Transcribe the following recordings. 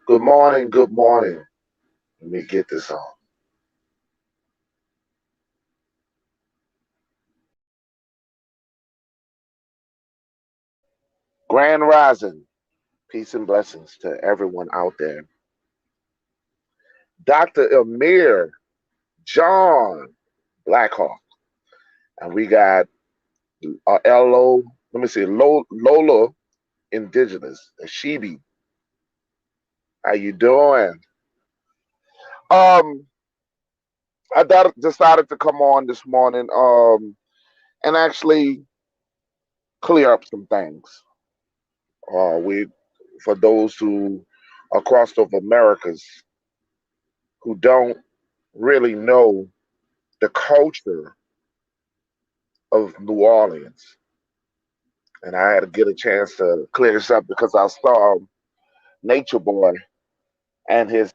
Good morning, good morning. Let me get this on. Grand Rising, peace and blessings to everyone out there. Dr. Amir John Blackhawk. And we got LO, let me see, Lola Indigenous, Shibi. How you doing? Um, decided to come on this morning and actually clear up some things. We for those who across of Americas who don't really know the culture of New Orleans. And I had to get a chance to clear this up because I saw Nature Boy and his,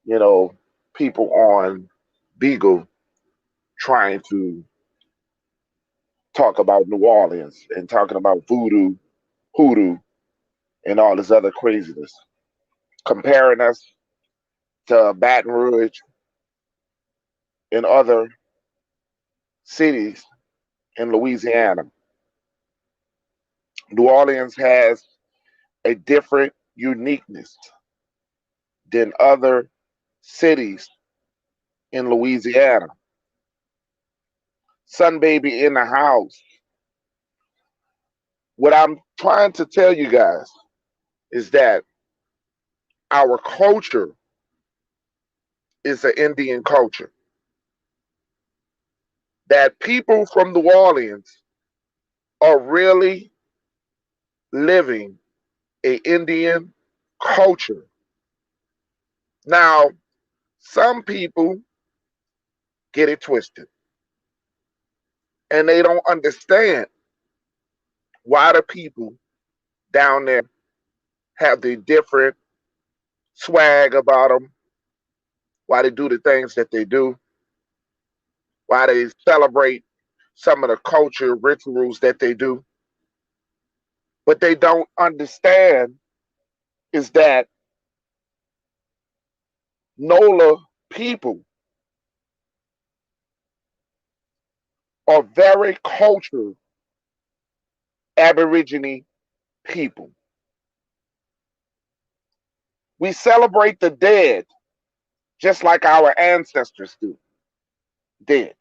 you know, people on Beagle trying to talk about New Orleans and talking about voodoo, hoodoo, and all this other craziness, comparing us to Baton Rouge and other cities in Louisiana. New Orleans has a different uniqueness than other cities in Louisiana. Sun Baby in the house. What I'm trying to tell you guys is that our culture is an Indian culture. That people from New Orleans are really living a Indian culture. Now, some people get it twisted and they don't understand why the people down there have the different swag about them, why they do the things that they do, why they celebrate some of the culture rituals that they do. What they don't understand is that NOLA people are very cultured aborigine people. We celebrate the dead just like our ancestors do. Dead.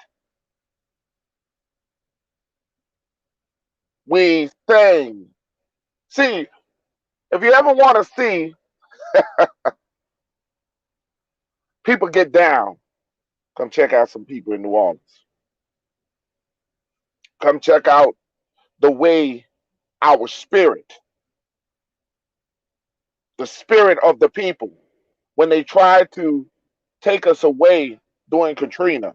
We sing. See, if you ever want to see people get down, come check out some people in New Orleans. Come check out the way our spirit, the spirit of the people, when they tried to take us away during Katrina,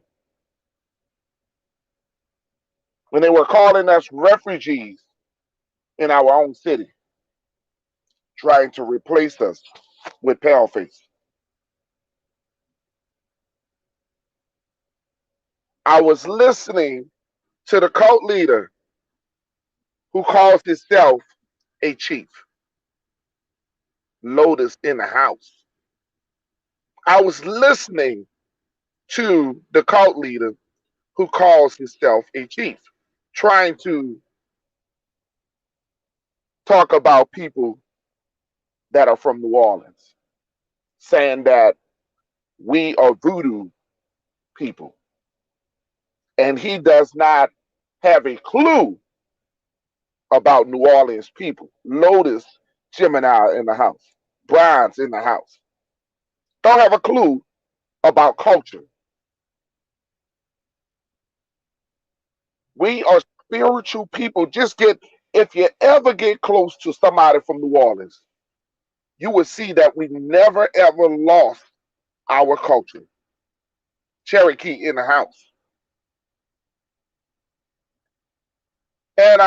when they were calling us refugees in our own city, trying to replace us with paleface. I was listening to the cult leader who calls himself a chief, Lotus in the house. I was listening to the cult leader who calls himself a chief, trying to talk about people that are from New Orleans, saying that we are voodoo people. And he does not have a clue about New Orleans people. Lotus Gemini in the house, Brian's in the house. Don't have a clue about culture. We are spiritual people. Just get, if you ever get close to somebody from New Orleans, you will see that we never ever lost our culture. Cherokee in the house. And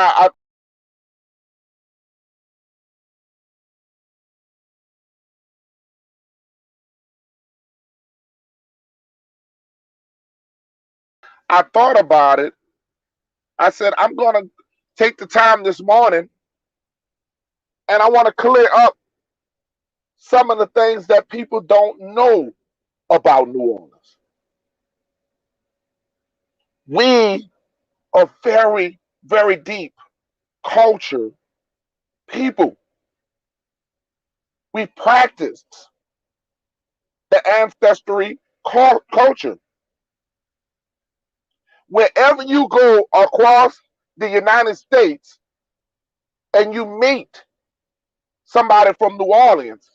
I thought about it. I said, I'm going to take the time this morning and I want to clear up some of the things that people don't know about New Orleans. We are very, very deep culture people. We practice the ancestry culture. Wherever you go across the United States and you meet somebody from New Orleans,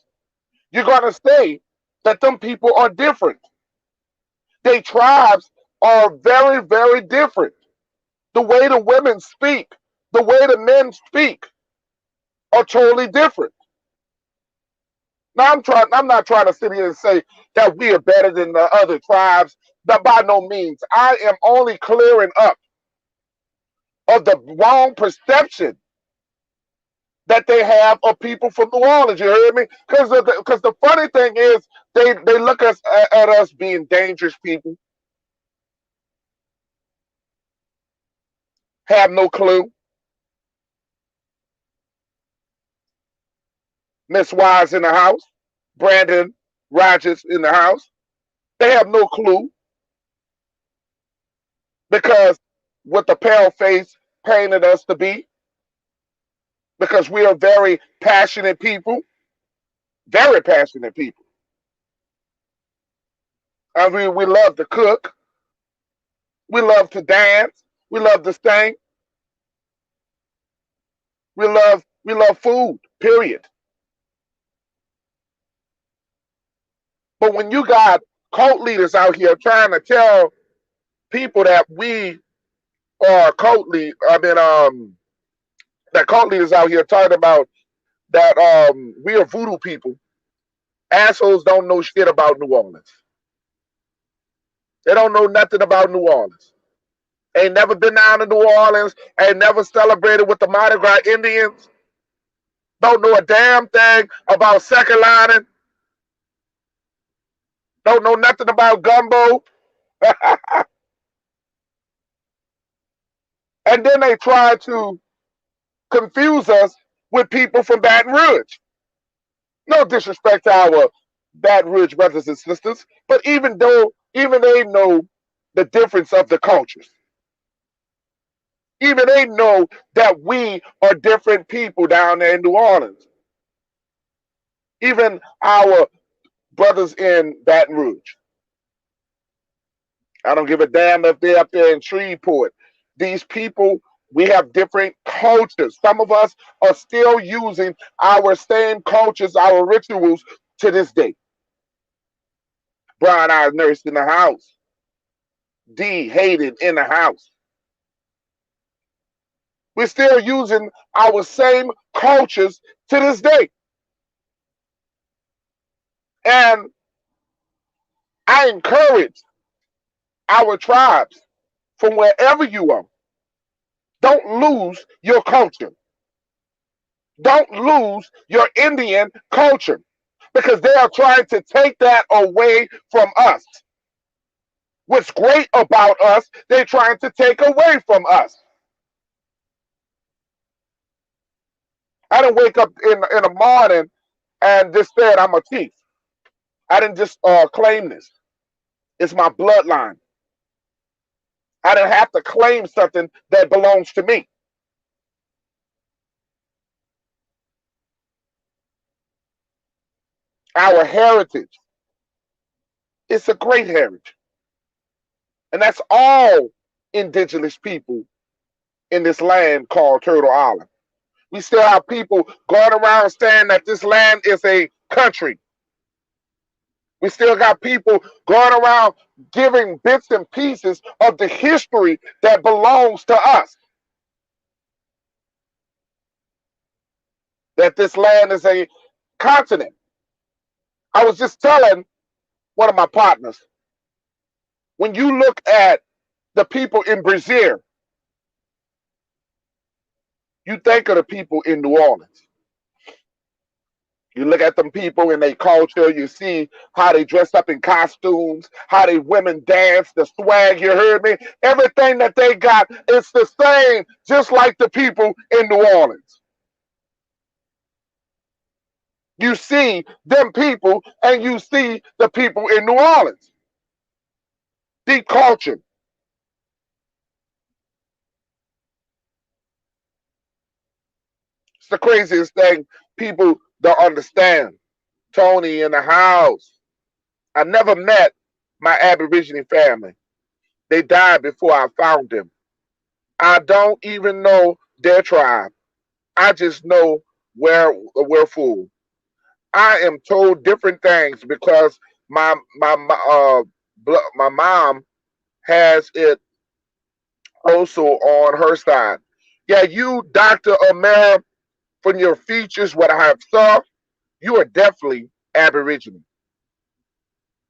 you're going to say that them people are different. Their tribes are very, very different. The way the women speak, the way the men speak are totally different. Now I'm not trying to sit here and say that we are better than the other tribes. But by no means. I am only clearing up of the wrong perception that they have of people from New Orleans. You heard me? Because the funny thing is they look at us being dangerous people, have no clue. Miss Wise in the house, Brandon Rogers in the house. They have no clue because what the pale face painted us to be, because we are very passionate people, very passionate people. I mean, we love to cook, we love to dance, we love to sing, we love food, period. But when you got cult leaders out here trying to tell people that we are cult lead, that cult leaders out here talking about that we are voodoo people, assholes don't know shit about New Orleans. They don't know nothing about New Orleans. Ain't never been down to New Orleans. Ain't never celebrated with the Mardi Gras Indians. Don't know a damn thing about second lining. Don't know nothing about gumbo. And then they try to confuse us with people from Baton Rouge. No disrespect to our Baton Rouge brothers and sisters, but even they know the difference of the cultures. Even they know that we are different people down there in New Orleans. Even our brothers in Baton Rouge. I don't give a damn if they're up there in Shreveport. These people, we have different cultures. Some of us are still using our same cultures, our rituals to this day. Brown Eyed Nurse in the house. D. Hayden in the house. We're still using our same cultures to this day. And I encourage our tribes from wherever you are, don't lose your culture. Don't lose your Indian culture because they are trying to take that away from us. What's great about us, they're trying to take away from us. I didn't wake up in the morning and just said I'm a chief. I didn't just claim this. It's my bloodline. I didn't have to claim something that belongs to me. Our heritage, it's a great heritage. And that's all indigenous people in this land called Turtle Island. We still have people going around saying that this land is a country. We still got people going around giving bits and pieces of the history that belongs to us. That this land is a continent. I was just telling one of my partners, when you look at the people in Brazil, you think of the people in New Orleans. You look at them people in their culture, you see how they dress up in costumes, how they women dance, the swag, you heard me? Everything that they got, it's the same, just like the people in New Orleans. You see them people and you see the people in New Orleans. Deep culture. It's the craziest thing people don't understand. Tony in the house. I never met my aborigine family. They died before I found them. I don't even know their tribe. I just know where we're full. I am told different things because my mom has it also on her side. Yeah, you, Dr. Omer, from your features, what I have saw, you are definitely Aboriginal.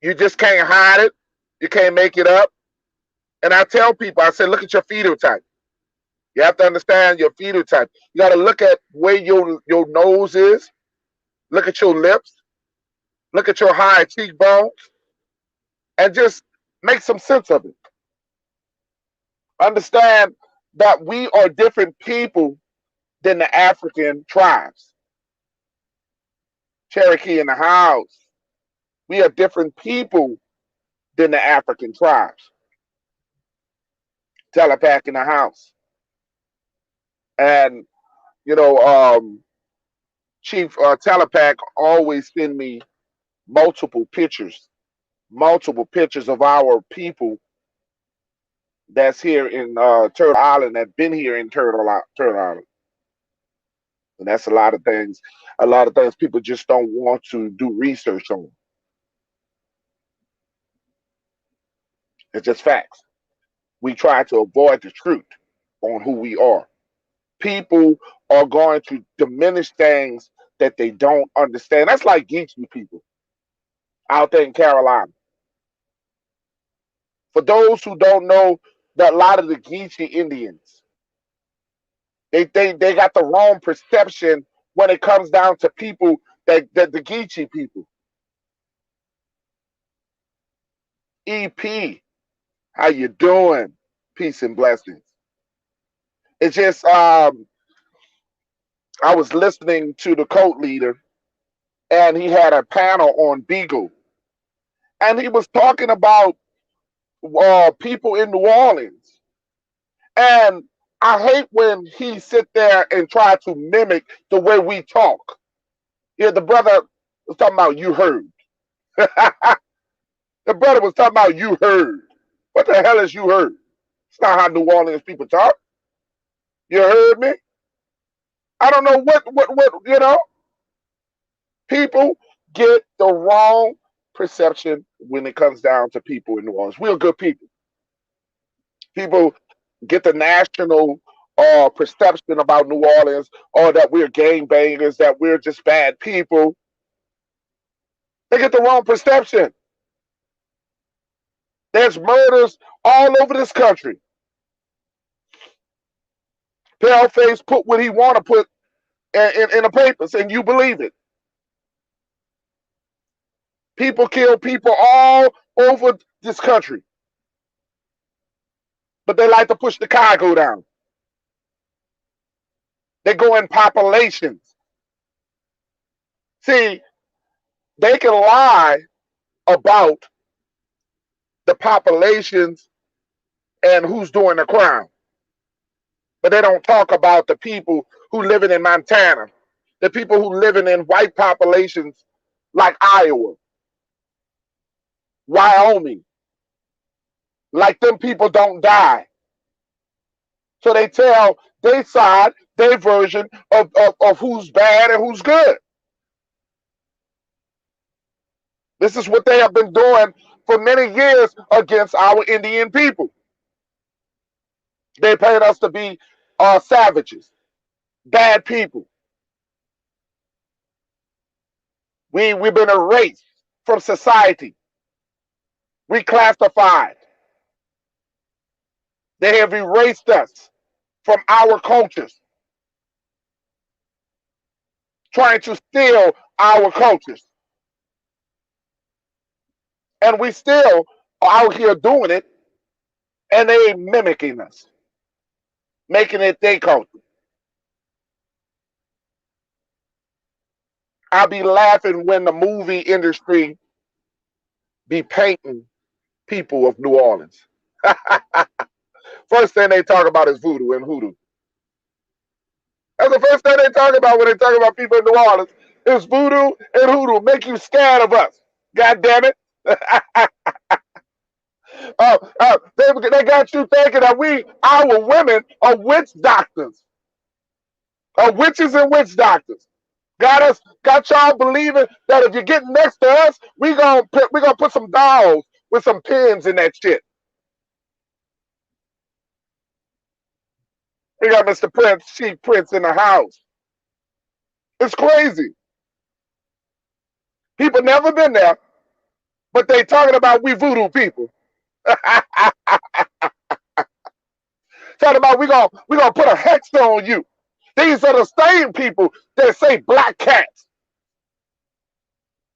You just can't hide it. You can't make it up. And I tell people, I say, look at your phenotype. You have to understand your phenotype. You got to look at where your nose is. Look at your lips. Look at your high cheekbones, and just make some sense of it. Understand that we are different people than the African tribes. Cherokee in the house. We are different people than the African tribes. Telepack in the house. And, you know, Chief Telepack always send me multiple pictures, multiple pictures of our people that's here in Turtle Island, that been here in Turtle Island. And that's a lot of things people just don't want to do research on. It's just facts. We try to avoid the truth on who we are. People are going to diminish things that they don't understand. That's like Geechee people out there in Carolina. For those who don't know, that a lot of the Geechee Indians, they got the wrong perception when it comes down to people that the Geechee people. EP, how you doing? Peace and blessings. It's just I was listening to the cult leader, and he had a panel on Beagle, and he was talking about people in New Orleans. And I hate when he sit there and try to mimic the way we talk. Yeah, the brother was talking about you heard. The brother was talking about you heard. What the hell is you heard? It's not how New Orleans people talk. You heard me? I don't know what you know. People get the wrong perception when it comes down to people in New Orleans. We're good people. People get the national perception about New Orleans, or that we're gang bangers, that we're just bad people. They get the wrong perception. There's murders all over this country. Paleface put what he want to put in the papers, and you believe it. People kill people all over this country, but they like to push the cargo down. They go in populations. See, they can lie about the populations and who's doing the crime, but they don't talk about the people who living in Montana, the people who living in white populations like Iowa, Wyoming. Like them people don't die. So they tell their side, their version of who's bad and who's good. This is what they have been doing for many years against our Indian people. They paid us to be savages, bad people. We've been erased from society, reclassified. They have erased us from our cultures, trying to steal our cultures. And we still are out here doing it, and they mimicking us, making it their culture. I be laughing when the movie industry be painting people of New Orleans. First thing they talk about is voodoo and hoodoo. That's the first thing they talk about when they talk about people in New Orleans. Is voodoo and hoodoo make you scared of us? God damn it! They got you thinking that our women, are witch doctors, are witches and witch doctors. Got y'all believing that if you get next to us, we gonna put some dolls with some pins in that shit. We got Mr. Prince, Chief Prince in the house. It's crazy. People never been there, but they talking about we voodoo people. Talking about we gonna put a hex on you. These are the same people that say black cats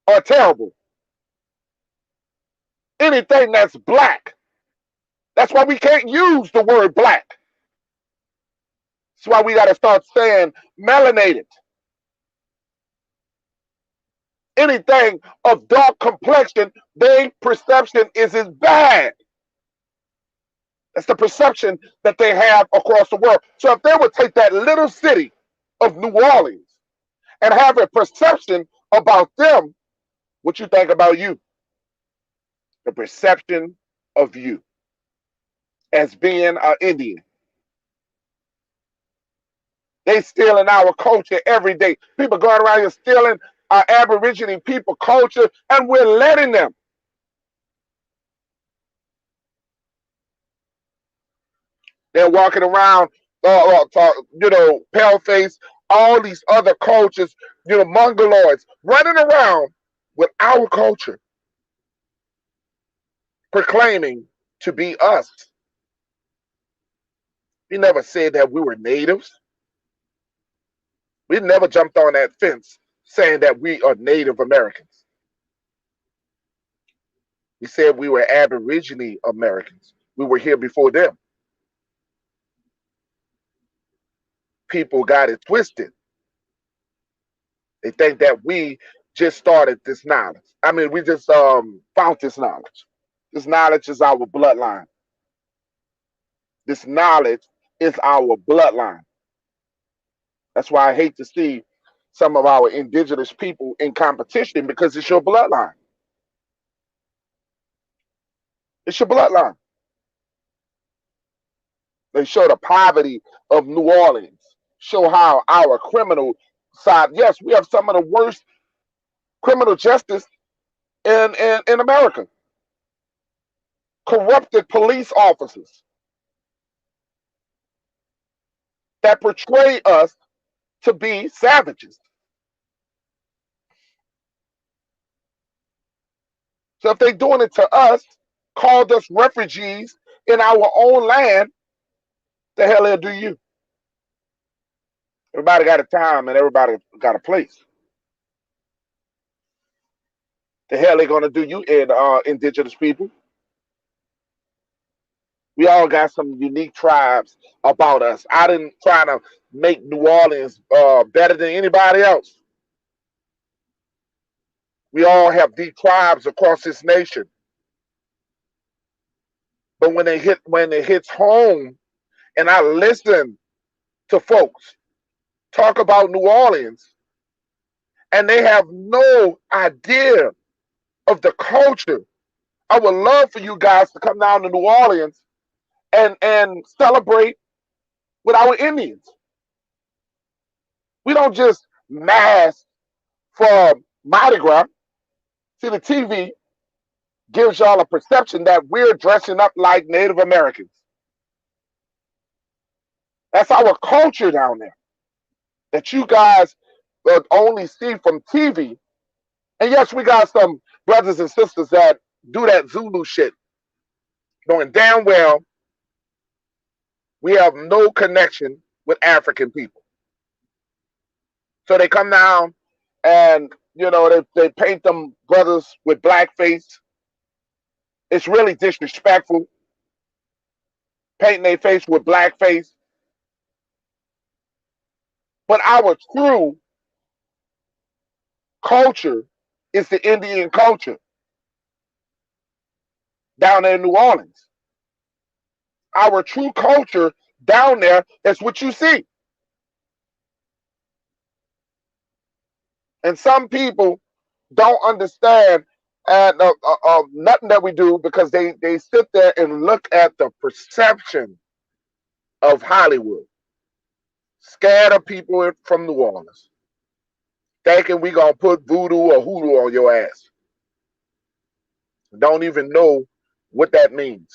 are terrible. Anything that's black. That's why we can't use the word black. That's why we gotta start saying melanated. Anything of dark complexion, their perception is as bad. That's the perception that they have across the world. So if they would take that little city of New Orleans and have a perception about them, what you think about you? The perception of you as being an Indian. They stealing our culture every day. People going around here stealing our Aborigine people culture, and we're letting them. They're walking around, pale face, all these other cultures, mongoloids, running around with our culture, proclaiming to be us. We never said that we were natives. We never jumped on that fence saying that we are Native Americans. We said we were Aborigine Americans. We were here before them. People got it twisted. They think that we just started this knowledge. I mean, we just found this knowledge. This knowledge is our bloodline. This knowledge is our bloodline. That's why I hate to see some of our indigenous people in competition because it's your bloodline. It's your bloodline. They show the poverty of New Orleans, show how our criminal side, yes, we have some of the worst criminal justice in America. Corrupted police officers that portray us to be savages. So if they're doing it to us, called us refugees in our own land, the hell they'll do you? Everybody got a time and everybody got a place. The hell they gonna do you in indigenous people? We all got some unique tribes about us. I didn't try to make New Orleans better than anybody else. We all have deep tribes across this nation. But when it hits home, and I listen to folks talk about New Orleans, and they have no idea of the culture. I would love for you guys to come down to New Orleans and celebrate with our Indians. We don't just mask for Mardi Gras. See, the TV gives y'all a perception that we're dressing up like Native Americans. That's our culture down there that you guys only see from TV. And yes, we got some brothers and sisters that do that Zulu shit, knowing damn well we have no connection with African people. So they come down and they paint them brothers with blackface. It's really disrespectful. Painting their face with blackface. But our true culture is the Indian culture down there in New Orleans. Our true culture down there is what you see. And some people don't understand and nothing that we do because they sit there and look at the perception of Hollywood, scared of people from New Orleans, thinking we gonna put voodoo or hoodoo on your ass. Don't even know what that means.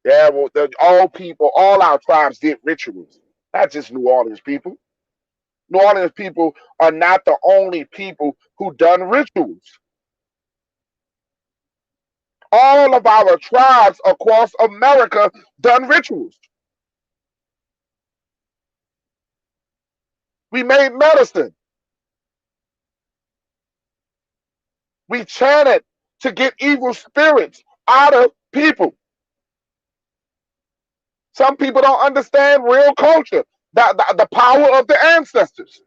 Yeah, well, all people, all our tribes did rituals, not just New Orleans people. New Orleans people are not the only people who done rituals. All of our tribes across America done rituals. We made medicine. We chanted to get evil spirits out of people. Some people don't understand real culture, the power of the ancestors.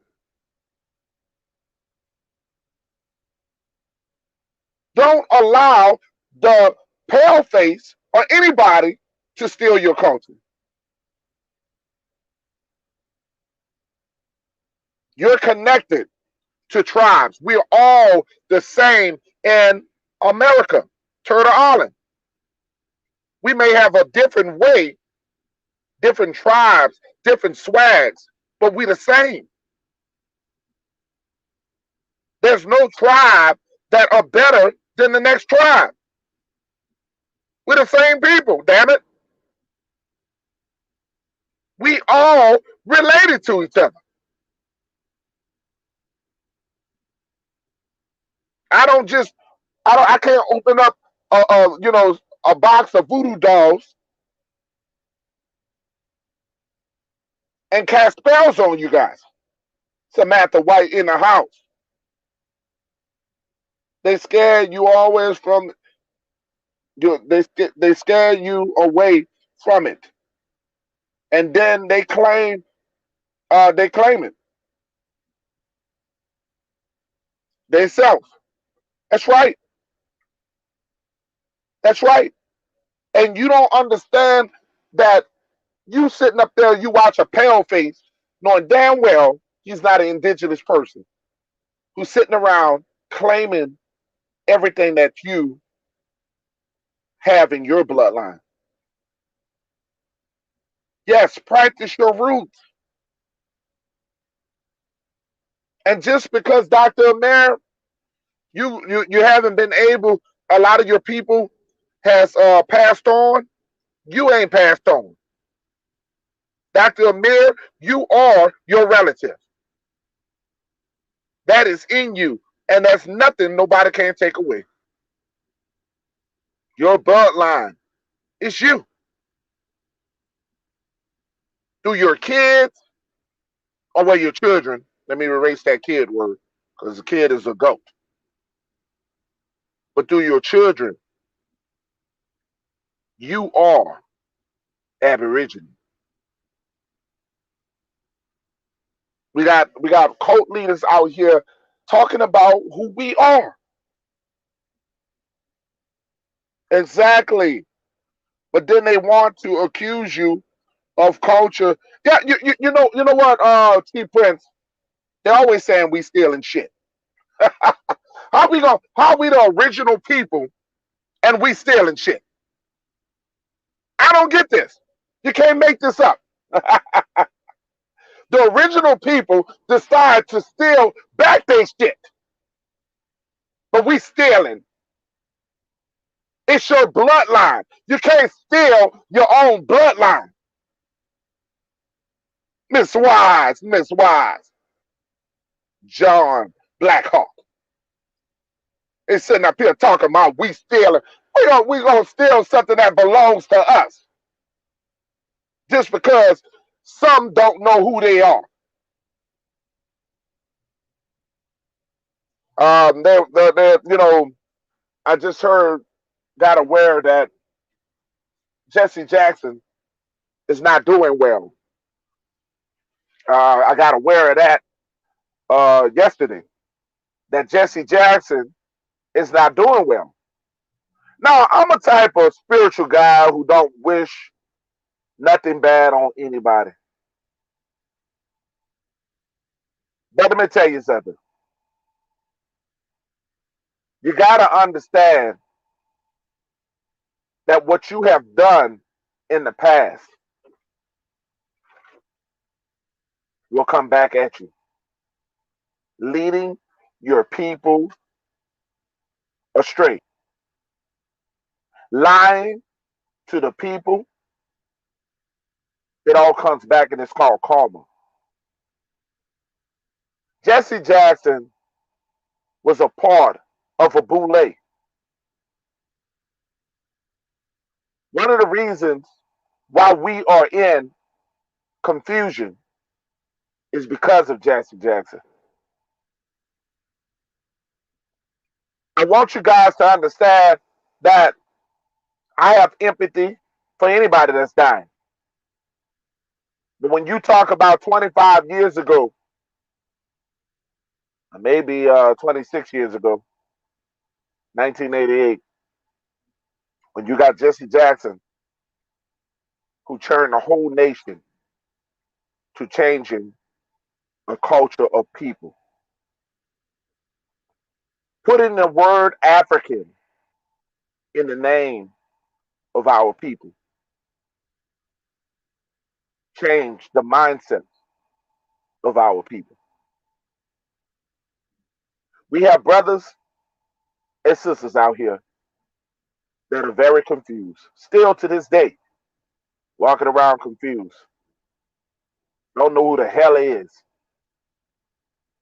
Don't allow the pale face or anybody to steal your culture. You're connected to tribes. We're all the same in America, Turtle Island. We may have a different way, different tribes, different swags, but we the same. There's no tribe that are better than the next tribe. We're the same people, damn it. We all related to each other. I don't just I can't open up a box of voodoo dolls and cast spells on you guys. Samantha White in the house. They scare you always from you. They scare you away from it, and then they claim it they self. That's right. That's right. And you don't understand that you sitting up there, you watch a pale face, knowing damn well he's not an indigenous person who's sitting around claiming everything that you have in your bloodline. Yes, practice your roots. And just because Dr. Amir, you haven't been able, a lot of your people has passed on, you ain't passed on. Dr. Amir, you are your relative. That is in you. And that's nothing nobody can take away. Your bloodline is you. Through your kids, or well, your children. Let me erase that kid word, because the kid is a goat. But through your children, you are aborigine. We got cult leaders out here talking about who we are. Exactly. But then they want to accuse you of culture. Yeah, you know what, T Prince? They're always saying we stealing shit. How we the original people and we stealing shit? I don't get this. You can't make this up. The original people decide to steal back their shit, but we stealing. It's your bloodline. You can't steal your own bloodline. Miss Wise, John Blackhawk. They sitting up here talking about we stealing. We gonna steal something that belongs to us just because some don't know who they are. They I just got aware that Jesse Jackson is not doing well. I got aware of that yesterday. That Jesse Jackson is not doing well. Now, I'm a type of spiritual guy who don't wish nothing bad on anybody. But let me tell you something. You got to understand that what you have done in the past will come back at you, leading your people astray, lying to the people. It all comes back, and it's called karma. Jesse Jackson was a part of a boule. One of the reasons why we are in confusion is because of Jesse Jackson. I want you guys to understand that I have empathy for anybody that's dying. But when you talk about 25 years ago, maybe 26 years ago, 1988, when you got Jesse Jackson, who turned the whole nation to changing a culture of people, putting the word African in the name of our people, changed the mindset of our people. We have brothers and sisters out here that are very confused, still to this day, walking around confused, don't know who the hell he is,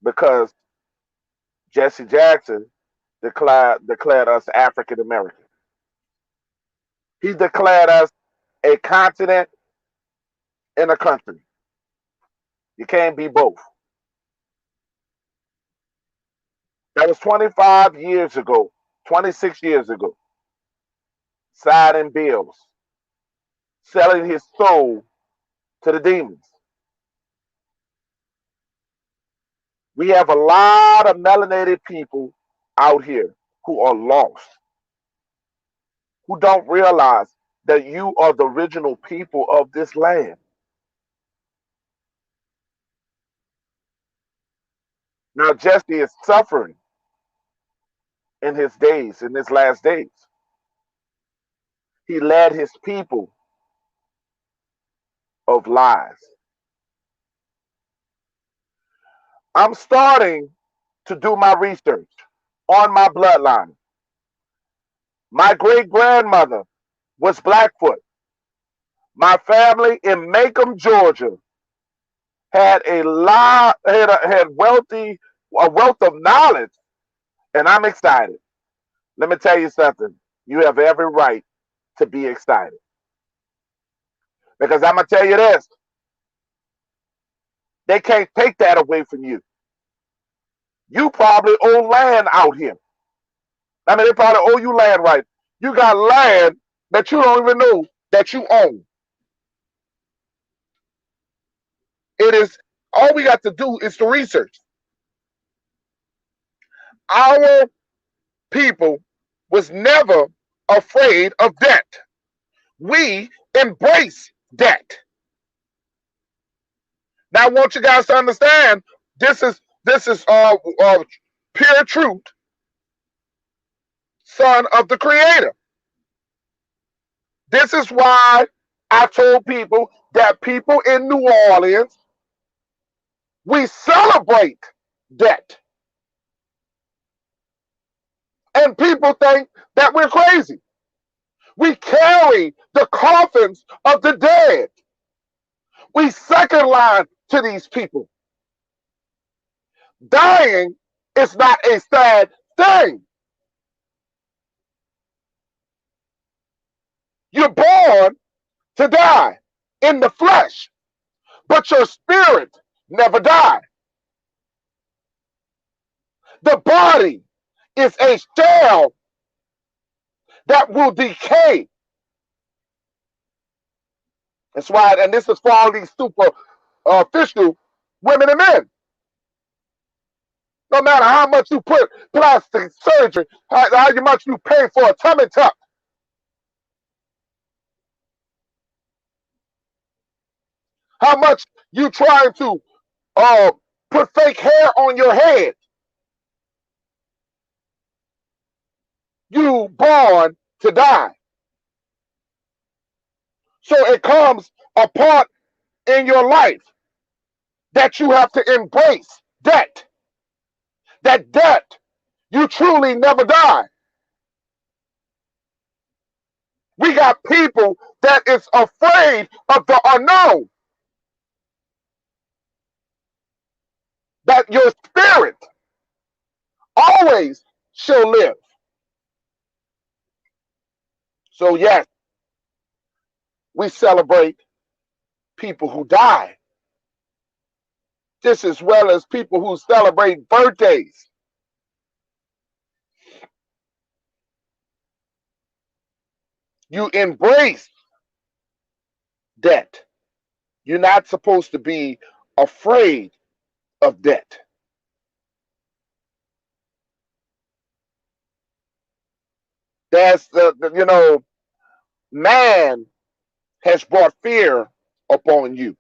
because Jesse Jackson declared us African American. He declared us a continent and a country. You can't be both. That was 25 years ago, 26 years ago, signing bills, selling his soul to the demons. We have a lot of melanated people out here who are lost, who don't realize that you are the original people of this land. Now, Jesse is suffering in his days, in his last days. He led his people of lies. I'm starting to do my research on my bloodline. My great grandmother was Blackfoot. My family in Macomb, Georgia, had a wealth of knowledge, and I'm excited. Let me tell you something. You have every right to be excited, because I'm gonna tell you this: they can't take that away from you. You probably own land out here. I mean, they probably owe you land rights. You got land that you don't even know that you own. It is all we got to do is to research. Our people was never afraid of debt. We embrace debt. Now I want you guys to understand this is pure truth, son of the creator. This is why I told people that people in New Orleans, we celebrate debt. And people think that we're crazy. We carry the coffins of the dead. We second line to these people. Dying is not a sad thing. You're born to die in the flesh, but your spirit never dies. The body is a shell that will decay. That's why, and this is for all these superficial women and men. No matter how much you put plastic surgery, how much you pay for a tummy tuck, how much you trying to uh, put fake hair on your head, you born to die. So it comes a part in your life that you have to embrace debt. That debt, you truly never die. We got people that is afraid of the unknown, that your spirit always shall live. So yes, we celebrate people who die, just as well as people who celebrate birthdays. You embrace debt. You're not supposed to be afraid of debt. That's man has brought fear upon you.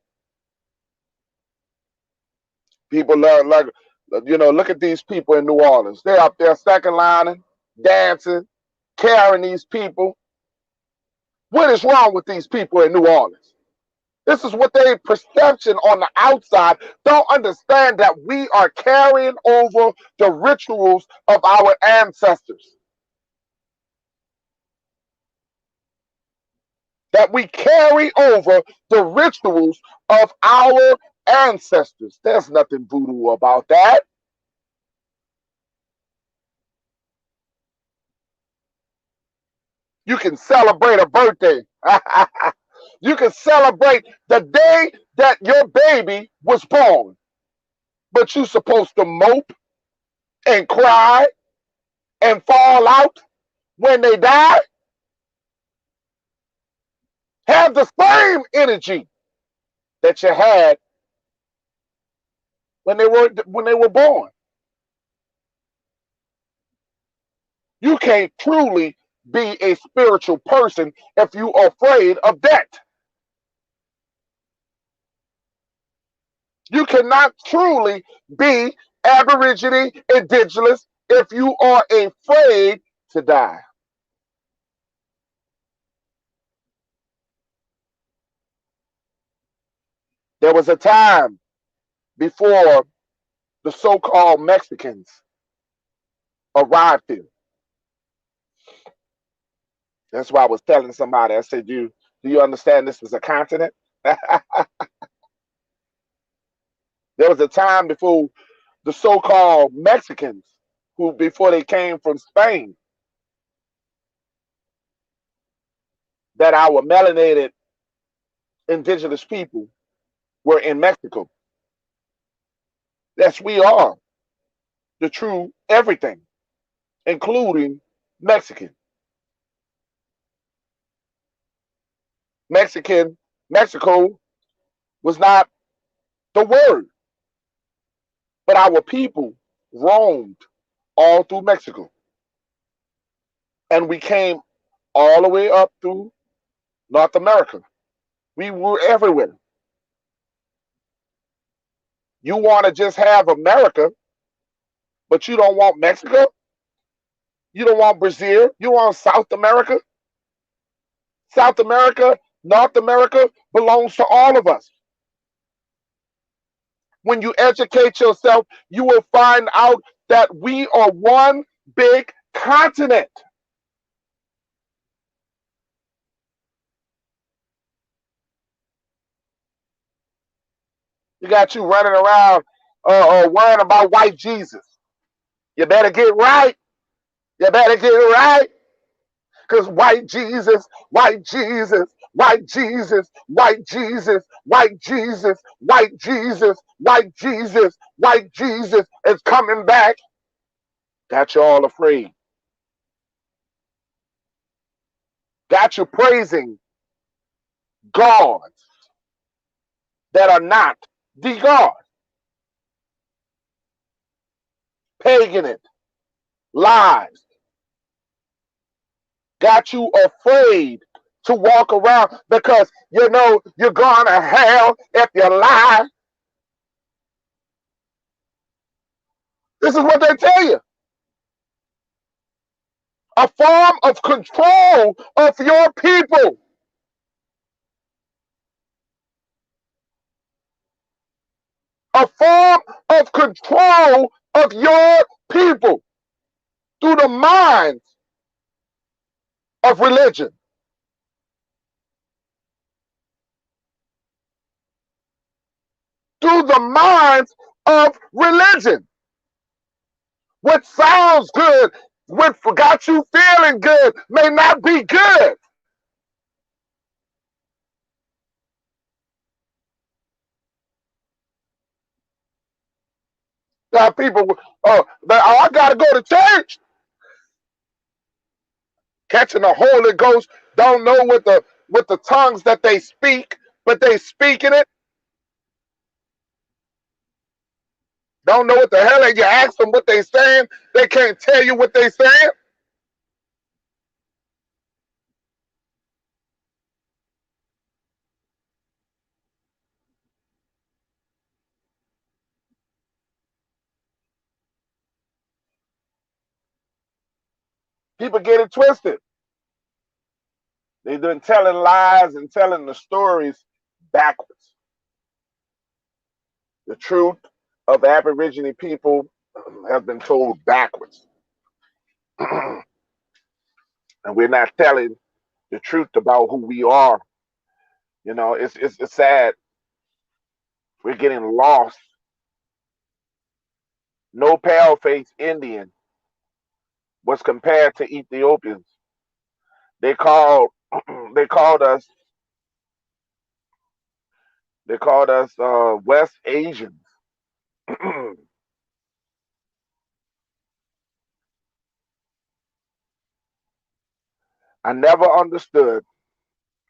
People like, look at these people in New Orleans. They're up there second lining, dancing, carrying these people. What is wrong with these people in New Orleans? This is what their perception on the outside don't understand, that we are carrying over the rituals of our ancestors. That we carry over the rituals of our ancestors. There's nothing voodoo about that. You can celebrate a birthday. You can celebrate the day that your baby was born. But you're supposed to mope and cry and fall out when they die. Have the same energy that you had when they were born. You can't truly be a spiritual person if you are afraid of death. You cannot truly be aborigine, indigenous, if you are afraid to die. There was a time before the so-called Mexicans arrived here. That's why I was telling somebody, I said, do you understand this is a continent? There was a time before the so-called Mexicans, who before they came from Spain, that our melanated indigenous people were in Mexico. Yes, we are the true everything, including Mexican. Mexico was not the word, but our people roamed all through Mexico. And we came all the way up through North America. We were everywhere. You want to just have America, but you don't want Mexico? You don't want Brazil? You want South America? South America, North America belongs to all of us. When you educate yourself, you will find out that we are one big continent. You got you running around worrying about white Jesus. You better get right. You better get right. Because white Jesus, white Jesus, white Jesus, white Jesus, white Jesus, white Jesus, white Jesus, white Jesus is coming back. Got you all afraid. Got you praising gods that are not the God. pagan, lies, got you afraid to walk around because you know you're going to hell if you lie. This is what they tell you. A form of control of your people. A form of control of your people through the minds of religion, through the minds of religion. What sounds good, what got you feeling good, may not be good. Now people, I gotta go to church. Catching the Holy Ghost, don't know what the tongues that they speak, but they speaking it. Don't know what the hell they. You ask them what they saying, they can't tell you what they saying. People get it twisted. They've been telling lies and telling the stories backwards. The truth of Aborigine people has been told backwards. And we're not telling the truth about who we are. You know, it's sad. We're getting lost. No pale-faced Indian was compared to Ethiopians. They called they called us West Asians. I never understood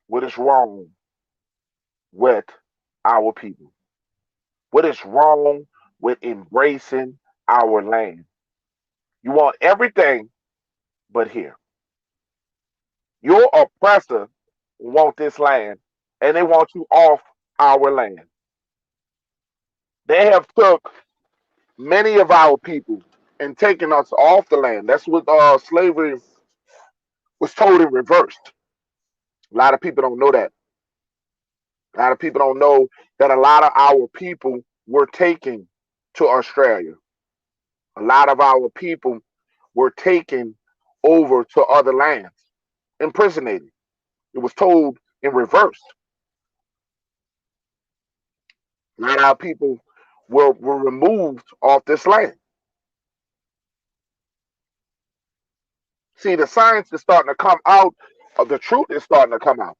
what is wrong with our people. What is wrong with embracing our land? You want everything but here. Your oppressor want this land, and they want you off our land. They have took many of our people and taken us off the land. That's what slavery was told in reverse. A lot of people don't know that. A lot of people don't know that a lot of our people were taken to Australia. A lot of our people were taken over to other lands, imprisonated. It was told in reverse. A lot of our people were removed off this land. See, the science is starting to come out. The truth is starting to come out.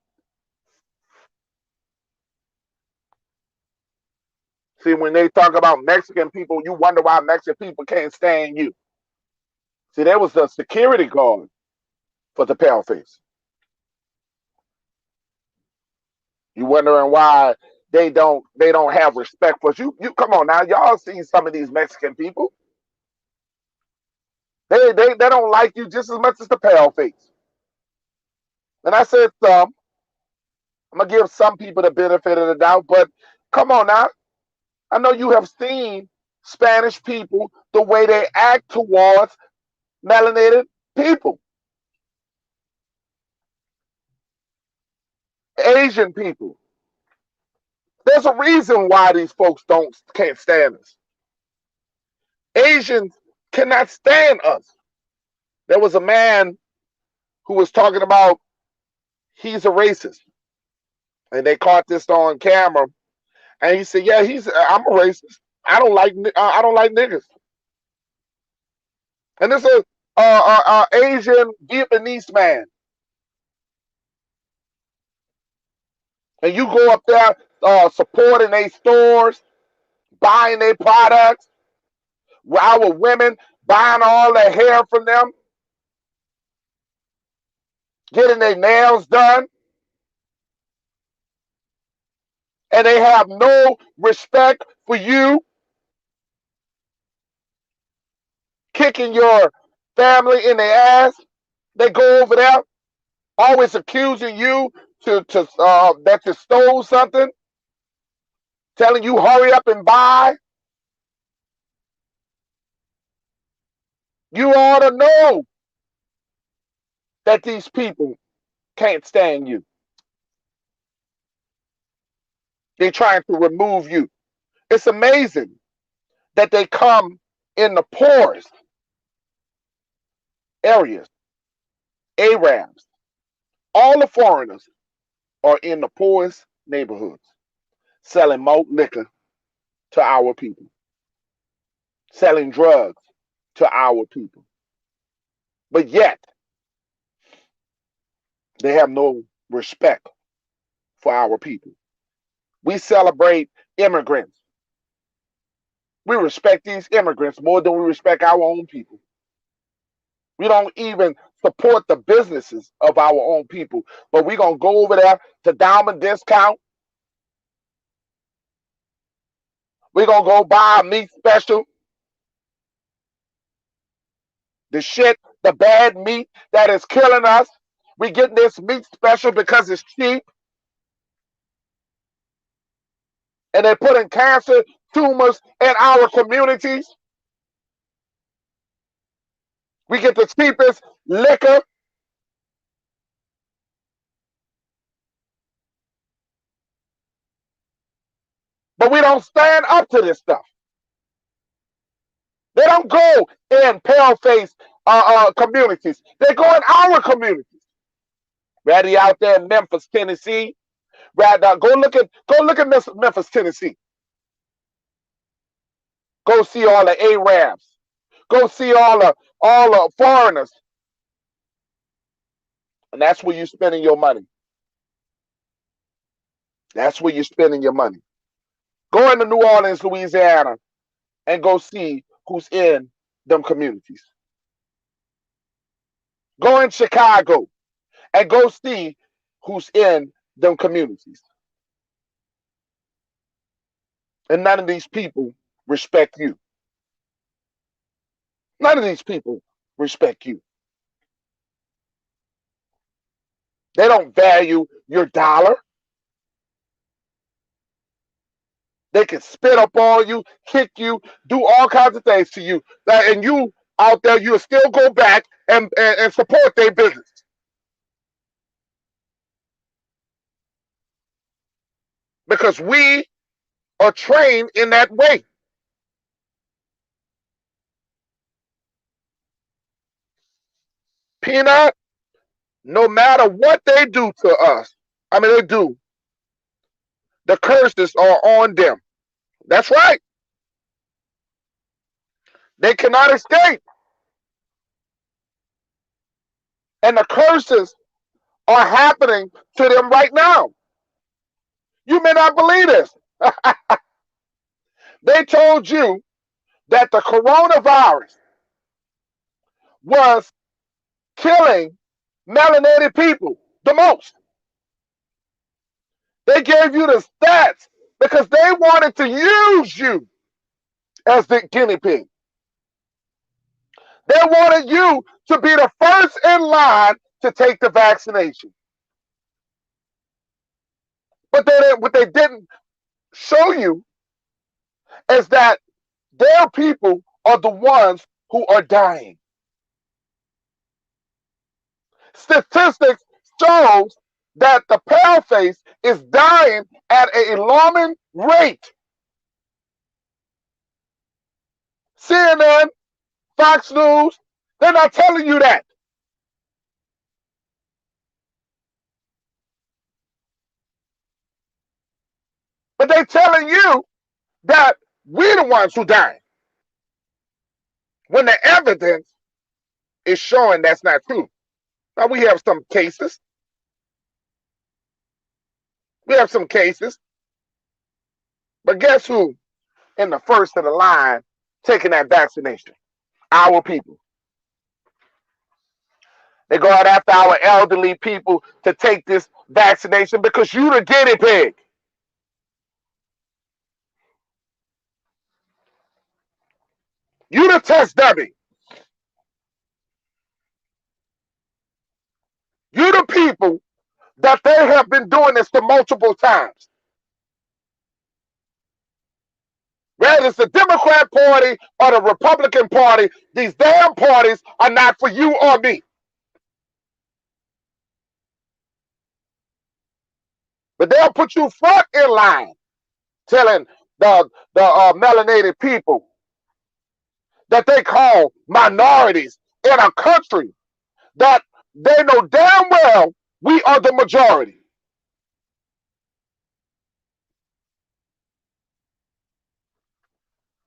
See, when they talk about Mexican people, you wonder why Mexican people can't stand you. See, there was the security guard for the paleface. You wondering why they don't have respect for you. You come on now, y'all see some of these Mexican people. They don't like you just as much as the paleface. And I said some. I'm gonna give some people the benefit of the doubt, but come on now. I know you have seen Spanish people the way they act towards melanated people, Asian people. There's a reason why these folks can't stand us. Asians cannot stand us. There was a man who was talking about he's a racist, and they caught this on camera, and he said, "Yeah, I'm a racist. I don't like niggas." And this is Asian Vietnamese man, and you go up there supporting their stores, buying their products, our women buying all their hair from them, getting their nails done, and they have no respect for you. kicking your family in the ass. They go over there, always accusing you to that you stole something, telling you hurry up and buy. You ought to know that these people can't stand you. They're trying to remove you. It's amazing that they come in the poorest areas. Arabs, all the foreigners are in the poorest neighborhoods, selling malt liquor to our people, selling drugs to our people. But yet, they have no respect for our people. We celebrate immigrants. We respect these immigrants more than we respect our own people. We don't even support the businesses of our own people. But we're going to go over there to Diamond Discount. We're going to go buy a meat special. The shit, the bad meat that is killing us. We get this meat special because it's cheap. And they're putting cancer tumors in our communities. We get the cheapest liquor. But we don't stand up to this stuff. They don't go in pale-faced communities. They go in our communities. Rather out there in Memphis, Tennessee. Rather go look at Memphis, Tennessee. Go see all the Arabs. Go see all the foreigners. And that's where you're spending your money. That's where you're spending your money. Go into New Orleans, Louisiana, and go see who's in them communities. Go in Chicago and go see who's in them communities. And none of these people respect you. None of these people respect you. They don't value your dollar. They can spit up on you, kick you, do all kinds of things to you. And you out there, you'll still go back and support their business. Because we are trained in that way. Peanut, no matter what they do to us, I mean, they do, the curses are on them. That's right. They cannot escape. And the curses are happening to them right now. You may not believe this. They told you that the coronavirus was killing melanated people the most. They gave you the stats because they wanted to use you as the guinea pig. They wanted you to be the first in line to take the vaccination. But what they didn't show you is that their people are the ones who are dying. Statistics shows that the paleface is dying at an alarming rate. CNN, Fox News, they're not telling you that. But they're telling you that we're the ones who dying. When the evidence is showing that's not true. Now we have some cases. We have some cases. But guess who in the first of the line taking that vaccination? Our people. They go out after our elderly people to take this vaccination because you the guinea pig. You the test dummy. You the people that they have been doing this to multiple times. Whether it's the Democrat Party or the Republican Party, these damn parties are not for you or me. But they'll put you front in line telling the melanated people that they call minorities in a country that they know damn well we are the majority.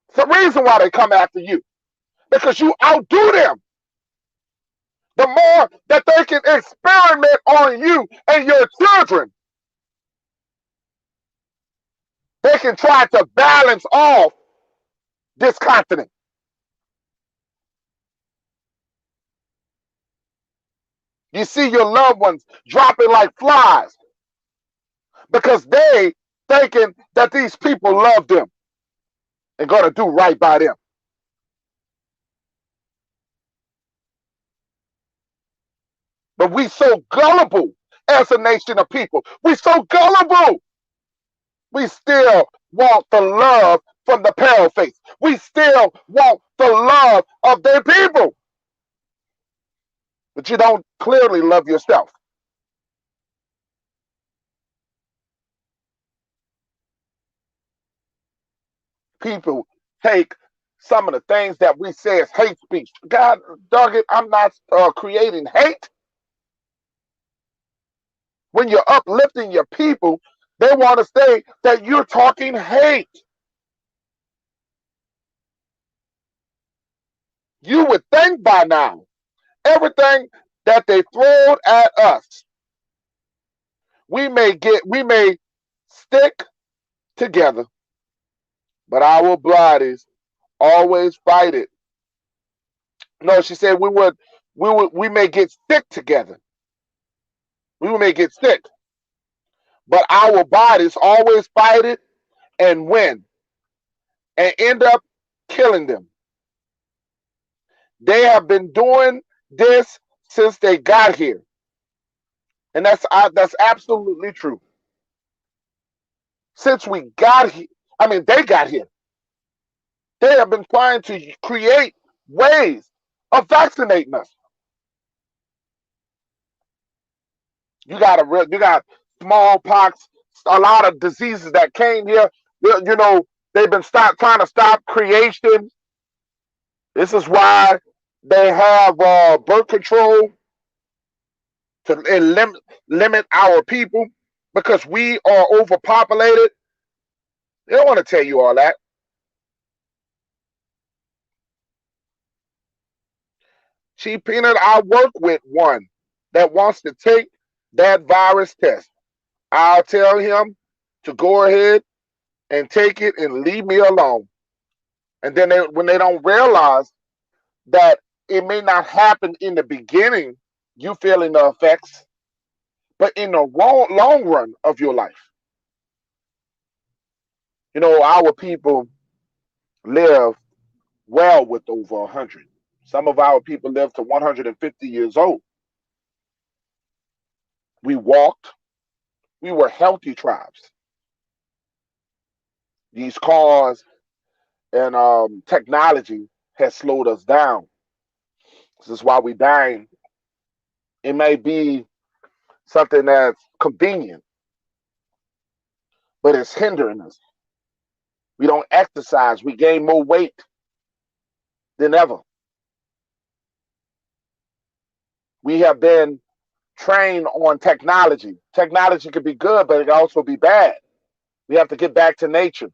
It's the reason why they come after you, because you outdo them. The more that they can experiment on you and your children, they can try to balance off this continent. You see your loved ones dropping like flies because they thinking that these people love them and going to do right by them. But we so gullible as a nation of people. We so gullible. We still want the love from the pale face. We still want the love of their people. But you don't clearly love yourself. People take some of the things that we say as hate speech. God dog it, I'm not creating hate. When you're uplifting your people, they want to say that you're talking hate. You would think by now, everything that they throw at us, we may stick together, but our bodies always fight it. No, she said we may get sick together. We may get sick, but our bodies always fight it and win and end up killing them. They have been doing this since they got here, and that's absolutely true. Since we got here, I mean, they got here. They have been trying to create ways of vaccinating us. You got smallpox, a lot of diseases that came here. You know, they've been trying to stop creation. This is why they have birth control to limit our people because we are overpopulated. They don't want to tell you all that. Chief Peanut, I work with one that wants to take that virus test. I'll tell him to go ahead and take it and leave me alone. And then when they don't realize that it may not happen in the beginning, you feeling the effects, but in the long run of your life. You know, our people live well with over 100. Some of our people live to 150 years old. We walked. We were healthy tribes. These cars and technology has slowed us down. This is why we dying. It may be something that's convenient, but it's hindering us. We don't exercise. We gain more weight than ever. We have been trained on technology. Technology could be good, but it can also be bad. We have to get back to nature,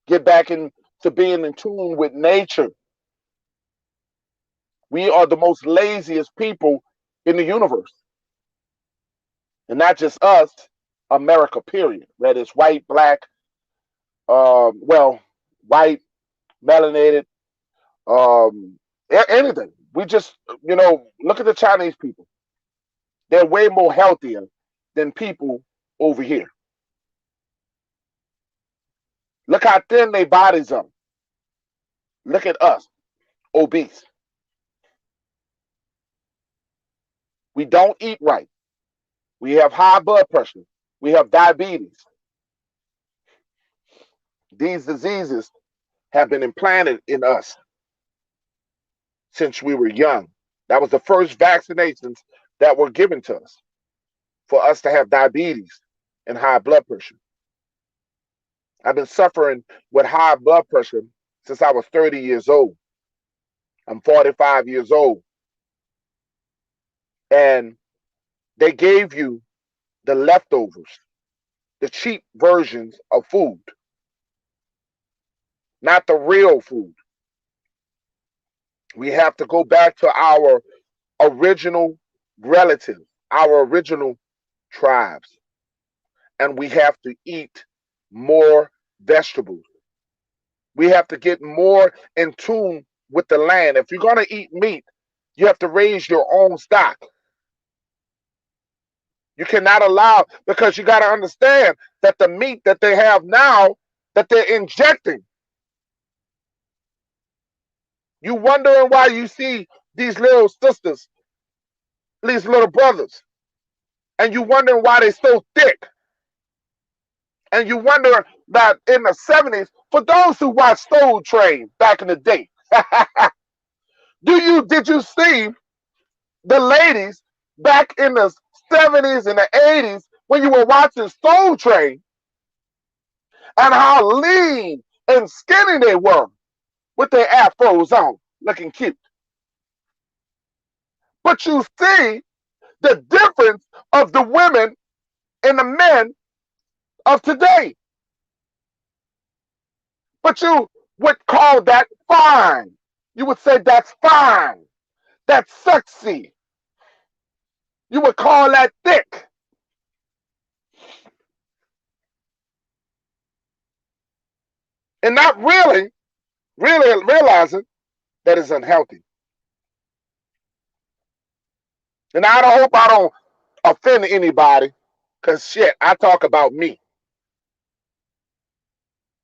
get back into being in tune with nature. We are the most laziest people in the universe. And not just us, America, period. Whether it's white, black, well, white, melanated, um, anything. We just, look at the Chinese people. They're way more healthier than people over here. Look how thin their bodies are. Look at us, obese. We don't eat right. We have high blood pressure. We have diabetes. These diseases have been implanted in us since we were young. That was the first vaccinations that were given to us for us to have diabetes and high blood pressure. I've been suffering with high blood pressure since I was 30 years old. I'm 45 years old. And they gave you the leftovers, the cheap versions of food, not the real food. We have to go back to our original relatives, our original tribes, and we have to eat more vegetables. We have to get more in tune with the land. If you're going to eat meat, you have to raise your own stock. You cannot allow, because you got to understand that the meat that they have now, that they're injecting. You wondering why you see these little sisters, these little brothers, and you wondering why they so thick. And you wonder that in the 70s, for those who watched Soul Train back in the day, did you see the ladies back in the 70s and the 80s when you were watching Soul Train and how lean and skinny they were with their afros on, looking cute? But you see the difference of the women and the men of today. But you would call that fine. You would say that's fine. That's sexy. You would call that thick. And not really realizing that it's unhealthy. And I don't hope I don't offend anybody, because shit, I talk about me.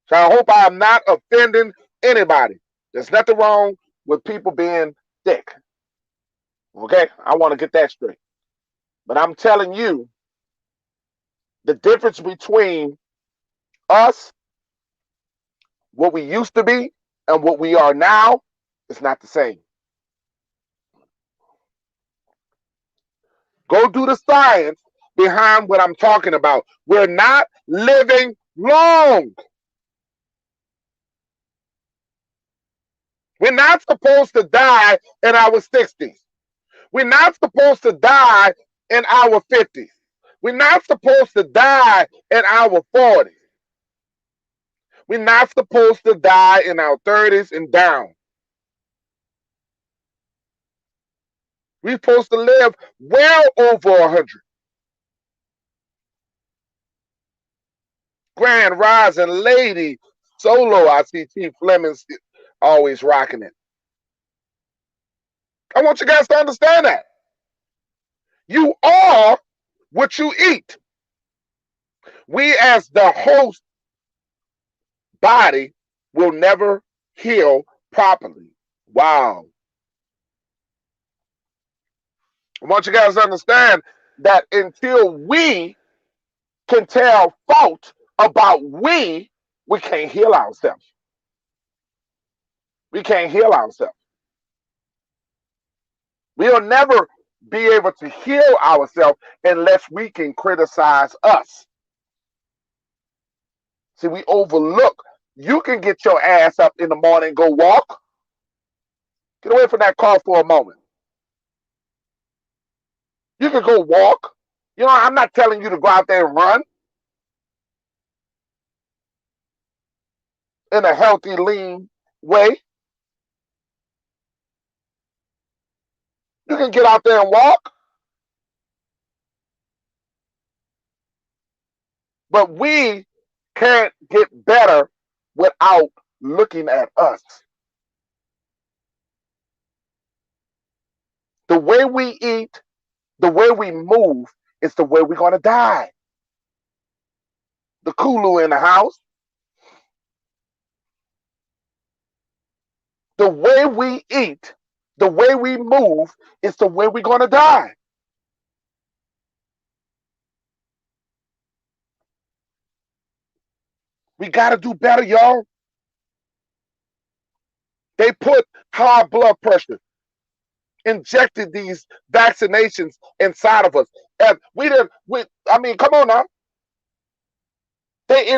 So I hope I'm not offending anybody. There's nothing wrong with people being thick. Okay? I want to get that straight. But I'm telling you, the difference between us, what we used to be, and what we are now is not the same. Go do the science behind what I'm talking about. We're not living long. We're not supposed to die in our 60s. We're not supposed to die in our 50s. We're not supposed to die in our 40s. We're not supposed to die in our 30s and down. We're supposed to live well over 100. Grand Rising Lady Solo, I see Chief Fleming's always rocking it. I want you guys to understand that. You are what you eat. We, as the host body, will never heal properly. Wow. I want you guys to understand that until we can tell fault about we can't heal ourselves. We can't heal ourselves. We'll never be able to heal ourselves unless we can criticize us. See, we overlook. You can get your ass up in the morning and go walk. Get away from that car for a moment. You can go walk. You know, I'm not telling you to go out there and run in a healthy, lean way. You can get out there and walk. But we can't get better without looking at us. The way we eat, the way we move is the way we're going to die. The Kulu in the house. The way we eat, the way we move is the way we're going to die. We got to do better, y'all. They put high blood pressure, injected these vaccinations inside of us. And we didn't, I mean, come on now. They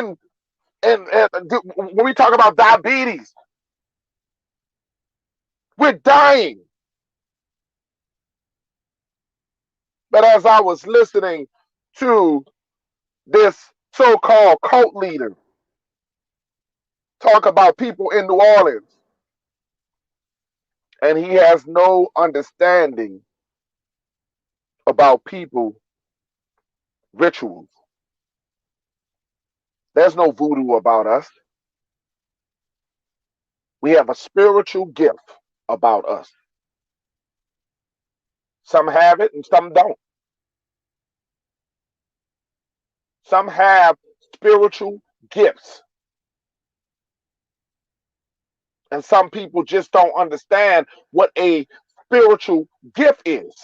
when we talk about diabetes, we're dying. But as I was listening to this so-called cult leader talk about people in New Orleans, and he has no understanding about people rituals. There's no voodoo about us. We have a spiritual gift about us. Some have it and some don't. Some have spiritual gifts. And some people just don't understand what a spiritual gift is.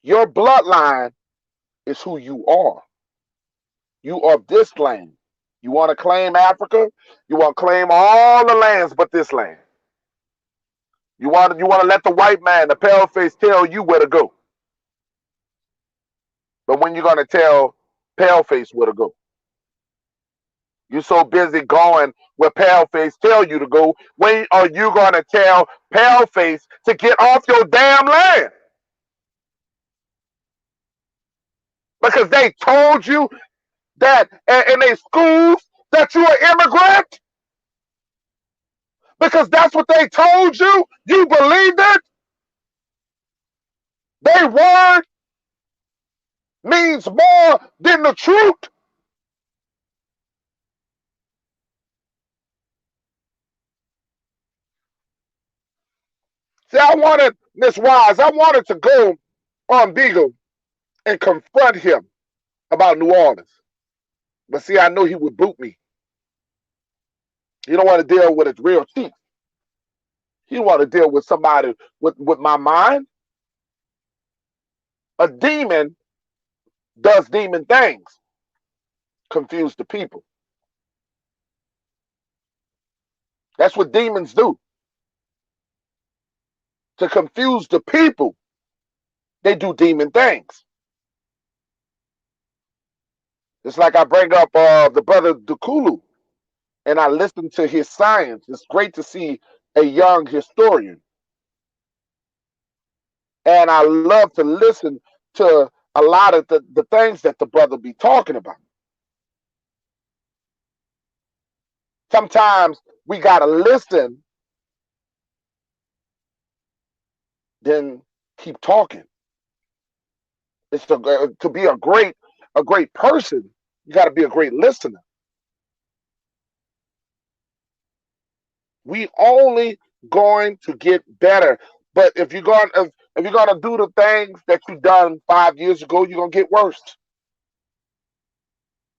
Your bloodline is who you are. You are this land. You want to claim Africa? You want to claim all the lands but this land. You want to let the white man, the pale face, tell you where to go. But when you're going to tell pale face where to go? You're so busy going where pale face tell you to go. When are you going to tell pale face to get off your damn land? Because they told you that in their schools that you're an immigrant? Because that's what they told you? You believed it? Their word means more than the truth. See, Miss Wise, I wanted to go on Beagle and confront him about New Orleans. But see, I know he would boot me. He don't want to deal with his real chief. He don't want to deal with somebody with my mind. A demon does demon things. Confuse the people. That's what demons do. To confuse the people, they do demon things. It's like I bring up the brother Dukulu, and I listen to his science. It's great to see a young historian. And I love to listen to a lot of the things that the brother be talking about. Sometimes we got to listen, then keep talking. It's to be a great person, you got to be a great listener. We only going to get better. But if you're gonna do the things that you done 5 years ago, you're gonna get worse.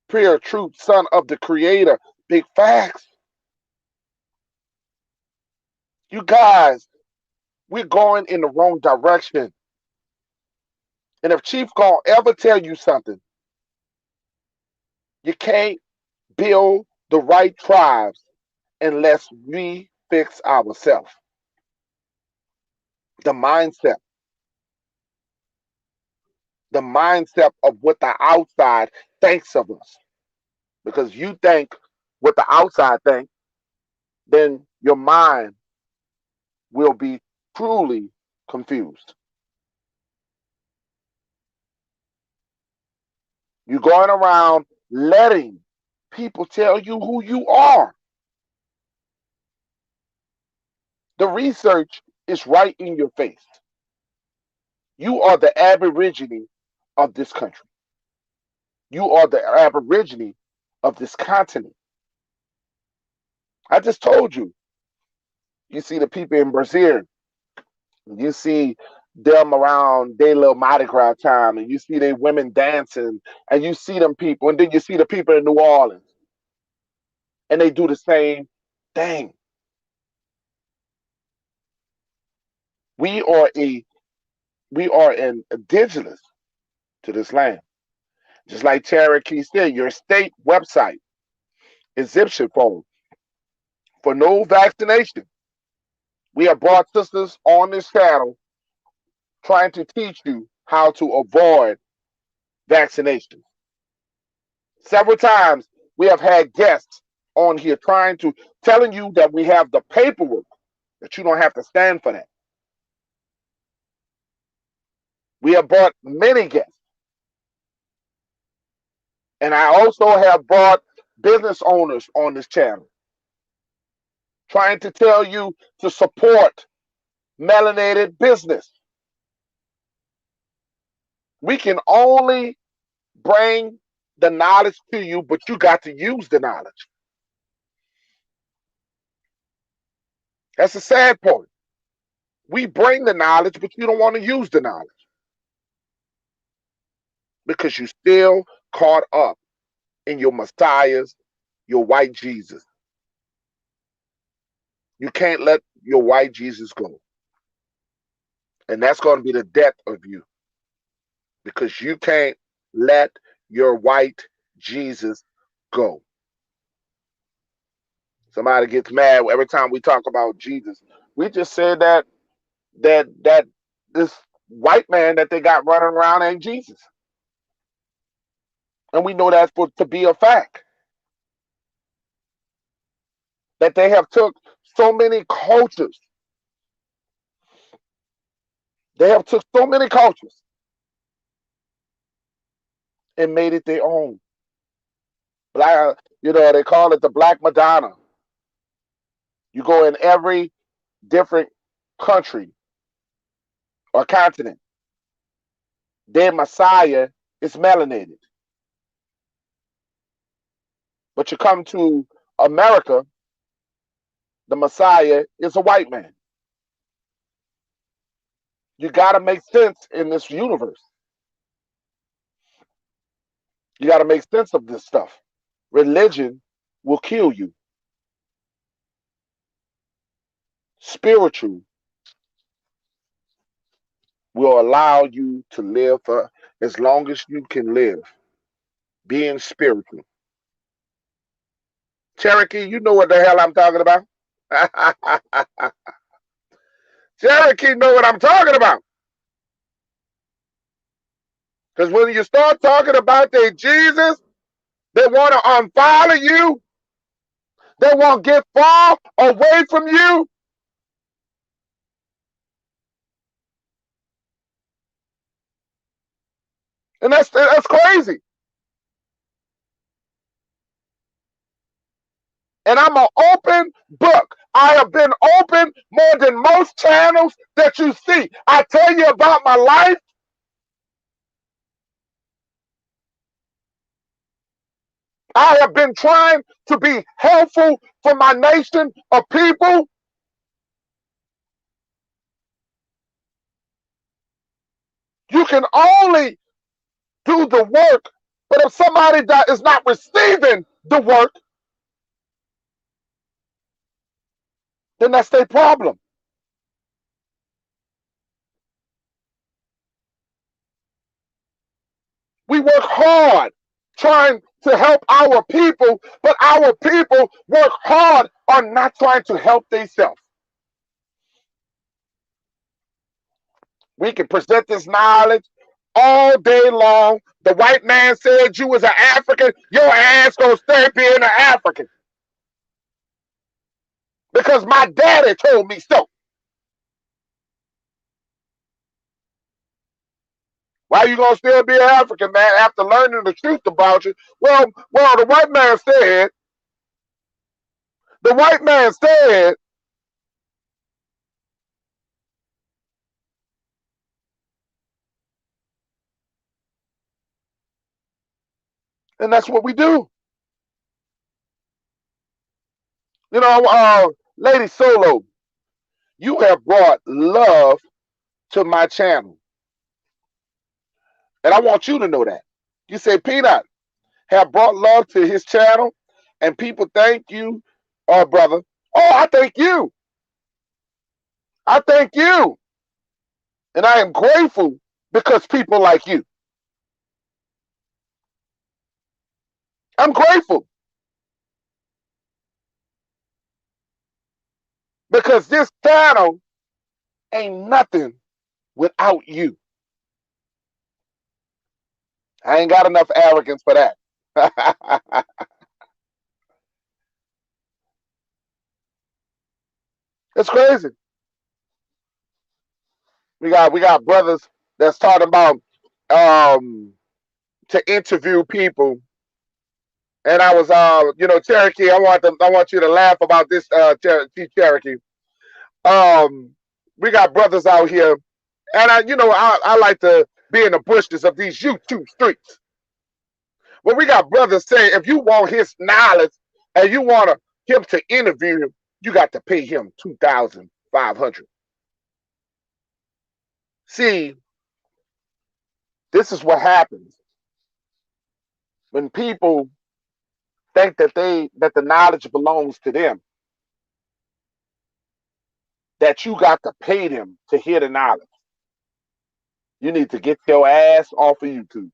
Pure truth, son of the creator. Big facts. You guys, we're going in the wrong direction. And if Chief gonna ever tell you something, you can't build the right tribes unless we fix ourselves. The mindset. The mindset of what the outside thinks of us. Because you think what the outside thinks, then your mind will be truly confused. You're going around letting people tell you who you are. The research is right in your face. You are the aborigine of this country. You are the aborigine of this continent. I just told you. You see the people in Brazil. You see them around their little Mardi Gras time, and you see their women dancing, and you see them people, and then you see the people in New Orleans, and they do the same thing. We are a we are an indigenous to this land. Just like Cherokee said, your state website exemption form for no vaccination. We have brought sisters on this channel trying to teach you how to avoid vaccination. Several times we have had guests on here trying to telling you that we have the paperwork, that you don't have to stand for that. We have brought many guests. And I also have brought business owners on this channel trying to tell you to support melanated business. We can only bring the knowledge to you, but you got to use the knowledge. That's the sad part. We bring the knowledge, but you don't want to use the knowledge because you still caught up in your messiahs, your white Jesus. You can't let your white Jesus go. And that's going to be the death of you because you can't let your white Jesus go. Somebody gets mad every time we talk about Jesus. We just said that this white man that they got running around ain't Jesus. And we know that to be a fact. That they have took so many cultures. They have took so many cultures and made it their own. Black, they call it the Black Madonna. You go in every different country or continent, their Messiah is melanated. But you come to America, the Messiah is a white man. You got to make sense in this universe. You got to make sense of this stuff. Religion will kill you. Spiritual will allow you to live for as long as you can live. Being spiritual. Cherokee, you know what the hell I'm talking about. Cherokee know what I'm talking about. Because when you start talking about their Jesus, they want to unfollow you. They want to get far away from you. And that's crazy. And I'm an open book. I have been open more than most channels that you see. I tell you about my life. I have been trying to be helpful for my nation of people. You can only do the work, but if somebody that is not receiving the work, then that's their problem. We work hard trying to help our people, but our people work hard on not trying to help themselves. We can present this knowledge all day long. The white man said you was an African, your ass gonna stay being an African. Because my daddy told me so. Why you gonna still be an African, man, after learning the truth about you? Well, the white man said, the white man said, and that's what we do. Lady Solo, you have brought love to my channel. And I want you to know that. You say Peanut have brought love to his channel, and people thank you, brother. Oh, I thank you. I thank you. And I am grateful because people like you. I'm grateful because this channel ain't nothing without you. I ain't got enough arrogance for that. It's crazy. We got brothers that's talking about um to interview people. And I was Cherokee, I want you to laugh about this Cherokee. Um we got brothers out here, and I like to be in the bushes of these YouTube streets. Well, we got brothers saying if you want his knowledge and you want him to interview him, you got to pay him 2,500. See, this is what happens when people think that the knowledge belongs to them, that you got to pay them to hear the knowledge. You need to get your ass off of YouTube.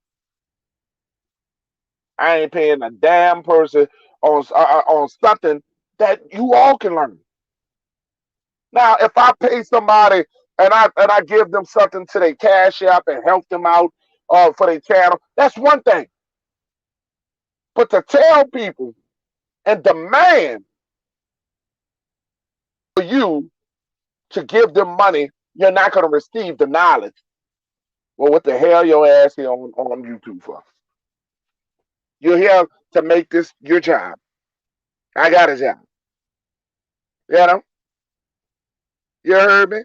I ain't paying a damn person on something that you all can learn. Now, if I pay somebody and I give them something to their cash app and help them out for their channel, that's one thing. But to tell people and demand for you to give them money, you're not going to receive the knowledge. Well, what the hell your ass here on YouTube for? You're here to make this your job. I got a job. You know? You heard me?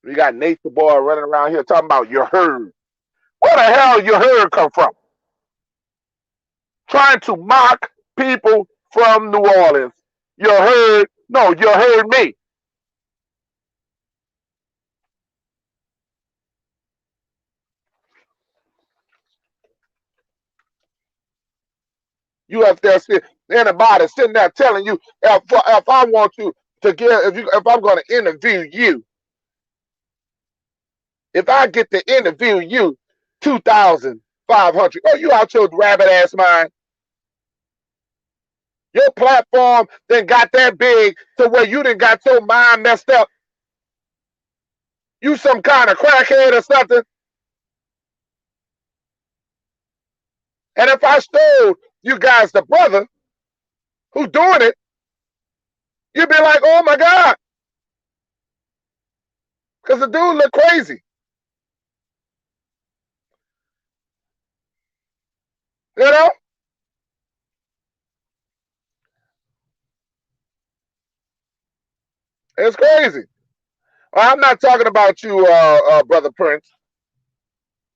We got Nature Boy running around here talking about your herd. Where the hell your herd come from? Trying to mock people from New Orleans. You heard? No, you heard me. You up there anybody sitting there telling you if I want you to get if I'm going to interview you, if I get to interview you, 2,500. Oh, you out your rabbit ass mind? Your platform then got that big to where you done got your mind messed up. You some kind of crackhead or something. And if I showed you guys the brother who's doing it, you'd be like, oh my God. Because the dude look crazy. You know? It's crazy. Well, I'm not talking about you, Brother Prince.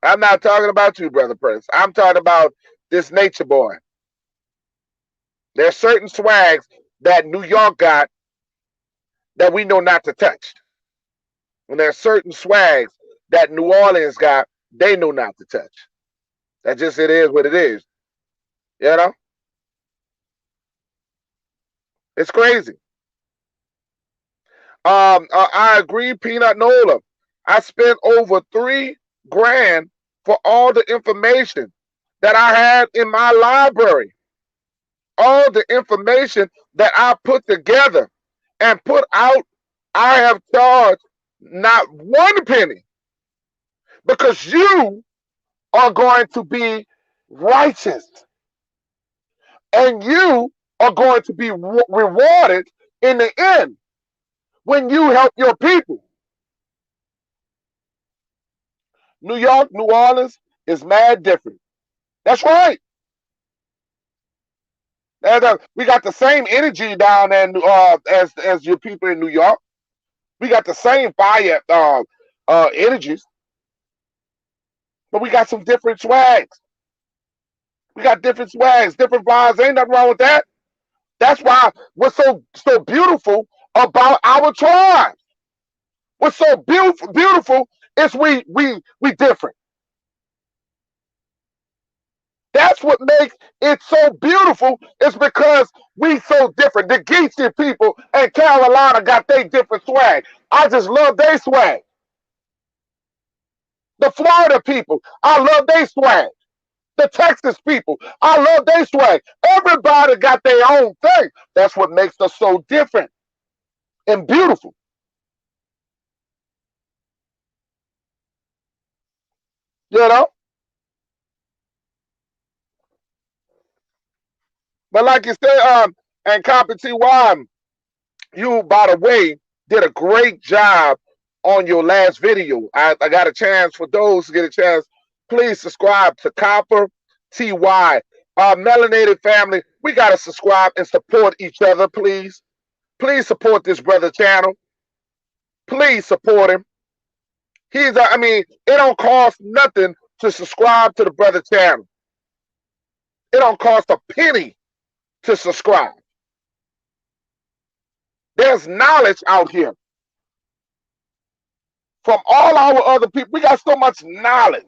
I'm not talking about you, Brother Prince. I'm talking about this Nature Boy. There's certain swags that New York got that we know not to touch. And there's certain swags that New Orleans got, they know not to touch. That just it is what it is. You know? It's crazy. I agree, Peanut Nola. I spent over $3 grand for all the information that I had in my library. All the information that I put together and put out, I have charged not one penny because you are going to be righteous and you are going to be rewarded in the end when you help your people. New York, New Orleans is mad different. That's right. We got the same energy down there as your people in New York. We got the same fire energies, but we got some different swags. We got different swags, different vibes. Ain't nothing wrong with that. That's why what's so beautiful about our tribe. What's so beautiful is we different. That's what makes it so beautiful. Is because we so different. The Geechee people in Carolina got their different swag. I just love their swag. The Florida people, I love their swag. The Texas people, I love their swag. Everybody got their own thing. That's what makes us so different and beautiful. You know? But like you said, and Copy TY, you, by the way, did a great job on your last video. I got a chance for those to get a chance. Please subscribe to Copper TY. Melanated family, we got to subscribe and support each other, please. Please support this brother channel. Please support him. I mean, it don't cost nothing to subscribe to the brother channel. It don't cost a penny to subscribe. There's knowledge out here from all our other people. We got so much knowledge.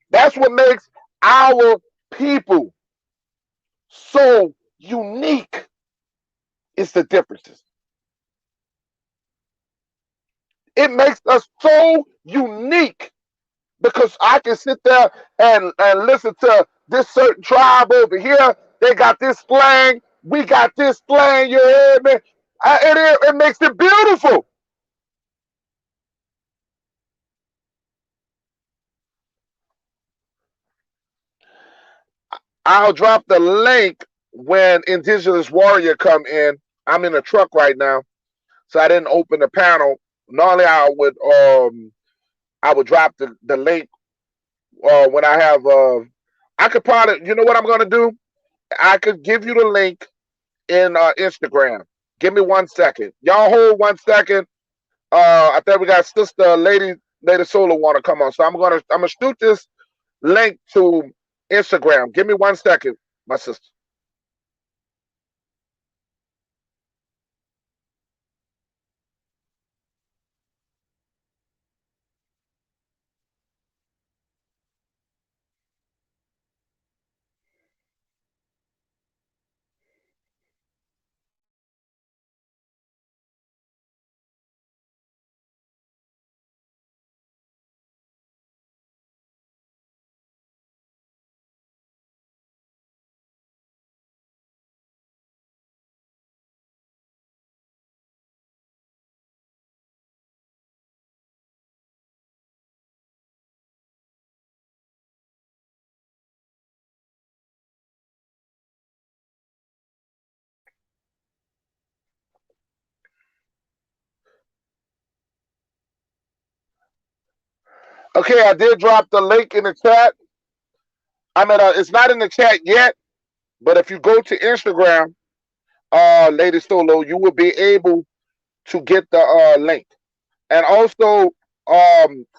That's what makes our people so unique. It's the differences. It makes us so unique because I can sit there and listen to this certain tribe over here. They got this slang. We got this slang. You hear me? It makes it beautiful. I'll drop the link when Indigenous Warrior come in. I'm in a truck right now, so I didn't open the panel. Normally I would drop the link when I have I could probably, you know what I'm gonna do? I could give you the link in Instagram. Give me 1 second. Y'all hold 1 second. I think we got sister Lady Solar wanna come on. So I'm gonna shoot this link to Instagram. Give me 1 second, my sister. Okay, I did drop the link in the chat. I mean, it's not in the chat yet, but if you go to Instagram, Lady Solo, you will be able to get the link. And also,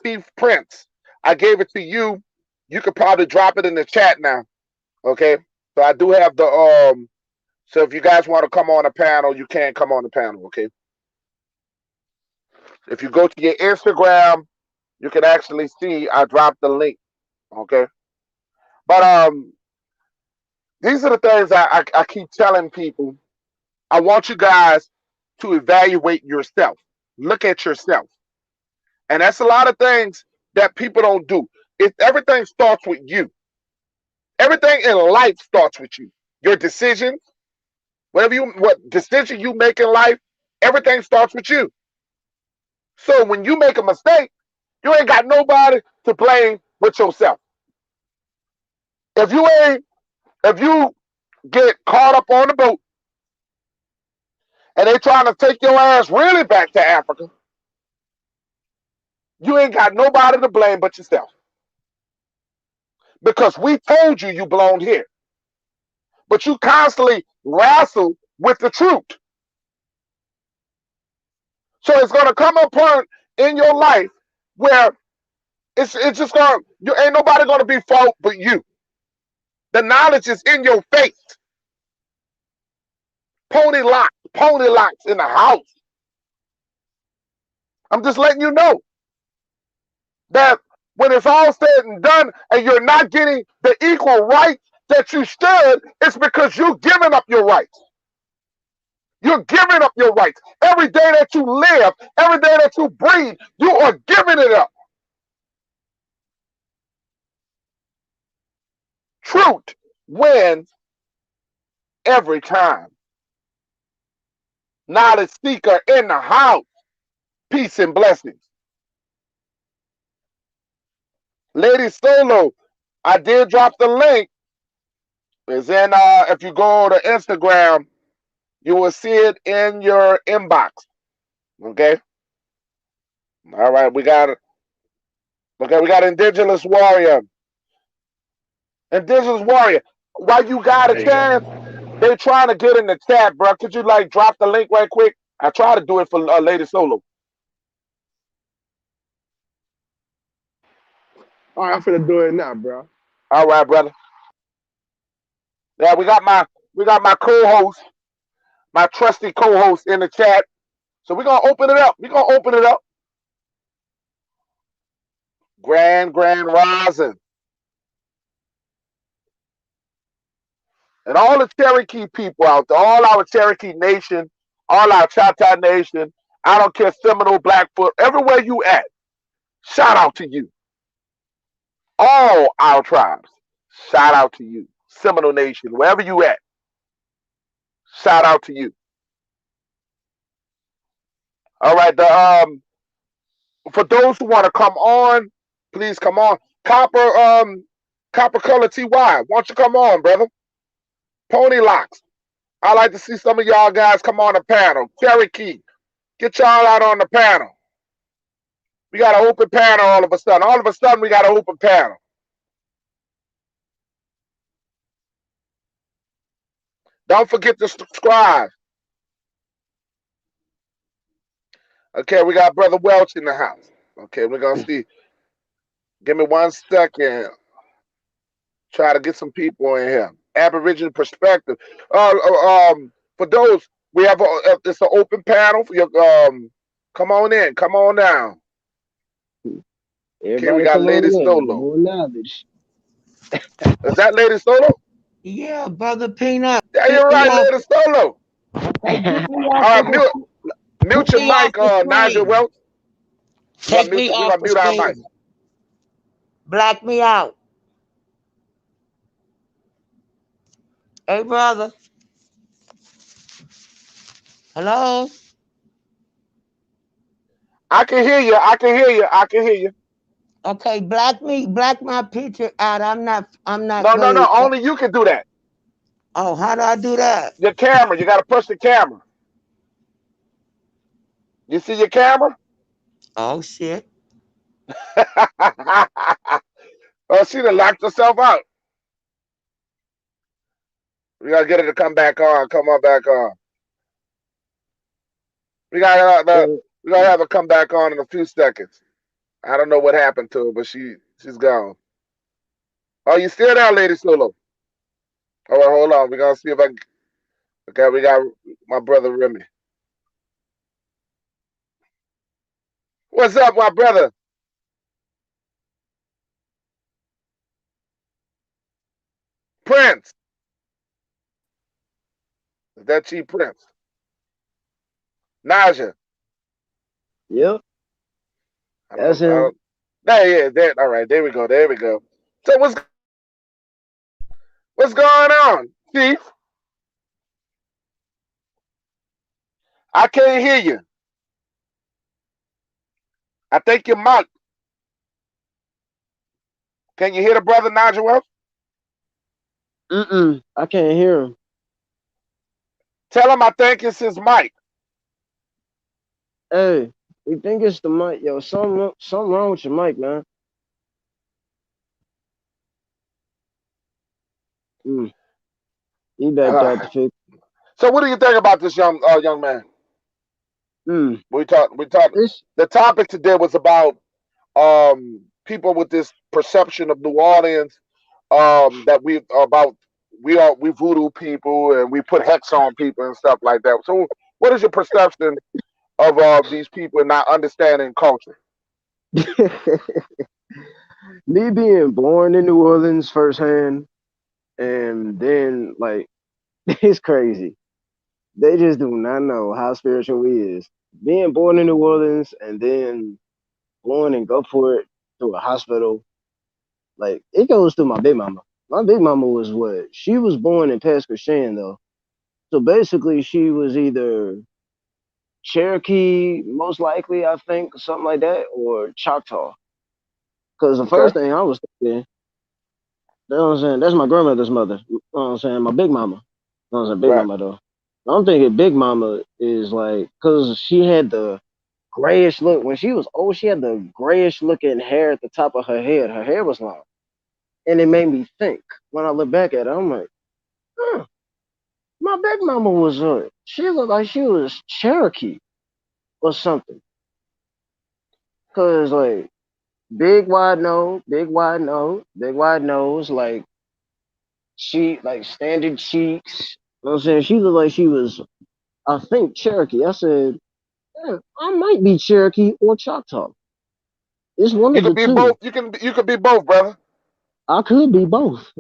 Chief Prince, I gave it to you. You could probably drop it in the chat now. Okay, so I do have the So if you guys want to come on the panel, you can come on the panel. Okay. If you go to your Instagram, you can actually see I dropped the link. Okay. But these are the things I keep telling people. I want you guys to evaluate yourself. Look at yourself. And that's a lot of things that people don't do. Everything starts with you. Everything in life starts with you. Your decisions, what decision you make in life, everything starts with you. So when you make a mistake, you ain't got nobody to blame but yourself. If you get caught up on the boat and they trying to take your ass really back to Africa, you ain't got nobody to blame but yourself. Because we told you belonged here. But you constantly wrestle with the truth. So it's gonna come a point in your life where it's just gonna you ain't nobody gonna be fault but you. The knowledge is in your face. Pony locks in the house. I'm just letting you know that when it's all said and done and you're not getting the equal rights that you should, it's because you're giving up your rights. You're giving up your rights. Every day that you live, every day that you breathe, you are giving it up. Truth wins every time. Knowledge seeker in the house. Peace and blessings. Lady Solo, I did drop the link. It's in if you go to Instagram, you will see it in your inbox. Okay? All right, we got it. Okay, we got Indigenous Warrior. Indigenous Warrior. While you got a chance, they trying to get in the chat, bro. Could you like drop the link right quick? I try to do it for Lady Solo. All right, I'm finna do it now, bro. All right, brother. Yeah, we got my co-host, my trusty co-host in the chat. So we're gonna open it up. We're gonna open it up. Grand Rising. And all the Cherokee people out there, all our Cherokee Nation, all our Choctaw Nation, I don't care, Seminole, Blackfoot, everywhere you at, shout out to you. All our tribes, shout out to you. Seminole Nation, wherever you at, shout out to you. All right, for those who want to come on, please come on. Copper Color TY, why don't you come on, brother? Pony Locks. I like to see some of y'all guys come on the panel. Cherokee, get y'all out on the panel. We got an open panel all of a sudden. All of a sudden, we got an open panel. Don't forget to subscribe. Okay, we got Brother Welch in the house. Okay, we're going to see. Give me 1 second. Try to get some people in here. Aboriginal perspective. For those, we have it's an open panel for your. Come on in. Come on down. Okay, we Everybody got come on Lady in. Solo. More knowledge. Is that Lady Solo? Yeah, brother Peanut. Yeah, Get you're me right, off. Lady Solo. Hey, get me All off right, of mute, the. mute Get your me off mic, the Nigel screen. Welch. Take me We're off gonna the mute our mic. screen. Black me out. Hey, brother. Hello. I can hear you. I can hear you. I can hear you. Okay, black my picture out. I'm not No, no, no. really. Only you can do that. Oh, how do I do that? Your camera. You got to push the camera. You see your camera? Oh shit. Oh, she done locked herself out. We gotta get her to come back on. Come on back on. We gotta we gotta have her come back on in a few seconds. I don't know what happened to her, but she's gone. Oh, you still there, Lady Solo? All right, hold on. We're gonna see if I can. Okay, we got my brother Remy. What's up, my brother? Prince. Is that Chief Prince? Naja. Yep, I that's don't, I him. don't, there he is. There, all right, there we go. There we go. So what's going on, Chief? I can't hear you. I think your mic. Can you hear the brother Nigel? I can't hear him. Tell him I think it's his mic. Hey, we think it's the mic. Yo, something wrong with your mic, man. Mm, he backed out Uh, to fix. so what do you think about this young man? Mm, We talked. this. The topic today was about people with this perception of New Orleans that we voodoo people and we put hex on people and stuff like that. So what is your perception of these people not understanding culture? Me being born in New Orleans firsthand, and then like it's crazy. They just do not know how spiritual we is. Being born in New Orleans and then born in Gulfport to a hospital, like it goes through my big mama. My big mama was what? She was born in Pasquishan though. So basically she was either Cherokee, most likely, I think, something like that, or Choctaw. Because the Okay. first thing I was thinking, you know what I'm saying, that's my grandmother's mother. You know what I'm saying? My big mama. You know what I'm saying? Big Right. mama though. I'm thinking Big Mama is like, cause she had the grayish look when she was old. She had the grayish looking hair at the top of her head. Her hair was long, and it made me think. When I look back at it, I'm like, huh, my Big Mama was she looked like she was Cherokee or something. Cause like big wide nose, like she like standard cheeks. You know what I'm saying? She looked like she was, I think, Cherokee. I said, yeah, I might be Cherokee or Choctaw. It's one You of could the be both. two. You could be both, brother. I could be both.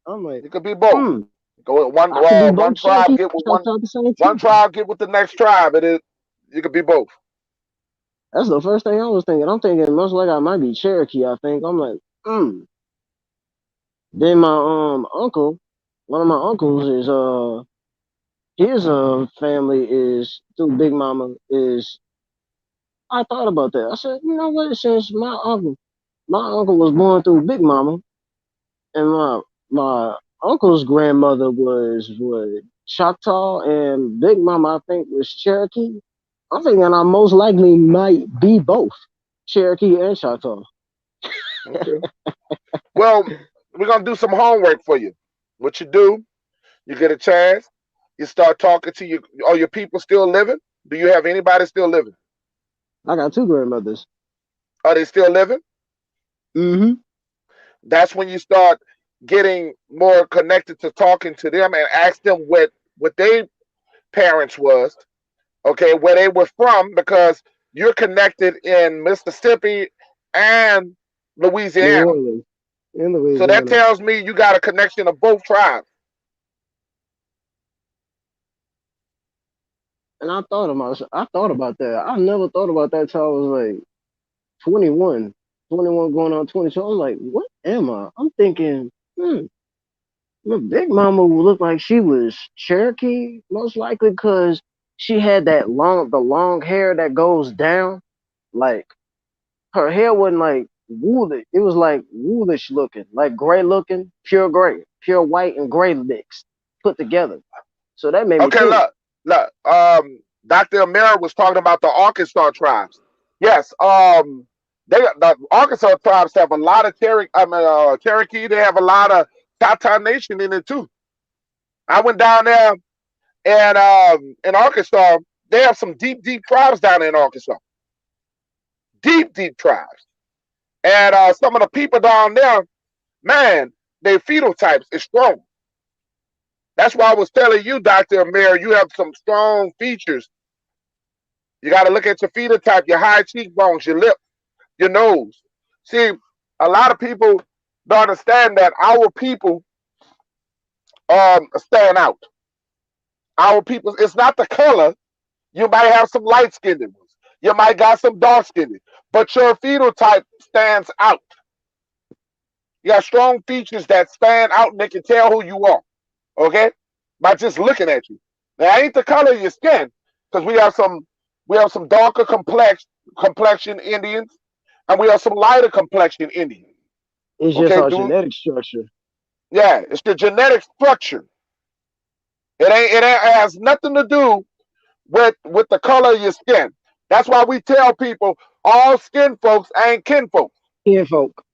I'm like, You could be both. hmm, Go with one I could be one both tribe Cherokee get with and Choctaw at the same one time. tribe get with the next tribe. It is you could be both. That's the first thing I was thinking. I'm thinking most likely I might be Cherokee. I think I'm like, hmm. Then my uncle, one of my uncles is his family is through Big Mama is. I thought about that. I said, you know what? Since my uncle was born through Big Mama, and my uncle's grandmother was what Choctaw, and Big Mama I think was Cherokee. I'm thinking I most likely might be both Cherokee and Choctaw. Okay. Well, we're gonna do some homework for you. What you do? You get a chance. You start talking to you. Are your people still living? Do you have anybody still living? I got two grandmothers. Are they still living? Mm-hmm. That's when you start getting more connected to talking to them and ask them what their parents was, okay, where they were from, because you're connected in Mississippi and New Louisiana. Orleans in So that Louisiana. tells me you got a connection of both tribes. And I thought about that. I never thought about that till I was like 21, 21 going on 22. I was like, what am I? I'm thinking, my big mama would look like she was Cherokee, most likely because she had the long hair that goes down. Like her hair wasn't like woolish. It was like woolish looking, like gray looking, pure gray, pure white and gray mixed, put together. So that made me Okay, think. look. Dr. Amira was talking about the Arkansas tribes. Yes, the Arkansas tribes have a lot of Cherokee. They have a lot of Tata Nation in it too. I went down there and in Arkansas, they have some deep tribes down there in Arkansas. Deep tribes. And some of the people down there, man, their phenotypes is strong. That's why I was telling you, Dr. Amir, you have some strong features. You got to look at your phenotype, your high cheekbones, your lip, your nose. See, a lot of people don't understand that our people stand out. Our people, it's not the color. You might have some light skinned ones. You might got some dark skinned, but your phenotype stands out. You got strong features that stand out and they can tell who you are. Okay, by just looking at you. Now, ain't the color of your skin, because we have some darker complexion Indians, and we have some lighter complexion Indians. It's just Okay, our dude. genetic structure. Yeah, it's the genetic structure. It has nothing to do with the color of your skin. That's why we tell people all skin folks ain't kin folks. Kinfolk.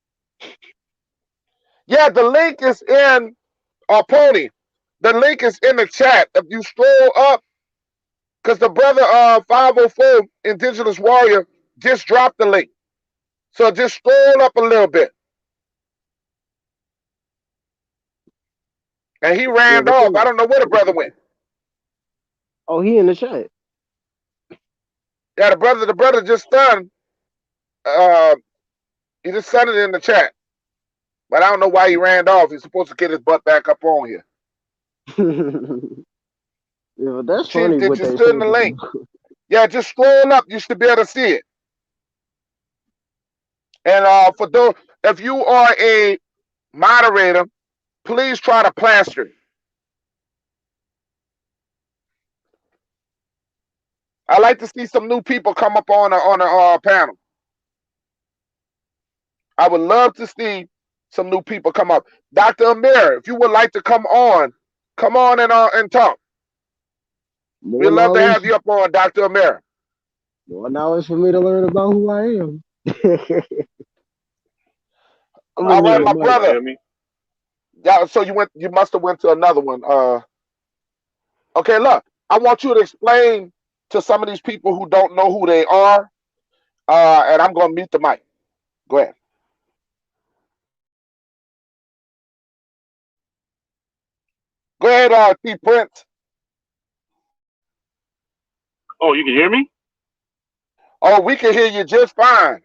Yeah, the link is in our pony. The link is in the chat. If you scroll up, because the brother 504 Indigenous Warrior just dropped the link. So just scroll up a little bit. And he Yeah, ran but off. I then, don't know where the brother went. oh, he in the chat. Yeah, the brother just done. Uh, he just sent it in the chat. But I don't know why he ran off. He's supposed to get his butt back up on here. Yeah, but that's Chief, funny did what you they send sent the to link? you. Yeah, just scroll up. You should be able to see it. And for those, if you are a moderator, please try to plaster it. I like to see some new people come up on the panel. I would love to see some new people come up. Dr. Amir, if you would like to come on and talk. More We'd love to knowledge, have you up on, Dr. Amir. more knowledge for me to learn about who I am. I'm gonna All mute right, Can my my mic. y'all brother. hear me? Yeah, so you must have went to another one. Okay, look, I want you to explain to some of these people who don't know who they are, and I'm gonna mute the mic. Go ahead. Go ahead, T Prince. Oh, you can hear me? Oh, we can hear you just fine.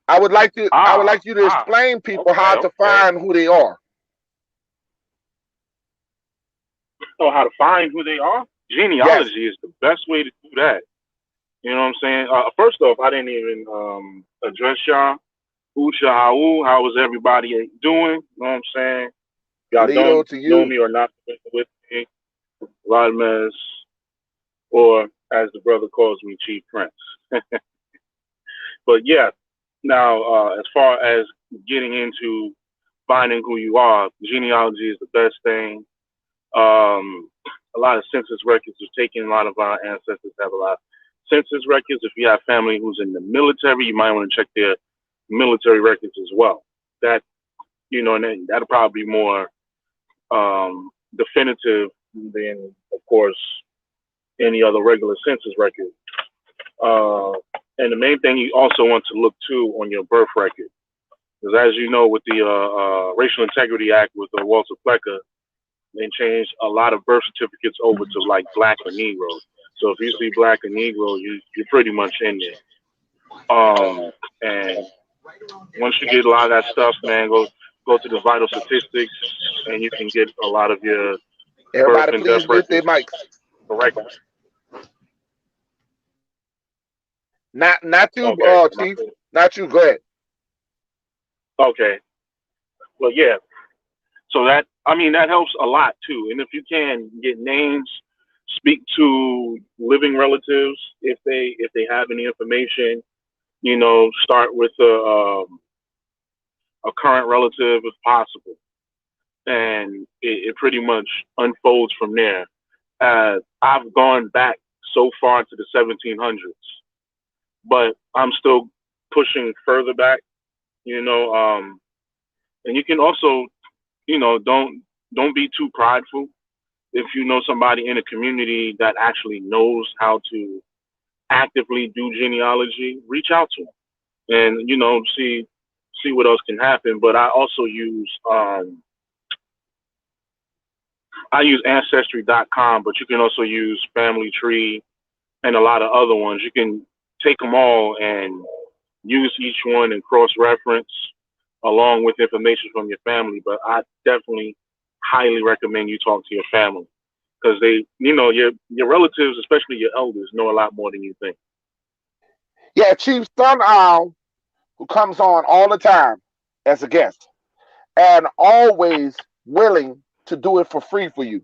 I would Ah, like you to ah. explain people Okay, how to okay. find who they are. So how to find who they are? Yes, Genealogy is the best way to do that. You know what I'm saying? First off, I didn't even address y'all. How was everybody doing? You know what I'm saying? Y'all Lito don't to know you. me or not familiar with me. Rodmez, or as the brother calls me, Chief Prince. But yeah, now as far as getting into finding who you are, genealogy is the best thing. A lot of census records are taken. A lot of our ancestors have a lot of census records. If you have family who's in the military, you might want to check their military records as well. That and then that'll probably be more definitive than, of course, any other regular census record. Uh, and the main thing you also want to look to on your birth record, because as you know, with the Racial Integrity Act with Walter Flecker, they changed a lot of birth certificates over to like black or Negro. So if you see black or Negro, you're pretty much in there. And once you get a lot of that stuff, man, go to the vital statistics, and you can get a lot of your birth Everybody, and death please mute their records mics. correctly. Not you, Okay, am I Chief. clear? Not you. Go ahead. Okay, well, yeah. So that helps a lot too. And if you can get names, speak to living relatives if they have any information. Start with a current relative if possible, and it pretty much unfolds from there. I've gone back so far to the 1700s, but I'm still pushing further back. You know, and you can also, don't be too prideful. If you know somebody in a community that actually knows how to actively do genealogy, reach out to them and see what else can happen. But I use ancestry.com, but you can also use Family Tree and a lot of other ones. You can take them all and use each one and cross reference along with information from your family. But I definitely highly recommend you talk to your family because your relatives, especially your elders, know a lot more than you think. Yeah, Chief Sun Owl, who comes on all the time as a guest and always willing to do it for free for you.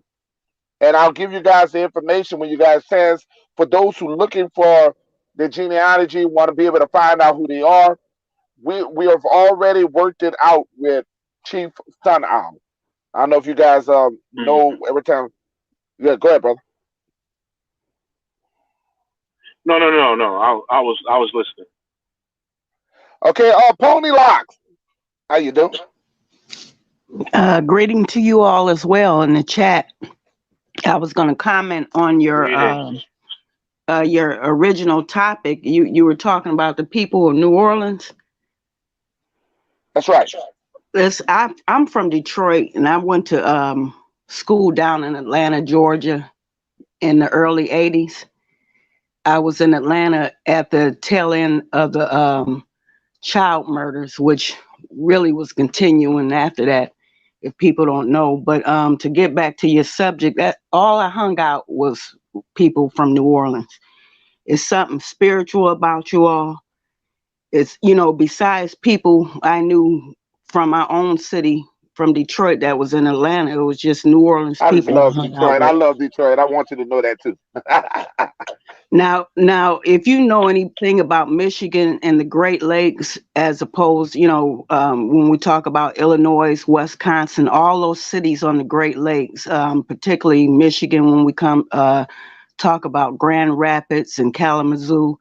And I'll give you guys the information when you guys chance. For those who looking for the genealogy, want to be able to find out who they are, we have already worked it out with Chief Sun Owl. I don't know if you guys know Mm-hmm. every time. Yeah, go ahead, brother. No, no, no, no. I was listening. Okay, Pony Locks, how you doing? Greeting to you all as well in the chat. I was going to comment on Greetings. your original topic. You were talking about the people of New Orleans. That's right. I'm from Detroit, and I went to school down in Atlanta, Georgia, in the early '80s. I was in Atlanta at the tail end of the child murders, which really was continuing after that. if people don't know. But to get back to your subject, that all I hung out was people from New Orleans. It's something spiritual about you all. It's, besides people I knew from my own city, from Detroit, that was in Atlanta, it was just New Orleans I just people I love hung out Detroit. I with. love Detroit. I want you to know that too. Now, if you know anything about Michigan and the Great Lakes, as opposed, when we talk about Illinois, Wisconsin, all those cities on the Great Lakes, particularly Michigan, when we come talk about Grand Rapids and Kalamazoo,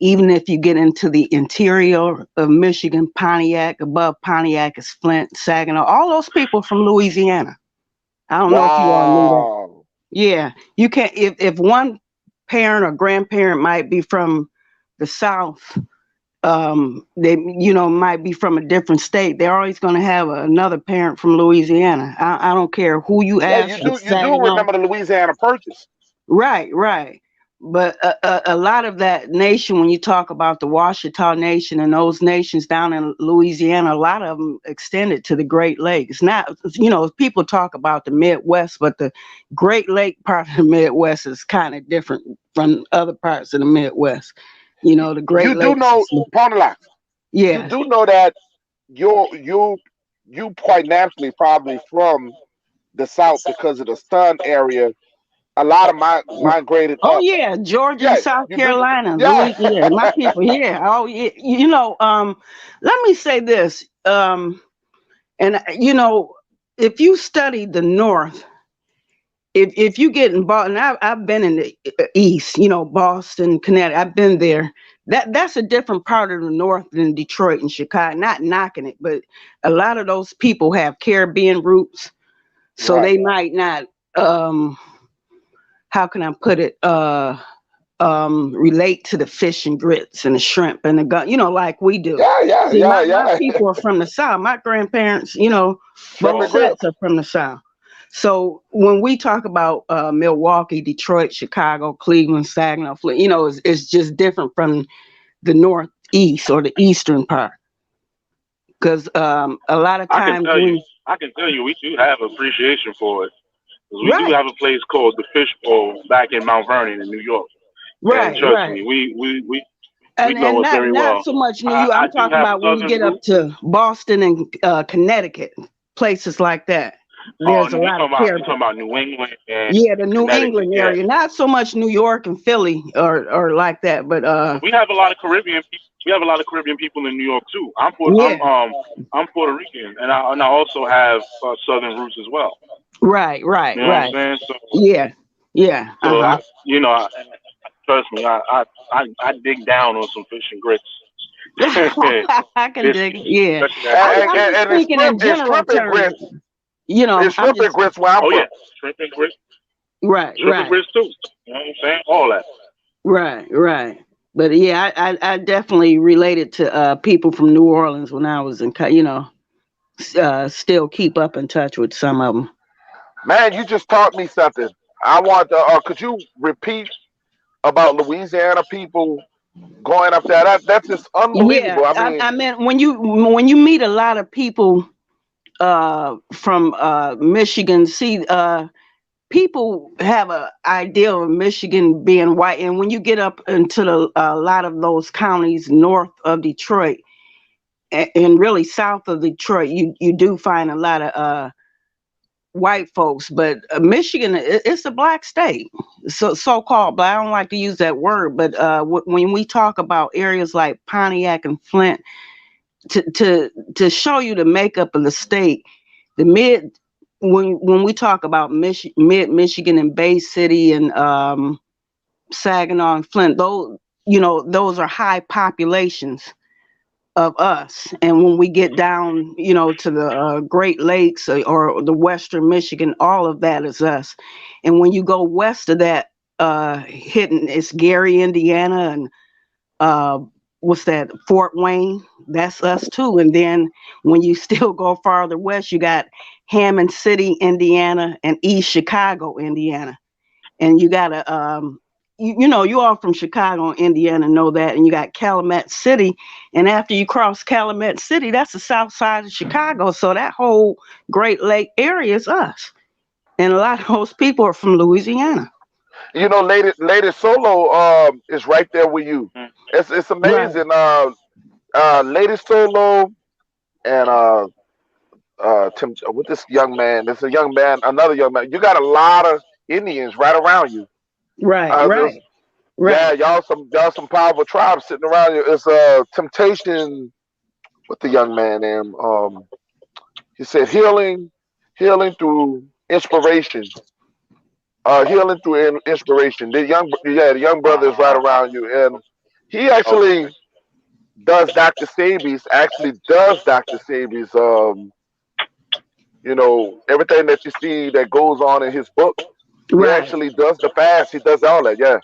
even if you get into the interior of Michigan, Pontiac, above Pontiac is Flint, Saginaw, all those people from Louisiana. I don't know if you all knew that. Wow. Yeah, you can't. If one parent or grandparent might be from the South, they might be from a different state. They're always going to have another parent from Louisiana. I don't care who you Yeah, ask you from do. You do Saginaw. remember the Louisiana Purchase? Right, right. But a lot of that nation, when you talk about the Washita Nation and those nations down in Louisiana, a lot of them extended to the Great Lakes. Not, people talk about the Midwest, but the Great Lake part of the Midwest is kind of different from other parts of the Midwest. The You Great do Lakes know, is, Pontiac. You yeah. do know that you quite naturally probably from the South because of the Sun area. A lot of my migrated Oh up. yeah, Georgia and Yeah, South you do. Carolina, Yeah. Louisiana, my people here. Oh yeah, let me say this. And if you study the North, if you get involved, and I've been in the East, Boston, Connecticut, I've been there. That's a different part of the North than Detroit and Chicago. Not knocking it, but a lot of those people have Caribbean roots, so Right. they might not. How can I put it? Relate to the fish and grits and the shrimp and the gun, like we do. Yeah, yeah, See, yeah, my yeah. people are from the South. My grandparents, Shrimp both and grits. sets are from the South. So when we talk about Milwaukee, Detroit, Chicago, Cleveland, Saginaw, Flint, it's just different from the Northeast or the Eastern part. Because a lot of I can times tell you, when we do have appreciation for it. 'Cause we do right, have a place called the Fish Bowl back in Mount Vernon in New York, and right, trust right. me, we And know it very not well. so much New York. I I'm do talking have about when you Southern get up roots. to Boston and Connecticut, places like that. Oh, There's a you lot of talking about Caribbean. New England Yeah, the and New Connecticut? England Yeah, area. Not so much New York and Philly or like that, but but we have a lot of Caribbean people. We have a lot of Caribbean people in New York too. yeah, I'm Puerto Rican, and I also have Southern roots as well. right, right, You know what I'm right. saying? Yeah, yeah, So uh-huh. trust me, I dig down on some fish and grits. I can dig it. Biscuits, Yeah. especially that I'm biscuit. just And it's speaking in general shrimp and terms. grits. It's I'm shrimp and just grits where I'm Oh yeah, from. shrimp and grits, right, shrimp and right. grits too. You know what I'm saying? All that. Right, right. But yeah, I definitely related to people from New Orleans when I was in, still keep up in touch with some of them. Man, you just taught me something. I want to. Could you repeat about Louisiana people going up there? That's just Yeah, unbelievable. I I mean, meant when you meet a lot of people from Michigan, see, people have a idea of Michigan being white, and when you get up into a lot of those counties north of Detroit and really south of Detroit, you do find a lot of white folks, but Michigan, it's a black state, so called. But I don't like to use that word. But when we talk about areas like Pontiac and Flint, to show you the makeup of the state, the mid when we talk about mid Michigan and Bay City and Saginaw and Flint, those are high populations of us. And when we get down, to the Great Lakes or the Western Michigan, all of that is us. And when you go west of that, hitting it's Gary, Indiana, and uh, what's that, Fort Wayne, that's us too. And then when you still go farther west, you got Hammond City, Indiana, and East Chicago, Indiana. And you got you all from Chicago, Indiana, know that, and you got Calumet City, and after you cross Calumet City, that's the south side of Chicago. So that whole Great Lake area is us, and a lot of those people are from Louisiana. You know, Lady Solo is right there with you. Mm. It's Right, amazing. Lady Solo and Tim with this young man. There's a young man, another young man. You got a lot of Indians right around you. right, There's right, yeah, right, y'all some powerful tribes sitting around you. It's Temptation. What the young man name? He said healing through inspiration. Healing through inspiration. The young brother is right Uh-huh. around you, and he Okay. actually does Dr. Sabi's. Actually, does Dr. Sabi's. Everything that you see that goes on in his book. He right. actually does the fast. He does all that. Yeah.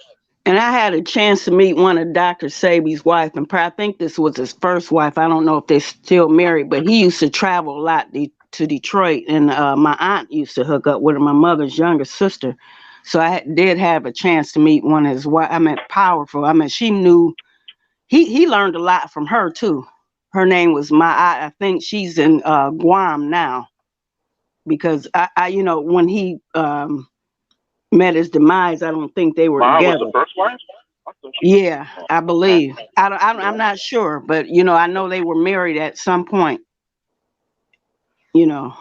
And I had a chance to meet one of Dr. Sabi's wife, and I think this was his first wife. I don't know if they're still married, but he used to travel a lot to Detroit, and my aunt used to hook up with her, my mother's younger sister. So did have a chance to meet one of his wife. I mean, powerful. I mean, she knew he learned a lot from her too. Her name was I think she's in Guam now because when he met his demise, I don't think they were Mine was the together. first wife. I thought she. Yeah, Oh, I okay. believe. I'm not sure, but I know they were married at some point. You know,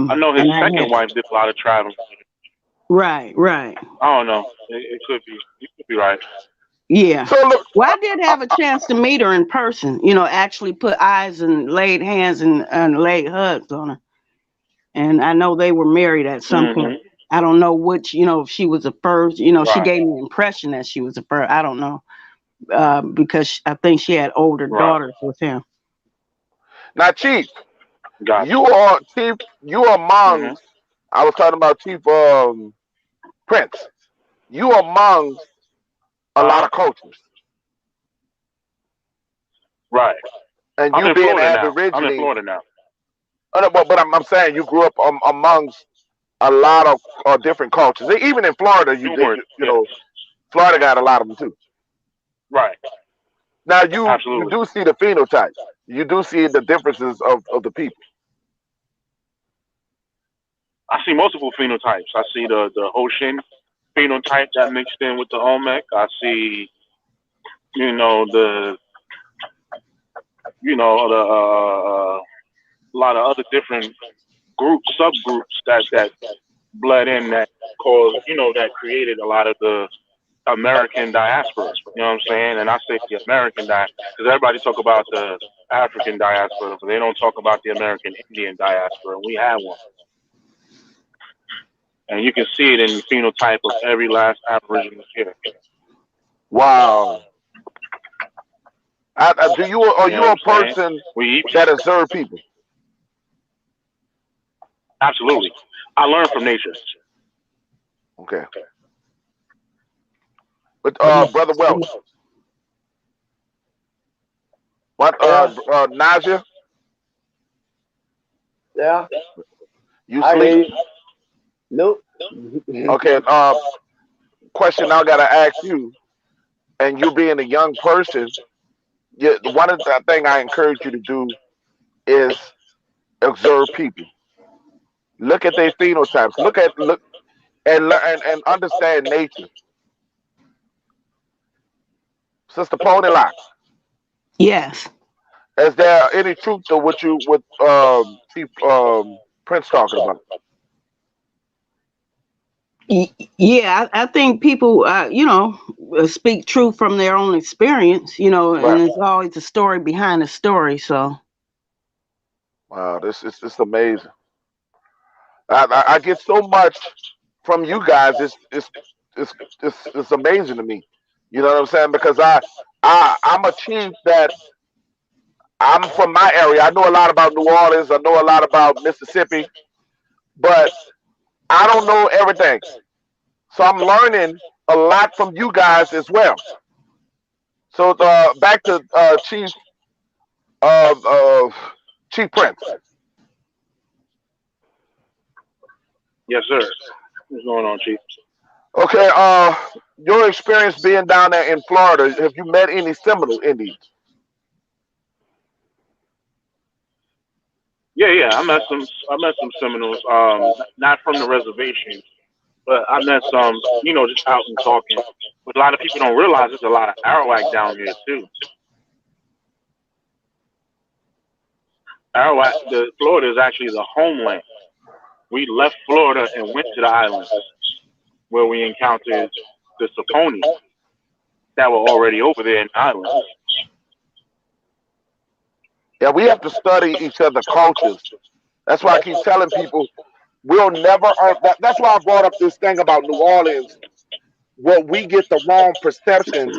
I know his and I second had wife did a lot of traveling. right, right, I don't know. It could be. You could be right. yeah. So look, Well, I did have a chance to meet her in person. Actually put eyes and laid hands and laid hugs on her, and I know they were married at some Hmm. point. I don't know which, if she was the first. She Right. gave me the impression that she was the first. I don't know, because I think she had older Right. daughters with him. now, Chief, Gotcha. you are Hmm. amongst. I was talking about Chief Prince. You are amongst a Uh lot huh. of cultures, Right. and I'm you in being Florida now. I'm in Aborigine. Florida now. No, but I'm saying you grew up amongst a lot of different cultures. Even in Florida, Numerous. Yes. Florida got a lot of them too. Right. Now you Absolutely. do see the phenotypes. You do see the differences of the people. I see multiple phenotypes. I see the Hoshin phenotype that mixed in with the Olmec. I see, the the a lot of other different groups, subgroups that bled in that caused, that created a lot of the American diaspora. You know what I'm saying? And I say the American diaspora because everybody talk about the African diaspora, but they don't talk about the American Indian diaspora. And we had one, and you can see it in the phenotype of every last Aboriginal here. Wow. Do you are You know you what a I'm saying? person We each that observe people? absolutely. I learn from nature. Okay. But Yeah. brother Welch, what Yeah. Naja, Yeah. you I sleep? hear you. Nope. Okay. Question I gotta ask you, and you being a young person, one of the thing I encourage you to do is observe people. Look at their phenotypes. Look and learn and understand nature. Sister Pony Lock, Yes. is there any truth to what you with Chief Prince talking about? Yeah, I think people, speak truth from their own experience, and Right. there's always a story behind the story. So, Wow, this is it's amazing. I get so much from you guys. It's it's amazing to me. You know what I'm saying? Because I'm a chief that I'm from my area. I know a lot about New Orleans. I know a lot about Mississippi, but I don't know everything. So I'm learning a lot from you guys as well. So back to uh, uh, Chief Prince. Yes, sir. What's going on, Chief? Okay. your experience being down there in Florida, have you met any Seminole Indians? Yeah, yeah. I met some Seminoles. Not from the reservation, but I met some. You know, just out and talking. But a lot of people don't realize there's a lot of Arawak down here too. Arawak, the Florida is actually the homeland. We left Florida and went to the islands where we encountered the Saponi that were already over there in the islands. Yeah, we have to study each other cultures. That's why I keep telling people we'll never. That's why I brought up this thing about New Orleans, where we get the wrong perception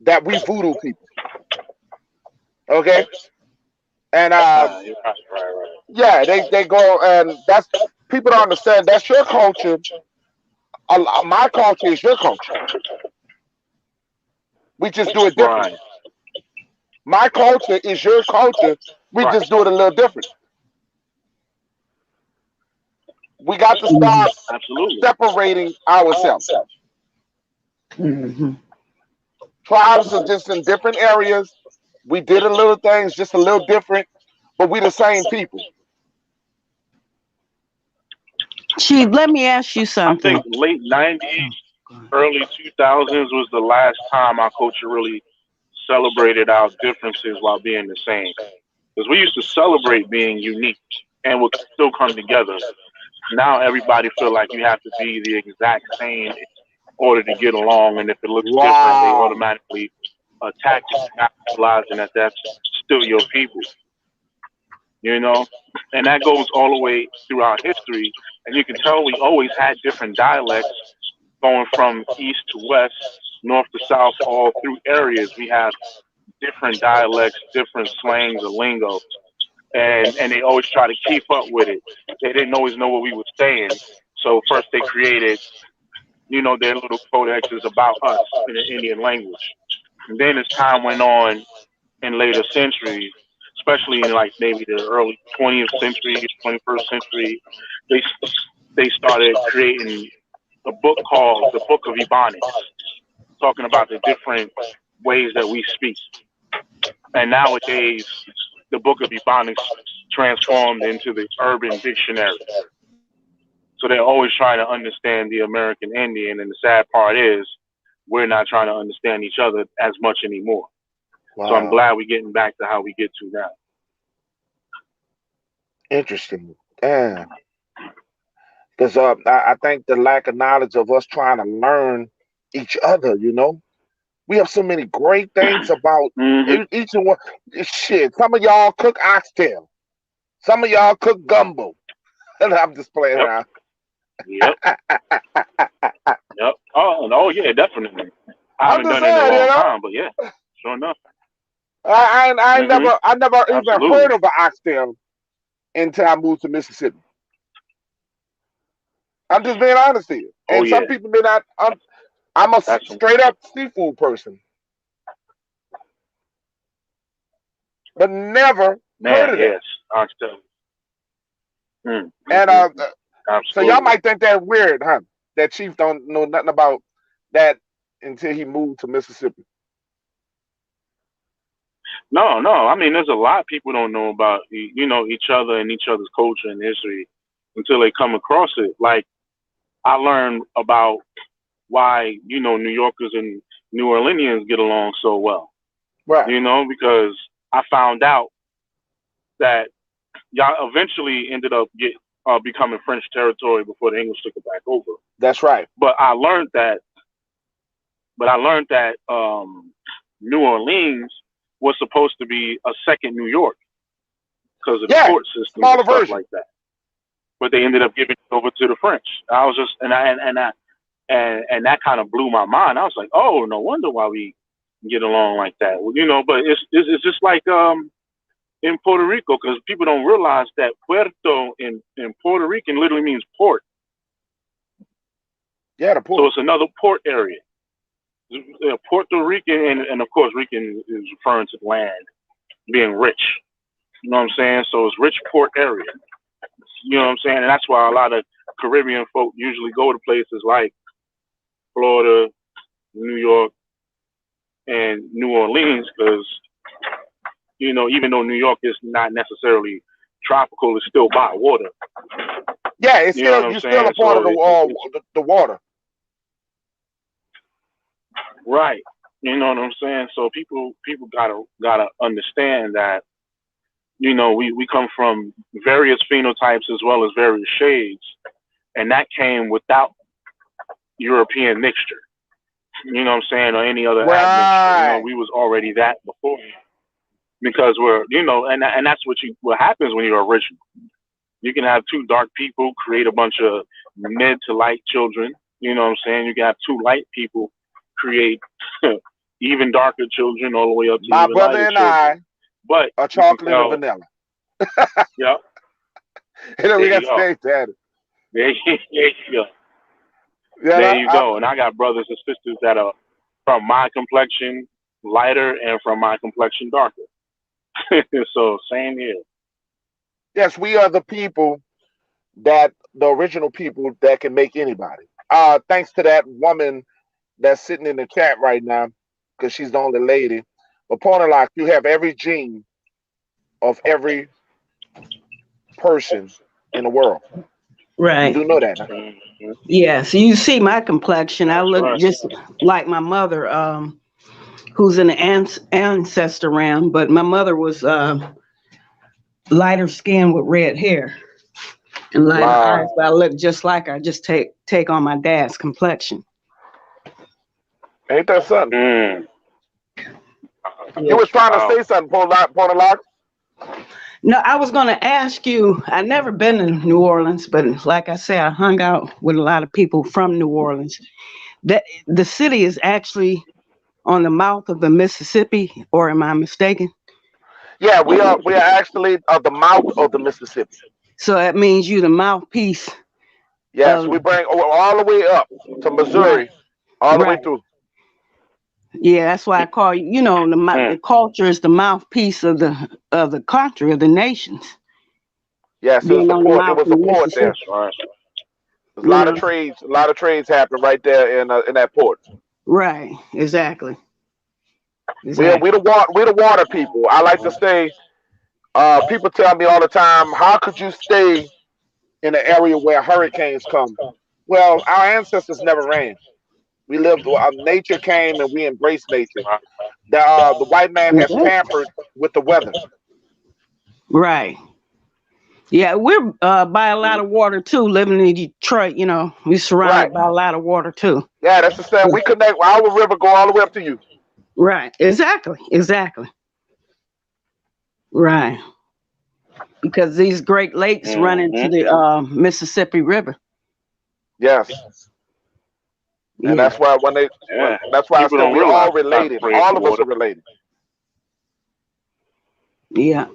that we voodoo people. Okay, and You're right, right, right. yeah, they go and that's people don't understand. That's your culture. My culture is your culture. We just do it differently. Right, My culture is your culture. We right. just do it a little different. We got to stop Absolutely. separating ourselves. Hmm. Tribes are just in different areas. We did a little things just a little different, but we the same people. Chief, let me ask you I think something. late '90s, Oh, God. early 2000s was the last time our culture really celebrated our differences while being the same. Because we used to celebrate being unique and would still come together. Now everybody feel like you have to be the exact same in order to get along, and if it looks different, they Wow. automatically attack you, not realizing that that's still your people. You know, and that goes all the way through our history, and you can tell we always had different dialects going from east to west, north to south, all through areas. We have different dialects, different slangs or lingo, and they always try to keep up with it. They didn't always know what we were saying, so first they created, you know, their little codexes about us in the Indian language. And then as time went on in later centuries, especially in like maybe the early 20th century, 21st century, they they started creating a book called the Book of Ebonics, talking about the different ways that we speak. And nowadays, the Book of Ebonics transformed into the Urban Dictionary. So they're always trying to understand the American Indian, and the sad part is we're not trying to understand each other as much anymore. So I'm Wow. glad we're getting back to how we get to now. Interesting. Damn. Because I think the lack of knowledge of us trying to learn each other, we have so many great things about Hmm. each and one. Shit, some of y'all cook oxtail. Some of y'all cook gumbo. I'm just playing Yep. around. Yep. Yep. Oh, and oh yeah, definitely. I I'm haven't just done it in a saying, long time, but yeah, sure enough. I Hmm. I never even heard Absolutely. of an oxtail until I moved to Mississippi. I'm just being honest here. Oh And some yeah, people may not. I'm a that's some straight up seafood person, but never heard man. of that. Yes, oxtail. Mm, mm, And mm, mm. so y'all Absolutely. might think that weird, huh? That Chief don't know nothing about that until he moved to Mississippi. No, no. I mean, there's a lot people don't know about you know each other and each other's culture and history until they come across it. Like I learned about why you know New Yorkers and New Orleanians get along so well. Right. You know, because I found out that y'all eventually ended up becoming French territory before the English took it back over. That's right. But I learned that, but I learned that New Orleans was supposed to be a second New York because of the Yeah. court systems and Smaller stuff version. like that. But they ended up giving it over to the French. I was just and that kind of blew my mind. I was like, oh, no wonder why we get along like that. Well, you know, but it's just like in Puerto Rico because people don't realize that Puerto in Puerto Rican literally means port. Yeah, the So port. it's another port area. Puerto Rican, and of course, Rican is referring to land being rich. You know what I'm saying? So it's rich port area. You know what I'm saying? And that's why a lot of Caribbean folk usually go to places like Florida, New York and New Orleans, because even though New York is not necessarily tropical, it's still by water. Yeah, it's You know still what I'm you're still a saying? part of So it's the water. right. You know what I'm saying? So people gotta understand that we come from various phenotypes as well as various shades, and that came without European mixture. You know what I'm saying, or any other admixture. Right. We was already that before, because and that's what happens when you're original. You can have two dark people create a bunch of mid to light children. You know what I'm saying? You can have two light people create even darker children all the way up to My even brother lighter and children. I But are you can chocolate and tell, vanilla. yeah, You know, we there got you go. snakes at it. There you go. Yeah, There you go. And I got brothers and sisters that are from my complexion lighter and from my complexion darker. So same here. yes, we are the people that the original people that can make anybody. Thanks to that woman that's sitting in the chat right now, because she's the only lady. But Porterlock, you have every gene of every person in the world. You Right. do know that, huh? Hmm. Yeah. So you see my complexion. I That's look right. just like my mother, who's in the ancestor realm, but my mother was lighter skin with red hair and lighter eyes. Wow. But I look just like her. I just take on my dad's complexion. Ain't that something? Mm. You Yeah. was trying to Wow. say something, Porterlock? No, I was going to ask you. I never been to New Orleans, but like I say, I hung out with a lot of people from New Orleans. That the city is actually on the mouth of the Mississippi, or am I mistaken? Yeah, we are actually at the mouth of the Mississippi. So that means you the mouthpiece Yes, of we bring all the way up to right, Missouri, all the way right. through. Yeah, that's why I call you. You know, Mm. the culture is the mouthpiece of the country of the nations, Yes, it was being the on the port. It mouth was of the the port there. That's Mississippi. right. There's You know, a lot of trades happen right there in that port. right? Exactly, We exactly. the water people. I like to say, people tell me all the time, how could you stay in an area where hurricanes come? Well, our ancestors never ran. We lived. Nature came and we embraced nature. The white man has Exactly. tampered with the weather. Right. Yeah, we're by a lot of water too. Living in Detroit, we're Right. surrounded by a lot of water too. Yeah, that's the same. We connect. Our river go all the way up to you. Right. Exactly. Exactly. Right. Because these Great Lakes run into Hmm. the Mississippi River. Yes, and Yeah. Yeah. that's why I People said don't we all realize it's not related. afraid All of of us are water. related. Yeah.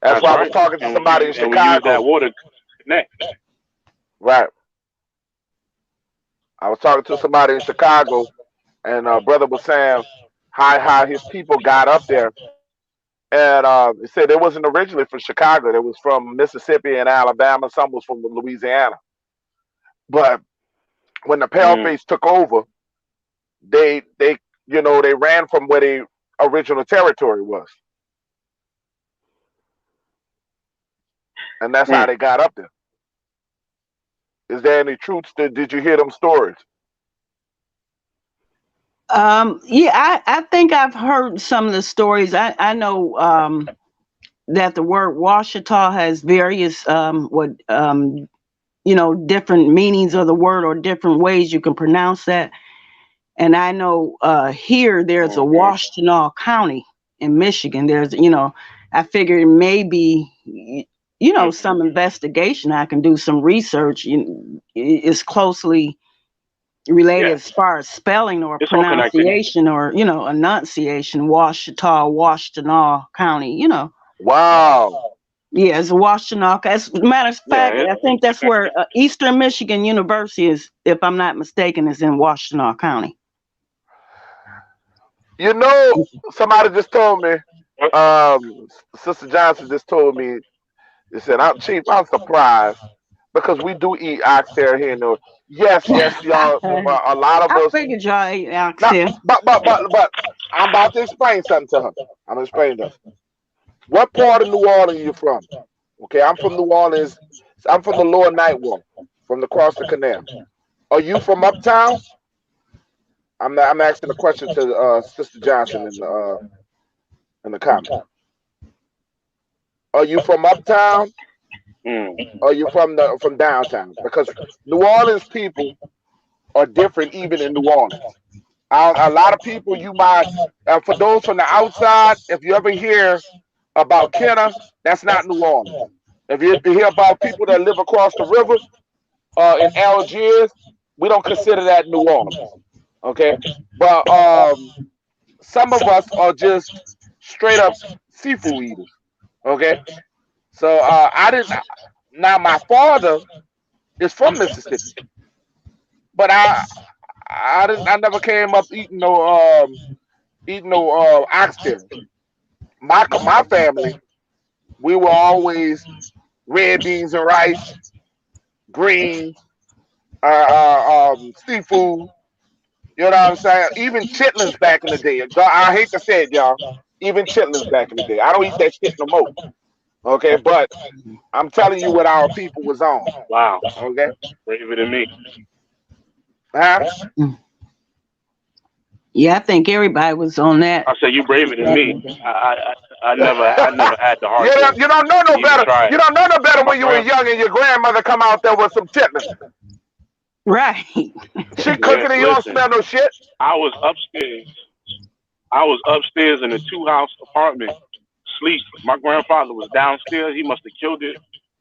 That's That's why I was right. talking to And somebody in we use that Chicago. water to connect. Right. I was talking to somebody in Chicago, and brother was saying how his people got up there, and he said it wasn't originally from Chicago. It was from Mississippi and Alabama. Some was from Louisiana. But when the Mm. Paleface took over, they they ran from where the original territory was, and that's how Mm. they got up there. Is there any truths? Did you hear them stories? Yeah, I think I've heard some of the stories. I know that the word Washita has various different meanings of the word or different ways you can pronounce that. And I know here there's a Hmm. Washtenaw County in Michigan. I figured maybe Mm. some investigation. I can do some research. Is closely related Yeah. as far as spelling or It's all connected. pronunciation or enunciation. Washita, Washtenaw County. Wow. Yeah, it's Washtenaw. As a matter of Yeah. fact, I think It's that's where connected. Eastern Michigan University is, if I'm not mistaken, is in Washtenaw County. You know, somebody just told me. Sister Johnson just told me. They said, "I'm Chief. I'm surprised. because we do eat oxtail here. No, yes, yes, y'all. A lot of I us. figured y'all ate Now, oxtail. but, I'm about to explain something to her. I'm gonna explain this. What part of New Orleans you from? Okay, I'm from New Orleans. I'm from the Lower Ninth Ward, from across the canal. Are you from Uptown? I'm asking a question to Sister Johnson in the comment. Are you from Uptown? Mm. Or are you from downtown? Because New Orleans people are different even in New Orleans. A lot of people you might, for those from the outside, if you ever hear about Kenner, that's not New Orleans. If you hear about people that live across the river in Algiers, we don't consider that New Orleans. Okay, but some of us are just straight up seafood eaters. Okay, so I didn't. Now my father is from Mississippi, but I didn't. I never came up eating no oxtail. My family, we were always red beans and rice, greens, seafood. You know what I'm saying? Even chitlins back in the day. I hate to say it, y'all. Even chitlins back in the day. I don't eat that shit no more. Okay, but I'm telling you what our people was on. Wow. Okay, Braver than me. huh? Yeah, I think everybody was on that. I say you braver than me. I never had the heart to You don't know no even better. try You it. don't know no better But my when you were grand, young and your grandmother come out there with some chitlins. Right. She yeah, cooking and you don't listen, smell no shit. I was upstairs. I was upstairs in a two-house apartment, sleep. My grandfather was downstairs. He must have killed it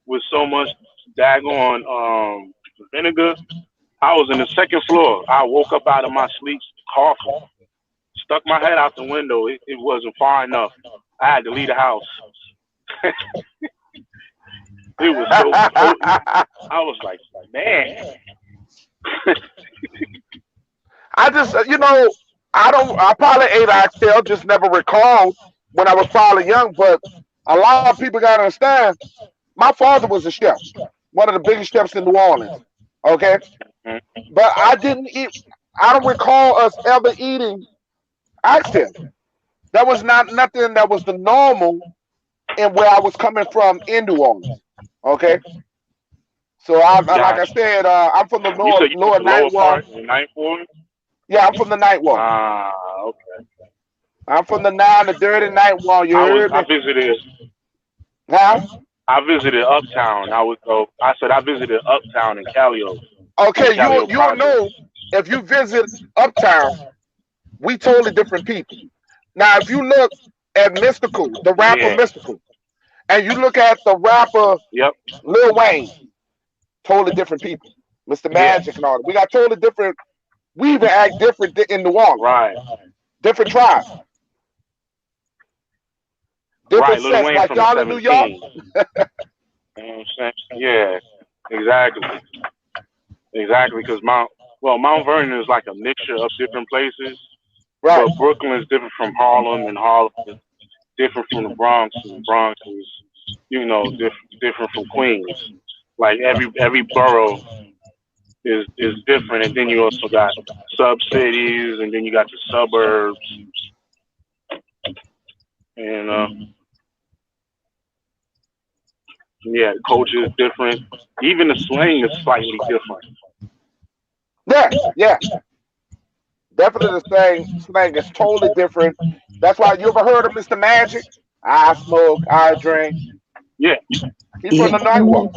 with so much daggone vinegar. I was in the second floor. I woke up out of my sleep coughing. Stuck my head out the window. It wasn't far enough. I had to leave the house. It was so potent. I was like, man. I just, I don't. I probably ate oxtail, just never recall when I was probably young. But a lot of people gotta understand. My father was a chef, one of the biggest chefs in New Orleans. Okay, but I didn't eat. I don't recall us ever eating oxtail. That was not nothing that was the normal in where I was coming from in New Orleans. Okay, so like I Gotcha. said, I'm from the You said you from lower the lower ninth ward. part, the ninth ward? Yeah, I'm from the ninth ward. Ah, okay. I'm from the the dirty ninth ward. You heard I me? visited Huh? I visited Uptown. I said I visited Uptown in Okay, Callio you'll Project. know if you visit Uptown, we totally different people. Now, if you look at Mystical, the rapper Yeah. Mystical, and you look at the rapper Yep. Lil Wayne, totally different people. Mr. Yeah. Magic and all that. We got totally different. We even act different in New Orleans. Right. Different tribes, different Right. Lil sets. Wayne Like from the y'all in New York. 17. You know what I'm saying? Yeah. Exactly. Exactly. Because Mount Vernon is like a mixture of different places, Right. but Brooklyn is different from Harlem, and Harlem is different from the Bronx, and the Bronx is, different from Queens. Like every borough is different, and then you also got sub cities, and then you got the suburbs, and yeah, the culture is different. Even the slang is slightly different. Yeah, yeah. Definitely the slang is totally different. That's why you ever heard of Mr. Magic? I smoke, I drink. Yeah, He from Yeah. the night walk.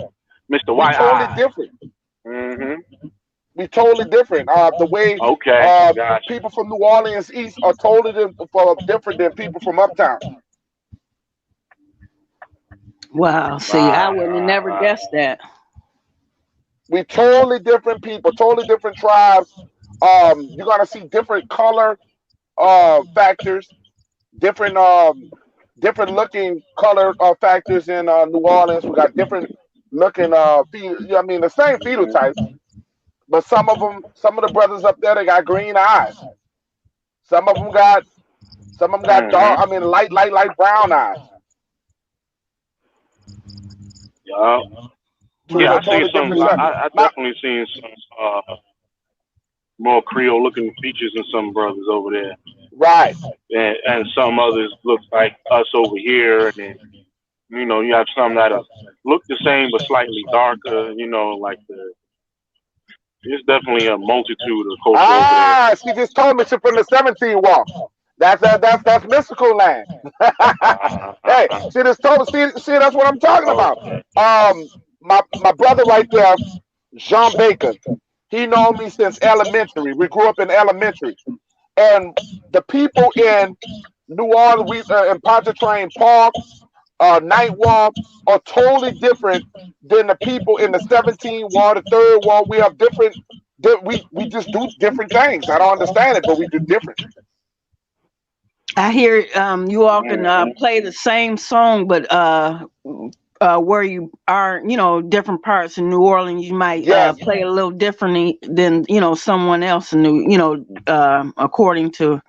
Mr. We White totally Eye. different. Mhm. We totally different. The way Okay, gotcha. people from New Orleans East are totally different than people from Uptown. Wow. See, I Right, would have right, never right. guessed that. We totally different people, totally different tribes. You're gonna see different color factors, different different looking color factors in New Orleans. We got different looking I mean the same phenotypes, but some of the brothers up there they got green eyes. Some of them got dark. Mhm. I mean light brown eyes. Yeah. Two Yeah, I seen totally some. different stuff. I My, definitely seen some more Creole looking features in some brothers over there, right. and some others look like us over here, and then you have some that look the same but slightly darker. Like there's definitely a multitude of culture over there. She just told me she from the 17 walk. That's mystical land. Hey, see this told me. See, that's what I'm talking about. Okay. My brother right there, Jean Baker. He known me since elementary. We grew up in elementary, and the people in New Orleans, in Pontchartrain Park, Ninth Ward, are totally different than the people in the 17th Ward, the Third Ward. We have different. We just do different things. I don't understand it, but we do different. I hear you all can Mhm. play the same song, but where you are, different parts in New Orleans, you might Yes, play a little differently than someone else in according to.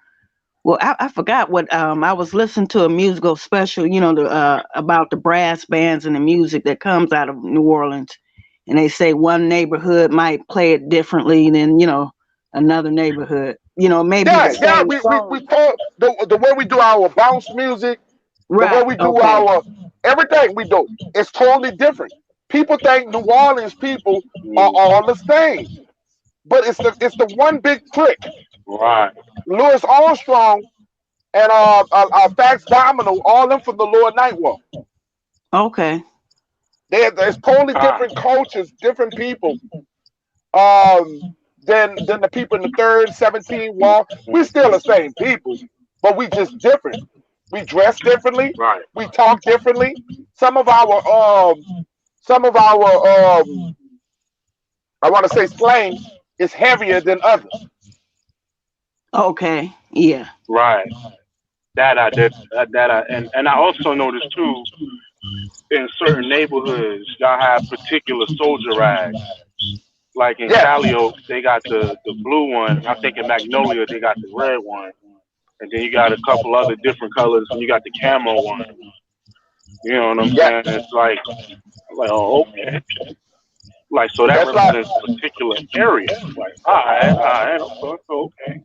Well, I forgot what I was listening to a musical special, about the brass bands and the music that comes out of New Orleans, and they say one neighborhood might play it differently than another neighborhood. Maybe the yeah, yeah. same We song. told the way we do our bounce music, the way Right. we do Okay. our everything we do, it's totally different. People think New Orleans people are Mhm. all the same, but it's the one big clique. Right. Louis Armstrong and Fax Domino, all them from the Lower Ninth Ward. Okay. There's totally Ah. different cultures, different people um, than the people in the third, 17 wall. We still the same people, but we just different. We dress differently. Right. We talk differently. Some of our I want to say slang is heavier than others. Okay. Yeah. Right. That I did. That I and I also noticed too in certain neighborhoods y'all have particular soldier rags. Like in Yes, Cali Oaks, they got the blue one. I think in Magnolia they got the red one, and then you got a couple other different colors, and you got the camo one. You know what I'm yeah, saying? It's like I'm like, oh, okay. Like so that that's right. represents a particular area. Like all right, okay.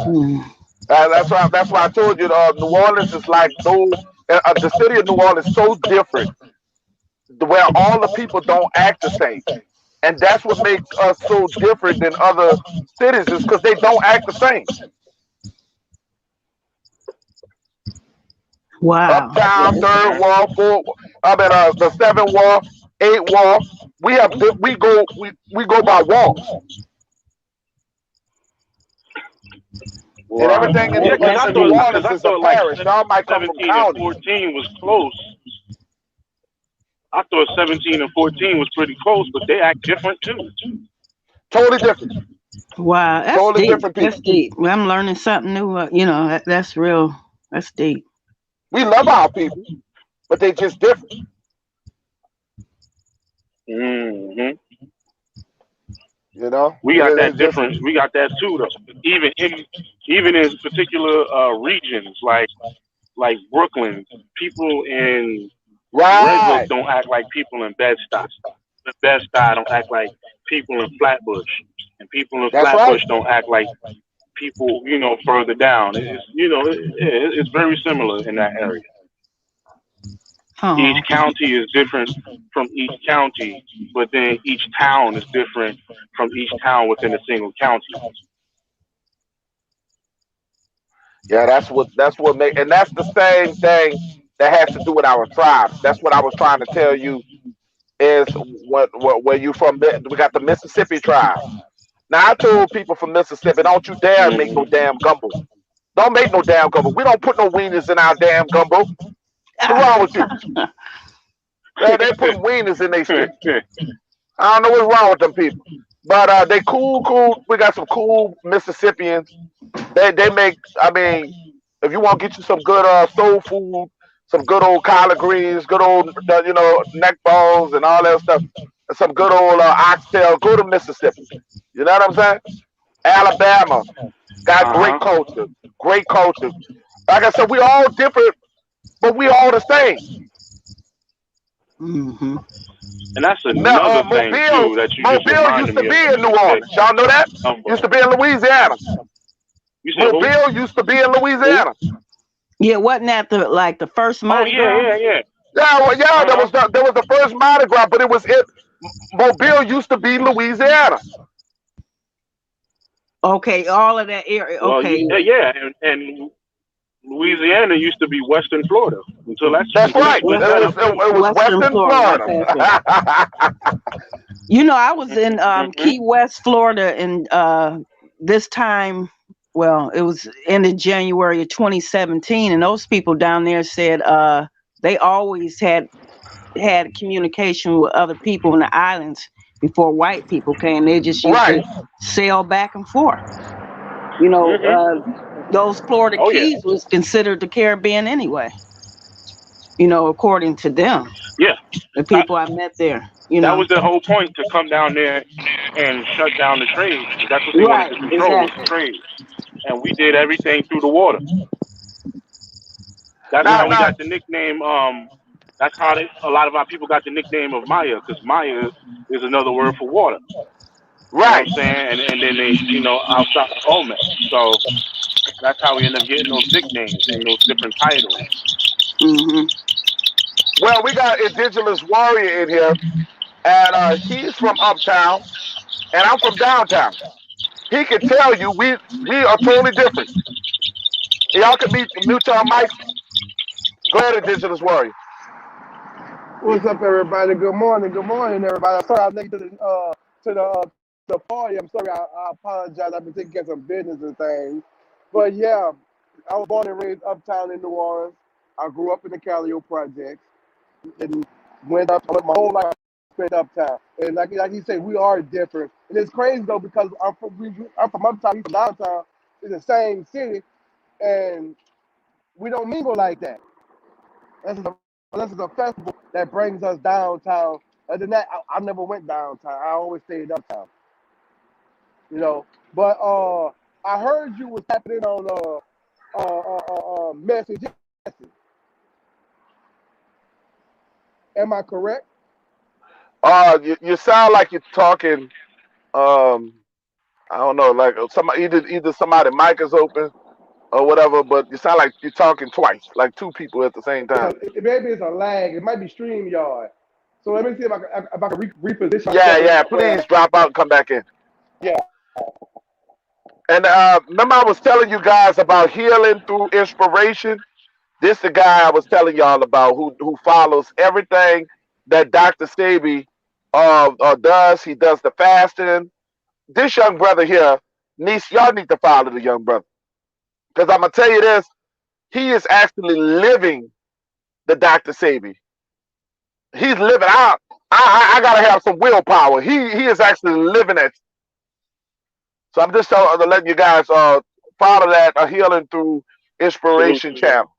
Mm. That's why I told you New Orleans is like no the city of New Orleans is so different where all the people don't act the same, and that's what makes us so different than other cities is because they don't act the same. Wow. Uptown, third Okay. wall, four. I mean, the seven wall, eight wall. We go by walls, and Right. everything Yeah, because in I New thought because Orleans I is a thought like parish. Y'all might come from 17 and counties. 14 was close. I thought 17 and 14 was pretty close, but they act different too. Totally different. Wow. That's Totally deep. different That's people. deep. Well, I'm learning something new. That's real. That's deep. We love our people, but they just different. Hmm. You know, We got that it's just difference. We got that too, though. Even in particular regions like Brooklyn, people in Red Hook right. don't act like people in Bed-Stuy. Bed-Stuy don't act like people in Flatbush, and people in That's right. Flatbush don't act like people further down. It's very similar in that area. Each Oh. county is different from each county, but then each town is different from each town within a single county. Yeah, that's what make, and that's the same thing that has to do with our tribes. That's what I was trying to tell you is what where you from. We got the Mississippi tribes. Now I told people from Mississippi, don't you dare make no Hmm. damn gumbo. Don't make no damn gumbo. We don't put no wieners in our damn gumbo. What's Ah. wrong with you? They put wieners in their shit. I don't know what's wrong with them people. But they cool. We got some cool Mississippians. They make. I mean, if you want to get you some good soul food, some good old collard greens, good old neck bones and all that stuff, and some good old oxtail, go to Mississippi. You know what I'm saying? Alabama got Uh great huh. culture. Great culture. Like I said, we all different, but we all the same. Mm-hmm. And that's Now, another thing too that you just Mobile used reminded to me be of the in New Mississippi. Orleans. Y'all know that? Used to But be in Louisiana. you said who? Mobile used to be in Who? Louisiana. Yeah, wasn't that the like the first Oh Mardi yeah, Gras? yeah, yeah. Yeah, well, yeah, Uh huh. that was the first Mardi Gras, but it was it. Mobile used to be Louisiana. Okay, all of that area. Well, Okay, yeah, and Louisiana used to be Western Florida That's until they right. split that up too. It was Western Western Florida. Florida. Okay, okay. You know, I was in Mm-hmm. Key West, Florida, and this time, well, it was end of January of 2017, and those people down there said they always had communication with other people in the islands before white people came. They just used Right. to sail back and forth. You know, Mm-hmm. those Florida Oh yeah, Keys was considered the Caribbean anyway. You know, according to them, yeah. the That people I met there. You that know, was the whole point to come down there and shut down the trade. That's what they wanted right? to control was the Exactly. trade, and we did everything through the water. That's Now, how we Right. now, got the nickname. That's how a lot of our people got the nickname of Maya, because Maya is another word for water. You know what right. I'm saying? And then they, outside of Olmec. So that's how we end up getting those nicknames and those different titles. Hmm. Well, we got Indigenous Warrior in here, and he's from uptown, and I'm from downtown. He can tell you we are totally different. Y'all can mute your mics. Go ahead, Indigenous Warrior. What's up, everybody? Good morning, everybody. I'm sorry I'm late to the party. I'm sorry. I apologize. I've been taking care of some business and things, but yeah, I was born and raised uptown in New Orleans. I grew up in the Calio projects and I went my whole life spent uptown. And like you said, we are different. And it's crazy though because I'm from uptown, he's from downtown. It's the same city, and we don't mingle like that. This is a festival that brings us downtown. Other than that, I never went downtown. I always stayed uptown, you know. But I heard you was happening on message. Am I correct? You sound like you're talking. Um, I don't know, like somebody either somebody mic is open or whatever, but you sound like you're talking twice, like two people at the same Yeah, time. maybe it's a lag. It might be StreamYard. So let me see if I can reposition Yeah, myself yeah. where Please drop out and come back in. yeah. And remember, I was telling you guys about healing through inspiration. This the guy I was telling y'all about who follows everything that Dr. Sabi does. He does the fasting. This young brother here, niece, y'all need to follow the young brother because I'm gonna tell you this. He is actually living the Dr. Sabi. He's living out. I gotta have some willpower. He is actually living it. So I'm just letting you guys follow that healing through Salute inspiration to you. channel.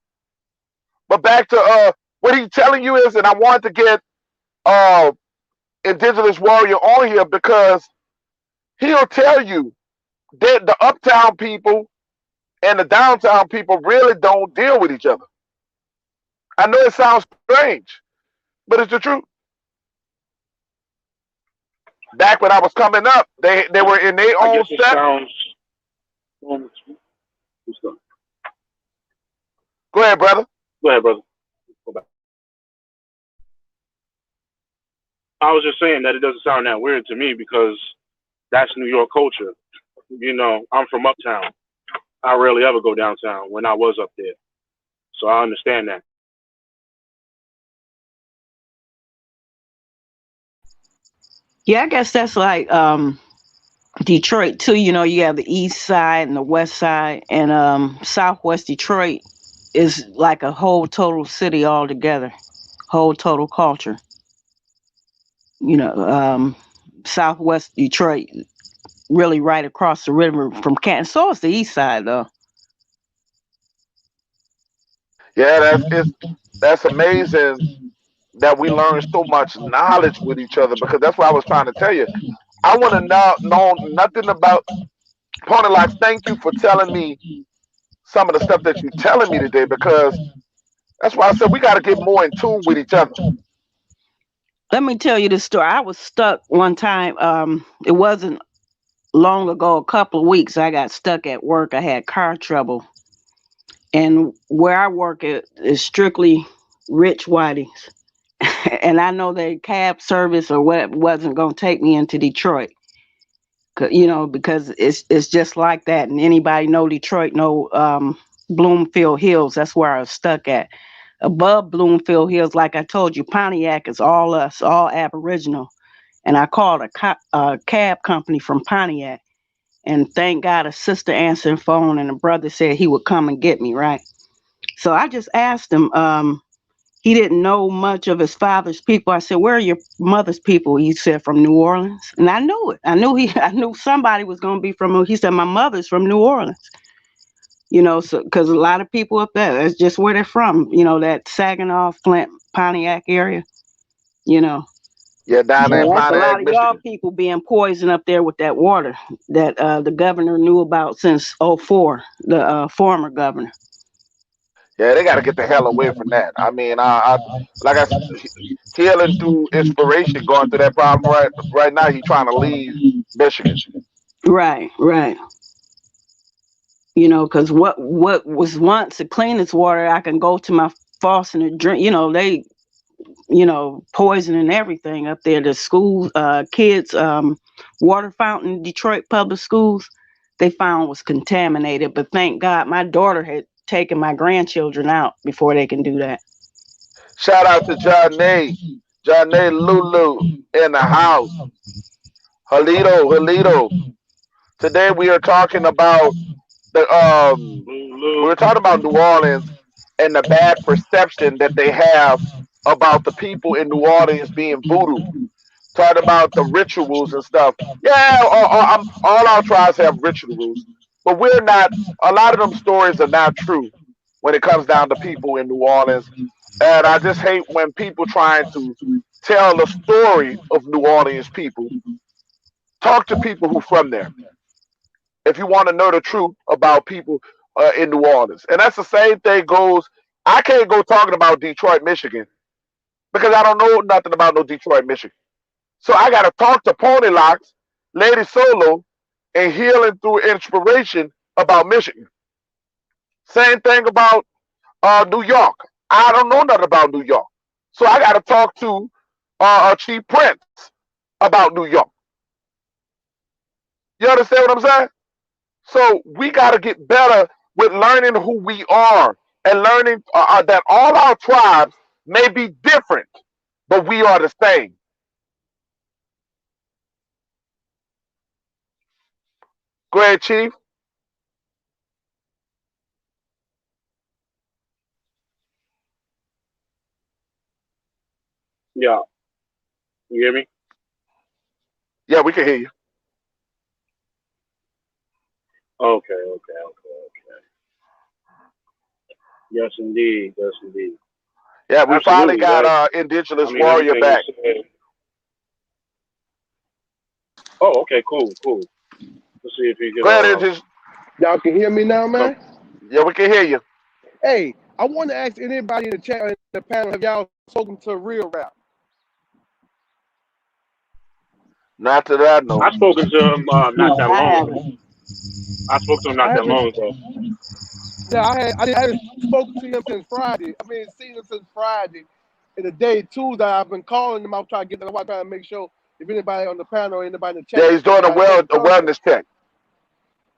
But back to what he's telling you is, and I wanted to get uh Indigenous Warrior on here because he'll tell you that the uptown people and the downtown people really don't deal with each other. I know it sounds strange, but it's the truth. Back when I was coming up, they were in their I own guess it set. sounds. Go ahead, brother. Go ahead, brother. Go back. I was just saying that it doesn't sound that weird to me because that's New York culture. I'm from uptown. I rarely ever go downtown when I was up there. So I understand that. Yeah, I guess that's like Detroit too. You know, you have the east side and the west side, and Southwest Detroit is like a whole total city altogether, whole total culture. You know, Southwest Detroit really right across the river from Canton. So is the east side though. Yeah, that's amazing that we learn so much knowledge with each other because that's what I was trying to tell you. I want to know nothing about Pony Locks. Thank you for telling me some of the stuff that you're telling me today because that's why I said we got to get more in tune with each other. Let me tell you this story. I was stuck one time. It wasn't long ago, a couple of weeks. I got stuck at work. I had car trouble, and where I work is strictly rich whiteys. And I know that cab service or what wasn't going to take me into Detroit. Because it's just like that. And anybody know Detroit know Bloomfield Hills. That's where I was stuck at. Above Bloomfield Hills, like I told you, Pontiac is all us, all Aboriginal. And I called a cab company from Pontiac. And thank God a sister answered the phone and a brother said he would come and get me, right? So I just asked him, he didn't know much of his father's people. I said, "Where are your mother's people?" He said, "From New Orleans." And I knew it. I knew somebody was going to be from. He said, "My mother's from New Orleans." So because a lot of people up there, that's just where they're from. That Saginaw, Flint, Pontiac area. You know, Yeah, down there in so that's a Pontiac, lot of y'all Michigan. people being poisoned up there with that water that the governor knew about since '04. The former governor. Yeah, they got to get the hell away from that. I mean, like I s- healing through inspiration, going through that problem right now. He trying to leave Michigan. Right, right. Because what was once the cleanest water, I can go to my faucet and drink. They poisoning everything up there. The school kids water fountain, Detroit public schools, they found was contaminated. But thank God my daughter had taken my grandchildren out before they can do that. Shout out to John A. Lulu in the house. Halito. Today we are talking about the we Lou, were talking about New Orleans and the bad perception that they have about the people in New Orleans being voodoo. Talking about the rituals and stuff. Yeah, all our tribes have rituals, but we're not. A lot of them stories are not true when it comes down to people in New Orleans. And I just hate when people trying to tell the story of New Orleans people. Talk to people who from there if you want to know the truth about people in New Orleans. And that's the same thing goes. I can't go talking about Detroit, Michigan, because I don't know nothing about no Detroit, Michigan. So I got to talk to Pony Locks, Lady Solo, and Healing Through Inspiration about Michigan. Same thing about New York. I don't know nothing about New York. So I got to talk to Chief Prince about New York. You understand what I'm saying? So we got to get better with learning who we are and learning that all our tribes may be different, but we are the same. Go ahead, Chief. yeah, you hear me? Yeah, we can hear you. Okay. Yes, indeed. Yes, indeed. Yeah, we finally Absolutely, got right? I Indigenous mean, Warrior everything was back. said. Oh, okay, cool. Let's see if he could. Go ahead, Indigenous. Y'all can hear me now, Come. man? Yeah, we can hear you. Hey, I want to ask anybody in the chat or in the panel, have y'all spoken to real rap? Not that I know. I spoken to him not No, that I long ago. haven't. I spoke to him I not that haven't. long ago. Yeah, I haven't spoken to him since Friday. I mean, seen him since Friday. And the day Tuesday, I've been calling him. I'm trying to get them. I'm trying to make sure if anybody on the panel or anybody in the chat Yeah, he's doing got heard a from him. wellness check.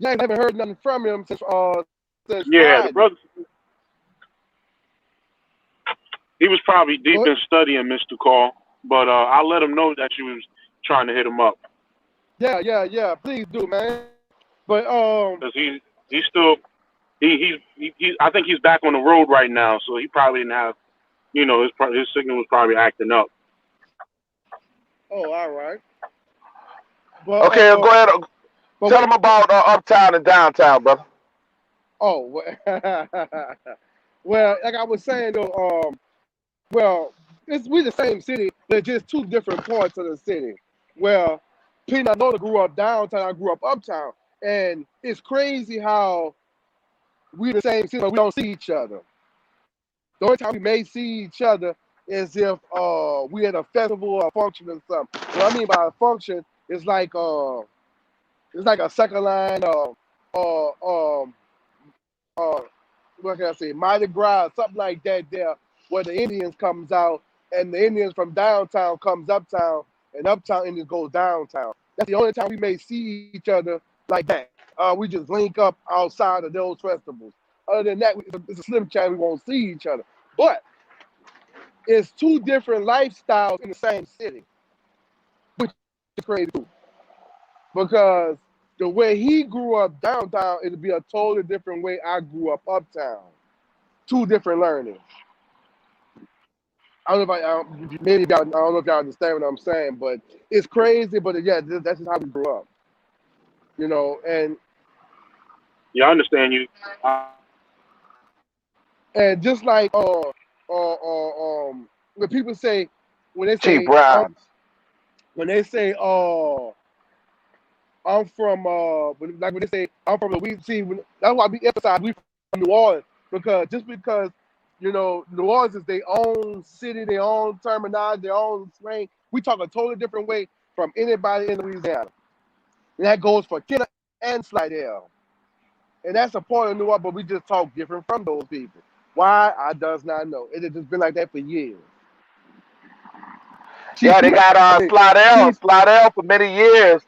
Yeah, I haven't heard nothing from him since Yeah, the Friday. brother. He was probably deep But in studying, Mr. Call, but I let him know that you was trying to hit him up yeah. Please do, man. But because he's still he I think he's back on the road right now, so he probably didn't have his signal was probably acting up. oh, all right. But Okay, go ahead. but Tell wait. him about uptown and downtown, brother. Oh, well, like I was saying though, well, we the same city, but just two different parts of the city. Well, Peanut Loader grew up downtown, I grew up uptown, and it's crazy how we the same city, but we don't see each other. The only time we may see each other as if we at a festival or a function or something. What I mean by a function is it's like a second line um uh what can I say, Mardi Gras, something like that there, where the Indians comes out and the Indians from downtown comes uptown and uptown Indians goes downtown. That's the only time we may see each other like that. We just link up outside of those festivals. Other than that, it's a slim chance we won't see each other. But it's two different lifestyles in the same city, which is crazy too. Because the way he grew up downtown, it'll be a totally different way I grew up uptown. Two different learnings. I don't know if maybe y'all, I don't know if y'all understand what I'm saying, but it's crazy. But yeah, that's just how we grew up, you know. Yeah, I understand you. And just like when people say when they Chief say Browns. when they say I'm from like when they say I'm from Louisiana. See, that's why we emphasize we from New Orleans because you know New Orleans is their own city, their own terminology, their own slang. We talk a totally different way from anybody in Louisiana, and that goes for Kenner and Slidell. And that's a part of New Orleans, but we just talk different from those people. Why? I does not know. It has just been like that for years. Chief, Yeah, they got Slidell. Chief, Slidell for many years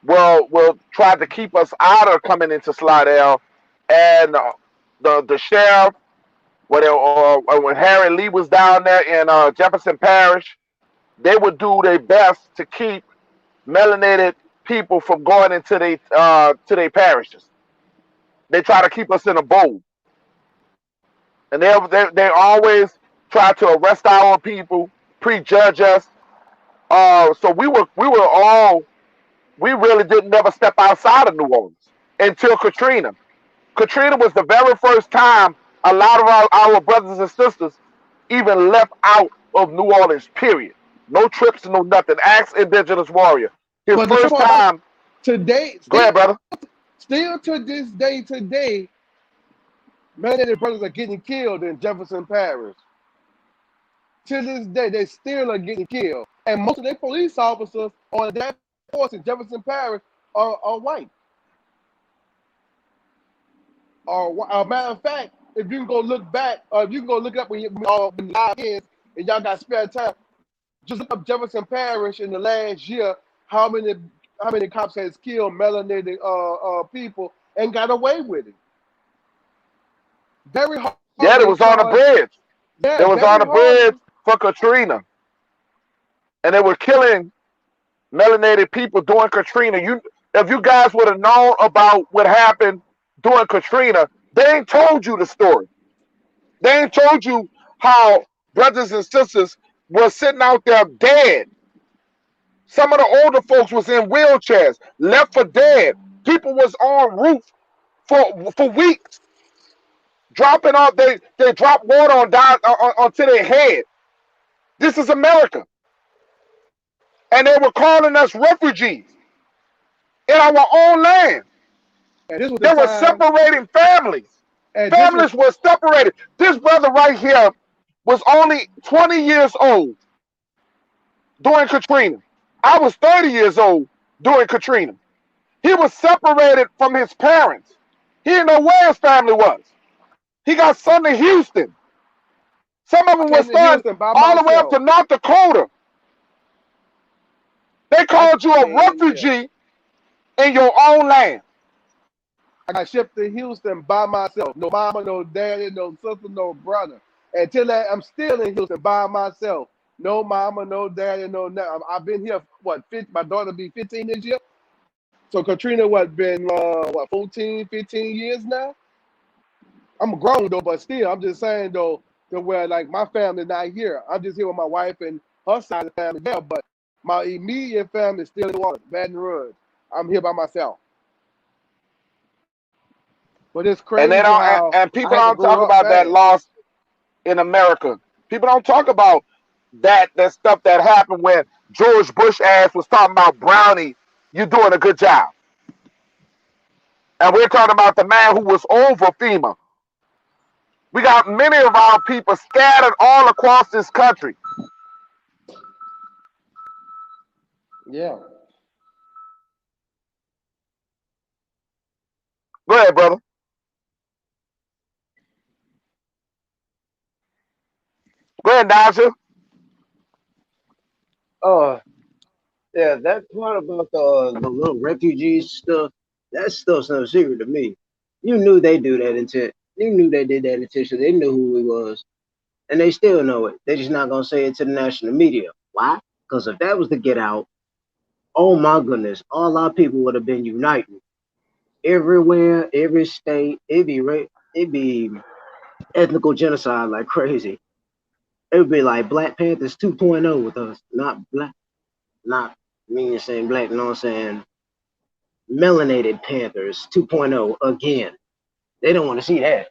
will try to keep us out of coming into Slidell, and the sheriff when Harry Lee was down there in Jefferson Parish, they would do their best to keep melanated people from going into their parishes. They try to keep us in a bowl, and they always try to arrest our people, prejudge us. So we really didn't never step outside of New Orleans until Katrina. Katrina was the very first time a lot of our brothers and sisters even left out of New Orleans, period. No trips, no nothing. Ask Indigenous Warrior. His but the first part about time, today, go ahead, brother. still to this day, today, melanated brothers are getting killed in Jefferson Parish. To this day, they still are getting killed. And most of their police officers on that force in Jefferson Parish are white. Or a matter of fact, if you can go look back, or if you can go look up when the live is, and y'all got spare time, just look up Jefferson Parish in the last year. How many cops has killed melanated people and got away with it? Very Yeah, it horrible was on the charge. bridge. Yeah, It was on very the bridge horrible. for Katrina, and they were killing melanated people during Katrina. If you guys would have known about what happened during Katrina, they ain't told you the story. They ain't told you how brothers and sisters were sitting out there dead. Some of the older folks was in wheelchairs, left for dead. People was on roof for weeks, dropping off. They drop water onto their head. This is America, and they were calling us refugees in our own land. And this was the They were time. separating families. And this was Families were separated. This brother right here was only 20 years old during Katrina. I was 30 years old during Katrina. He was separated from his parents. He didn't know where his family was. He got sent to Houston. Some of them came was to sent Houston by all the way up to myself. North Dakota. They I called you a yeah. refugee in your own land. I got shipped to Houston by myself. No mama, no daddy, no sister, no brother. Until that, I'm still in Houston by myself. No mama, no daddy, no nothing. I've been here, what, 50, my daughter be 15 this year. So Katrina, been, 14, 15 years now? I'm grown, though, but still, I'm just saying, though, to where, like, my family not here. I'm just here with my wife and her side of the family there, but my immediate family is still in Water, Baton Rouge. I'm here by myself. But it's And they crazy don't how and I people had to don't talk grow up about that fast. loss in America. People don't talk about that stuff that happened when George Bush ass was talking about Brownie, you doing a good job. And we're talking about the man who was over FEMA. We got many of our people scattered all across this country. Yeah. Go ahead, brother. Go ahead, Naja. Oh, yeah, that part about the little refugees stuff, that stuff's no secret to me. You knew they do that intent. You knew they did that intention. They knew who he was, and they still know it. They're just not gonna say it to the national media. Why? Because if that was to get out, oh my goodness, all our people would have been united everywhere, every state. It'd be ethnical genocide like crazy. It would be like Black Panthers 2.0 with us, not black, not meaning saying black. You know what I'm saying? Melanated Panthers 2.0 again. They don't want to see that.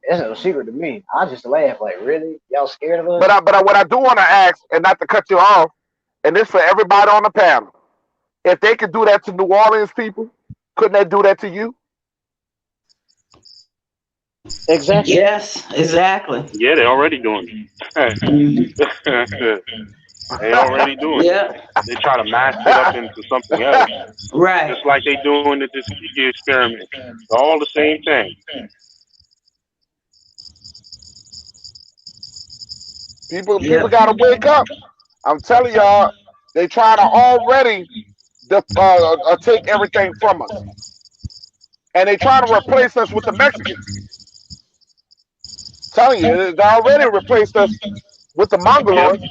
That's no secret to me. I just laugh like, really? Y'all scared of us? What I do want to ask, and not to cut you off, and this for everybody on the panel, if they could do that to New Orleans people, couldn't they do that to you? Exactly. Yes, exactly. Yeah, they're already doing it. Mhm. They already doing it. Yeah, They try to mask it up into something else, right. just like they doing the Tuskegee experiment. It's all the same thing. People Yeah. got to wake up. I'm telling y'all, they trying to already take everything from us, and they trying to replace us with the Mexicans. Telling you, they already replaced us with the Yep. Mongoloids.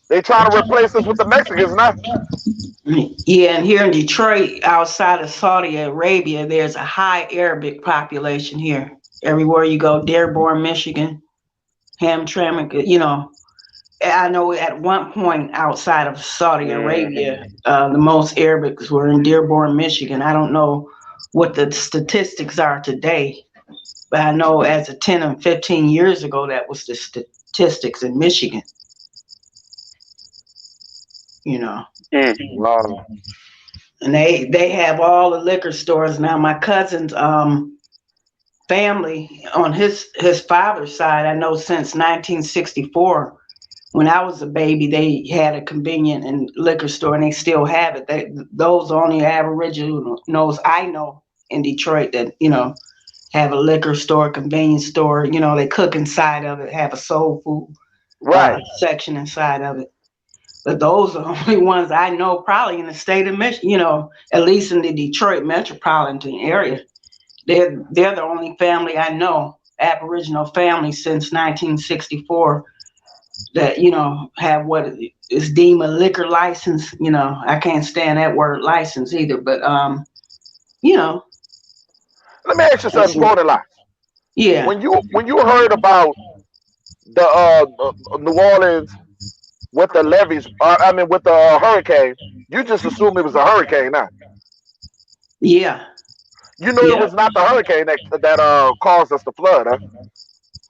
They trying to replace us with the Mexicans now. Yeah, and here in Detroit, outside of Saudi Arabia, there's a high Arabic population here. Everywhere you go, Dearborn, Michigan, Hamtramck, I know at one point outside of Saudi Hmm. Arabia, the most Arabics were in Dearborn, Michigan. I don't know what the statistics are today, but I know as of 10 and 15 years ago, that was the statistics in Michigan, you know. Mm. Wow. And they have all the liquor stores now. My cousin's family on his father's side, I know since 1964. When I was a baby, they had a convenient and liquor store, and they still have it. Those are only Aboriginals I know in Detroit that have a liquor store, convenience store. They cook inside of it, have a soul food Right. section inside of it. But those are the only ones I know, probably in the state of Michigan. At least in the Detroit metropolitan area. They're the only family I know, Aboriginal family since 1964 that have what is deemed a liquor license. I can't stand that word license either, but you know Let me ask you that's something, Goldilocks. yeah. When you heard about the New Orleans with the levees, I mean with the hurricane, you just assumed it was a hurricane. Now Yeah. you know it Yeah. was not the hurricane that caused us the flood. Huh?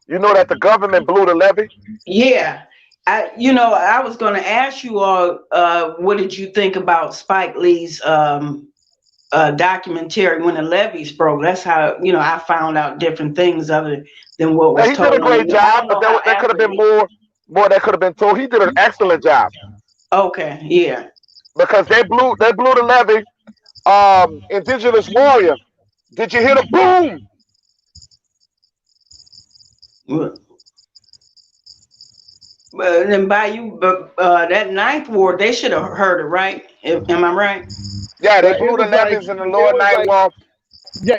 You know that the government blew the levee. Yeah. I was going to ask you all, what did you think about Spike Lee's documentary when the levees broke? That's how I found out different things other than what Now was he did a told on the great news. I job, don't but know how there could have accurate been it is. more that could have been told. He did an excellent job Okay, yeah. because they blew the levee. Indigenous warrior. Did you hear the boom? Well, then by you, but that ninth ward, they should have heard it, right? Am I right? Yeah, they But blew the levees in the lower ninth wall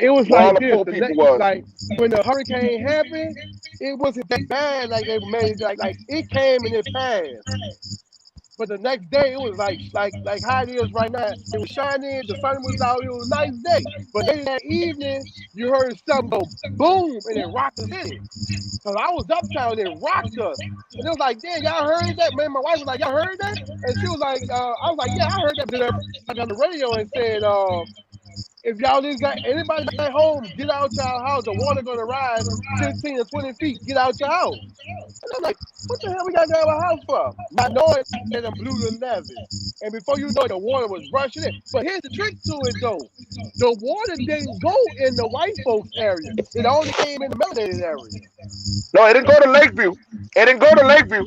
it was where all like the this. poor people was. Like when the hurricane happened, it wasn't that bad. Like they made like it came and it passed. But the next day it was like how it is right now. It was shining, the sun was out, it was a nice day. But later that evening, you heard something go boom and it rocked the city. Cause I was uptown and it rocked us. And it was like, damn, y'all heard that? Man, my wife was like, y'all heard that? And she was like, I was like, yeah, I heard that. But then I got on the radio and said, if y'all just got anybody at home, get out your house. The water gonna rise 15 or 20 feet. Get out your house. And I'm like, what the hell we gotta get out of our house for? Not knowing that it blew the levee. And before you know it, the water was rushing in. But here's the trick to it though. The water didn't go in the white folks area. It only came in the melanated area. No, it didn't go to Lakeview. It didn't go to Lakeview.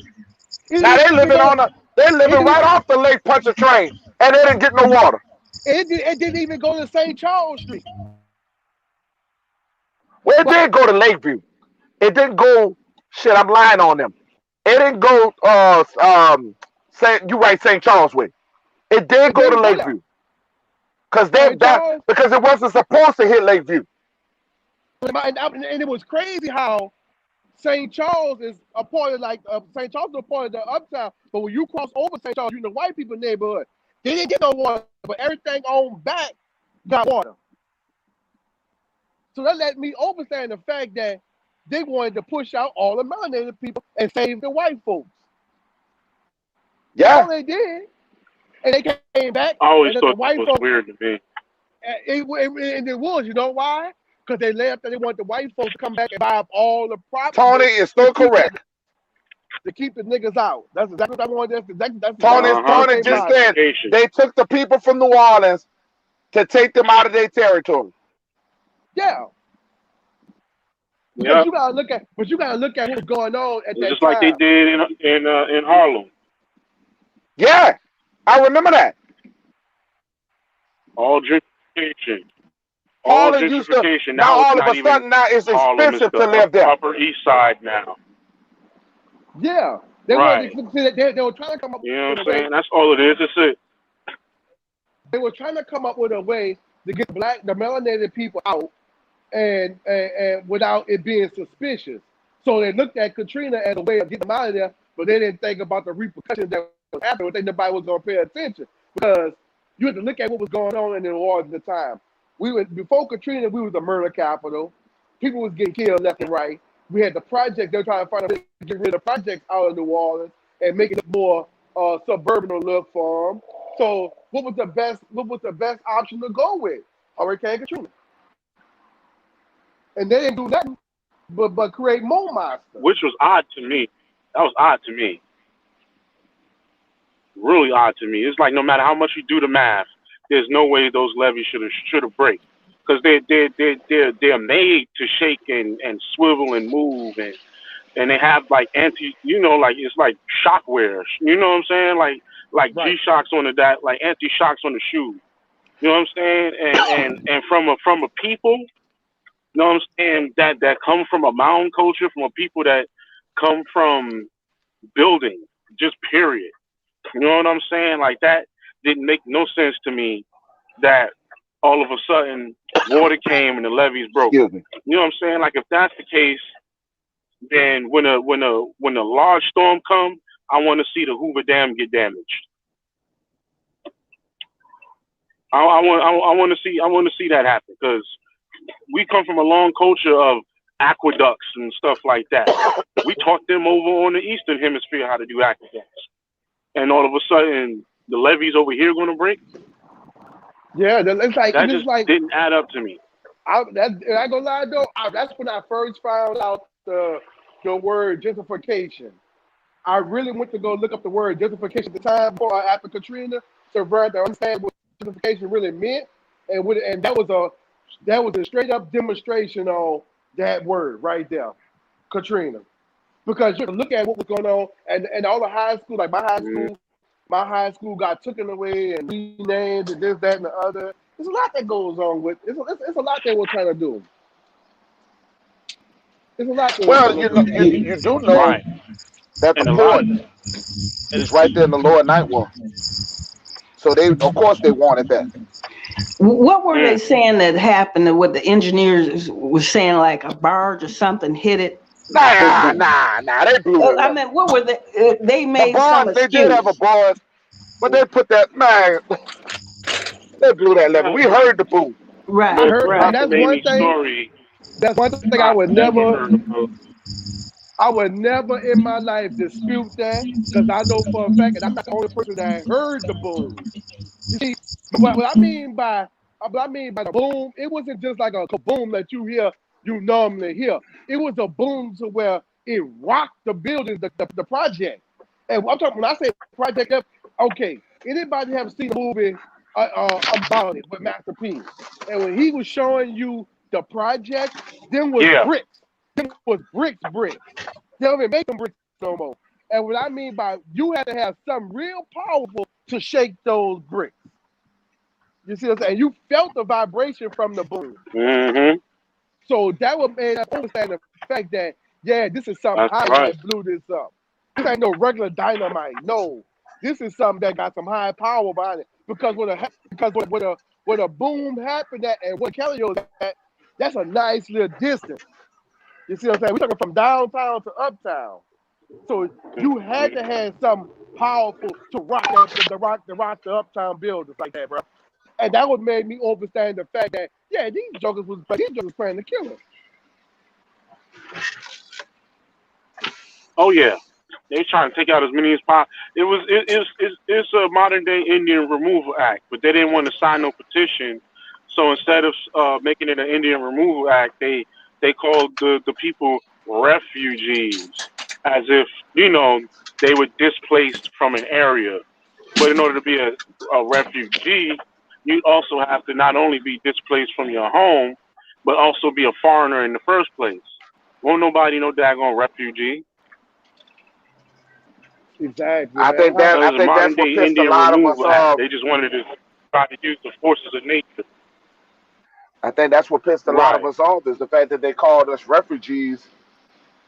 It Now didn't they even living go to, on they it living didn't, right off the lake punch a train, and they didn't get no water. it didn't even go to St. Charles Street. Well, it But did go to Lakeview. It didn't go. Shit, I'm lying on them. It didn't go. You right, St. Charles way. It did it go to didn't go there. Lakeview because St. Charles, because it wasn't supposed to hit Lakeview. and it was crazy how St. Charles is a part of St. Charles is a part of the uptown, but when you cross over St. Charles, you're in the white people neighborhood. They didn't get no water, but everything on back got water. So that let me understand the fact that they wanted to push out all the melanated people and save the white folks. That's Yeah, all they did. And they came back I always and let the thought that white was folks, weird to me. and it was, you know why? Because they left and they want the white folks to come back and buy up all the Tony property is still correct. to keep the niggas out. That's exactly what I wanted. That's Tony exactly what they just mind. said they took the people from New Orleans to take them out of their territory. Yeah. Because Yeah, you gotta look at what was going on at that just like they time. did in Harlem. Yeah, I remember that. All gentrification. All Harlem used to. gentrification. Now Now it's all of not a even sudden now it's Harlem. It's expensive to the live there. Upper East Side now. Yeah. They Right. wanted they were trying to come up You know with what a I'm way. saying? That's all it is. It's it. They were trying to come up with a way to get the melanated people out and without it being suspicious. So they looked at Katrina as a way of getting them out of there, but they didn't think about the repercussions that was happening. They think nobody was going to pay attention because you had to look at what was going on in New Orleans at the time. Before Katrina, we was a murder capital. People was getting killed left and right. We had the project. They were trying to find a way to get rid of the projects out of New Orleans and make it more suburban look for them. So what was the best option to go with? Hurricane Katrina. And they didn't do nothing but create more monsters. Which was odd to me. That was odd to me. Really odd to me. It's like no matter how much you do the math, there's no way those levees should have break because they're made to shake and swivel and move and they have like like it's like shockware. You know what I'm saying? Like Right. G shocks on that like anti shocks on the shoe. You know what I'm saying? And from a people, you know what I'm saying, that come from a mound culture, from a people that come from building, just period. You know what I'm saying? Like that didn't make no sense to me that all of a sudden water came and the levees broke. Excuse me. You know what I'm saying? Like if that's the case, then when a large storm comes, I want to see the Hoover Dam get damaged. I want to see that happen because we come from a long culture of aqueducts and stuff like that. We taught them over on the Eastern Hemisphere how to do aqueducts, and all of a sudden the levees over here going to break. Yeah, it's like That it's just like didn't add up to me. I gonna lie though. That's when I first found out the word gentrification. I really went to go look up the word gentrification at the time before after Katrina to understand what gentrification really meant, and that was a straight up demonstration on that word right there, Katrina. Because you can look at what was going on, and all the high school, like my high school got taken away and renamed and this, that, and the other. There's a lot that goes on with it's a lot they were trying to do. There's a lot they were Well, trying to do. you do know Right, that the and a lot. port is right there in the lower ninth ward. So they, of course, they wanted that. What were they Mm. saying that happened? And what the engineers were saying, like a barge or something hit it? Nah. They blew the I level. mean, what were they? They The made some barge, they did have a excuse. barge, but they put that man. They blew that level. We heard the boom. I Right, heard, and right. that's one Fascinating thing. story That's one thing I've never heard about. I would never in my life dispute that because I know for a fact, and I'm not the only person that heard the boom. You see, what I mean by but I mean by the boom, it wasn't just like a kaboom that you normally hear. It was a boom to where it rocked the buildings, the project. And I'm talking when I say project, okay, anybody have seen the movie about it with Master P? And when he was showing you the project, them was Yeah. bricks. Them was bricks. They don't even make them bricks no more. And what I mean by you had to have something real powerful to shake those bricks. You see what I'm saying? You felt the vibration from the boom. Mm-hmm. So that would make us understand the fact that, yeah, this is something That's high right. that blew this up. This ain't no regular dynamite. No. This is something that got some high power behind it. Because when a boom happened at and what Kelly was at, that's a nice little distance. You see what I'm saying? We're talking from downtown to uptown. So you had to have something powerful to rock the uptown buildings like that, bro. And that would made me understand the fact that yeah, these jokers planning to kill us. Oh yeah. They trying to take out as many as possible. It's a modern day Indian Removal Act, but they didn't want to sign no petition. So instead of making it an Indian Removal Act, they called the people refugees, as if they were displaced from an area. But in order to be a refugee, you also have to not only be displaced from your home, but also be a foreigner in the first place. Won't nobody know daggone refugee. Exactly, I man. think that So I it was a think modern that's what day pissed a Indian lot of us Removal Act. off. They just wanted to try to use the forces of nature. I think that's what pissed a lot of Right. us off is the fact that they called us refugees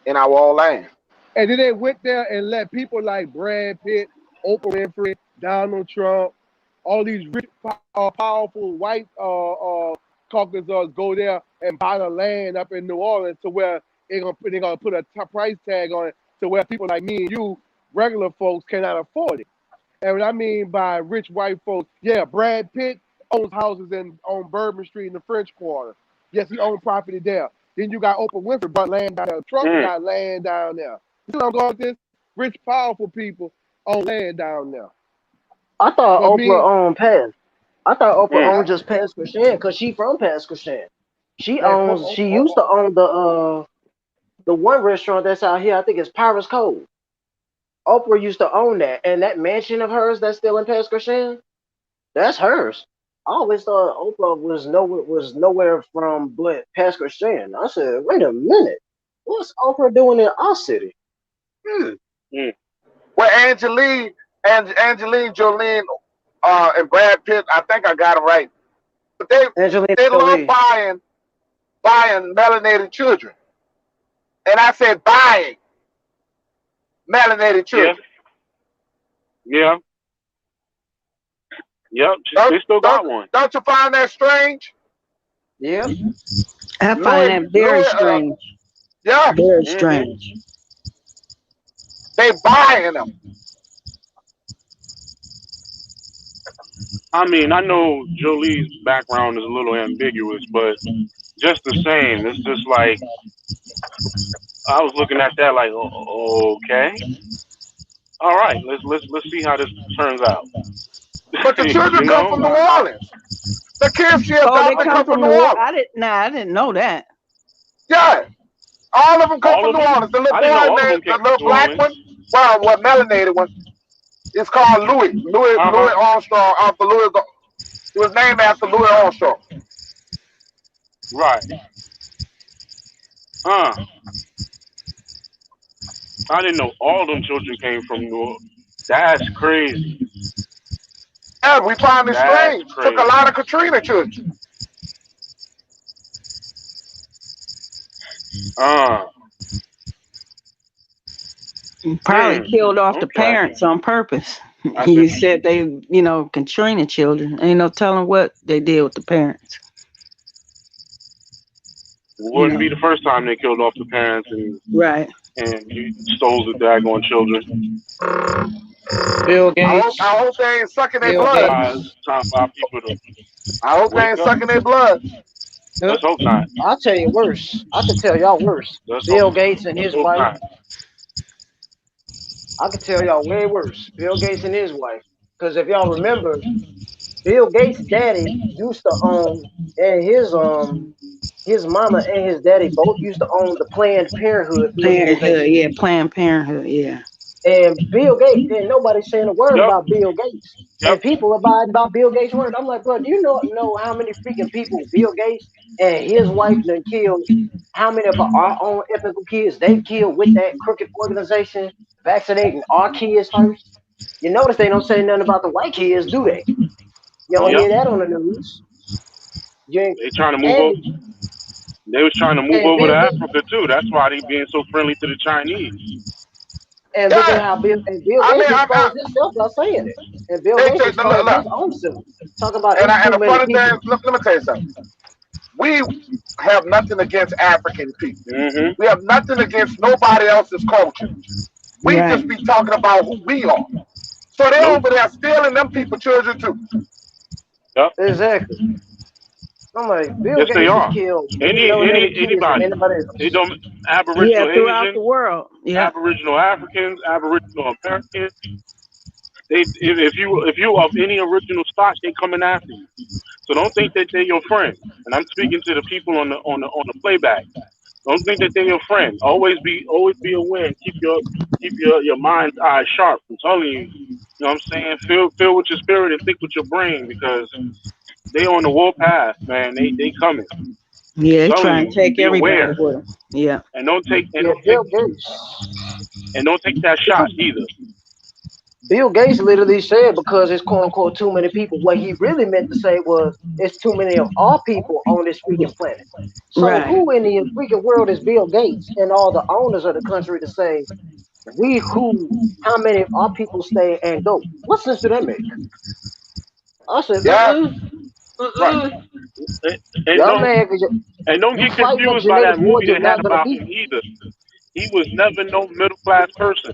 in our own land. And then they went there and let people like Brad Pitt, Oprah Winfrey, Donald Trump, all these rich, powerful white caucusers go there and buy the land up in New Orleans to where they're gonna put a price tag on it to where people like me and you, regular folks, cannot afford it. And what I mean by rich white folks, yeah, Brad Pitt owns houses on Bourbon Street in the French Quarter. Yes, he owns property there. Then you got Oprah Winfrey bought land down there. Trump Mm. got land down there. You know what I'm going with this? Rich, powerful people own land down there. I thought But me, Oprah owned Pass. I thought Oprah Mm. huh? owned just Pass Christian because she from Pass Christian. She Man, owns. She used to own the one restaurant that's out here. I think it's Pirates Cove. Oprah used to own that, and that mansion of hers that's still in Pass Christian, that's hers. I always thought Oprah was nowhere from but Pass Christian. I said, wait a minute, what's Oprah doing in our city? Hmm. Mm. Well, Angeline Jolene, and Brad Pitt, I think I got it right. But they Angelina they love Jolie. buying melanated children, and I said buying melanated Yeah. children. Yeah. Yep. Don't They still don't got one. don't you find that strange? Yep. I find Louis that very Louis, strange. yeah, Very Hmm. strange. they buying them. I mean, I know Jolie's background is a little ambiguous, but just the same, it's just like I was looking at that like, okay, all right, let's see how this turns out. But the children you come from know? New Orleans. The kids she Oh, they adopted come come from from New New Orleans. Orleans. I didn't know that. Yeah, all of them come All from of New them? Orleans. The little I didn't know boy all of named them the came little from New black Orleans. one, well, what melanated one, is called Louis. Uh Louis huh. Armstrong after Louis. He was named after Louis Armstrong. Right. Uh, I didn't know all them children came from New Orleans. That's crazy. Yeah, we find it That's strange. Took a crazy. lot of Katrina children. Uh, Probably killed off the okay. parents on purpose. I You just said they, Katrina children. Ain't no telling what they did with the parents. You wouldn't know, be the first time they killed off the parents right? and you stole the daggone children. Bill I Gates. hope they ain't sucking their Bill blood. Nah, it's Gates. time for our people to I hope they wake ain't up. sucking their blood. Yep. Let's hope not. I'll tell you worse. I can tell y'all worse. Let's hope. Bill Gates and Let's his hope wife. not. I can tell y'all way worse. Bill Gates and his wife. Because if y'all remember, Bill Gates' daddy used to own, and his mama and his daddy both used to own the Planned Parenthood Parenthood, organization. yeah, Planned Parenthood, yeah. And Bill Gates, and nobody saying a word Yep, about Bill Gates. yep. And people abide by Bill Gates' word. I'm like, bro, do you know how many freaking people Bill Gates and his wife done killed? How many of our own ethical kids they've killed with that crooked organization, vaccinating our kids first? You notice they don't say nothing about the white kids, do they? You don't Yep. hear that on the news. You ain't, They trying to move over. and They was trying to move and over to Bill Gates, Africa too. That's why they being so friendly to the Chinese. and look at Yeah, how Bill I mean, Gates exposed himself by saying it. And Bill they Gates just look, exposed look, his own self, talking about and it's too the many funny thing, people. let me tell you something. We have nothing against African people. Hmm. We have nothing against nobody else's culture. We Right. just be talking about who we are. So they Nope. over there stealing them people children too. Yep. Exactly. I'm like, Bill Yes, they Gates has are. killed more Any melanated kids than anybody. anybody It else. don't Yeah, Aboriginal throughout the Asians, world. Yeah. Aboriginal Africans, Aboriginal Americans. They if you of any original stock, they coming after you. So don't think that they're your friend. And I'm speaking to the people on the playback. Don't think that they're your friend. Always be aware and keep your mind's eye sharp. I'm telling you. You know what I'm saying? Feel with your spirit and think with your brain because they on the war path, man. They coming. Yeah, I'm they telling trying to you. take Be everybody aware with them. Yeah. and don't take and Yeah, don't take and don't take that shot either. Bill Gates literally said because it's quote unquote too many people. What he really meant to say was it's too many of our people on this freaking planet. So Right. who in the freaking world is Bill Gates and all the owners of the country to say we who how many of our people stay and go? What sense do that make? I said, Yeah, right. mm-mm. And, and Y'all don't mad because and don't you get fighting a confused by genetic that war movie you're they had not gonna about beat. him either. He was never no middle class person.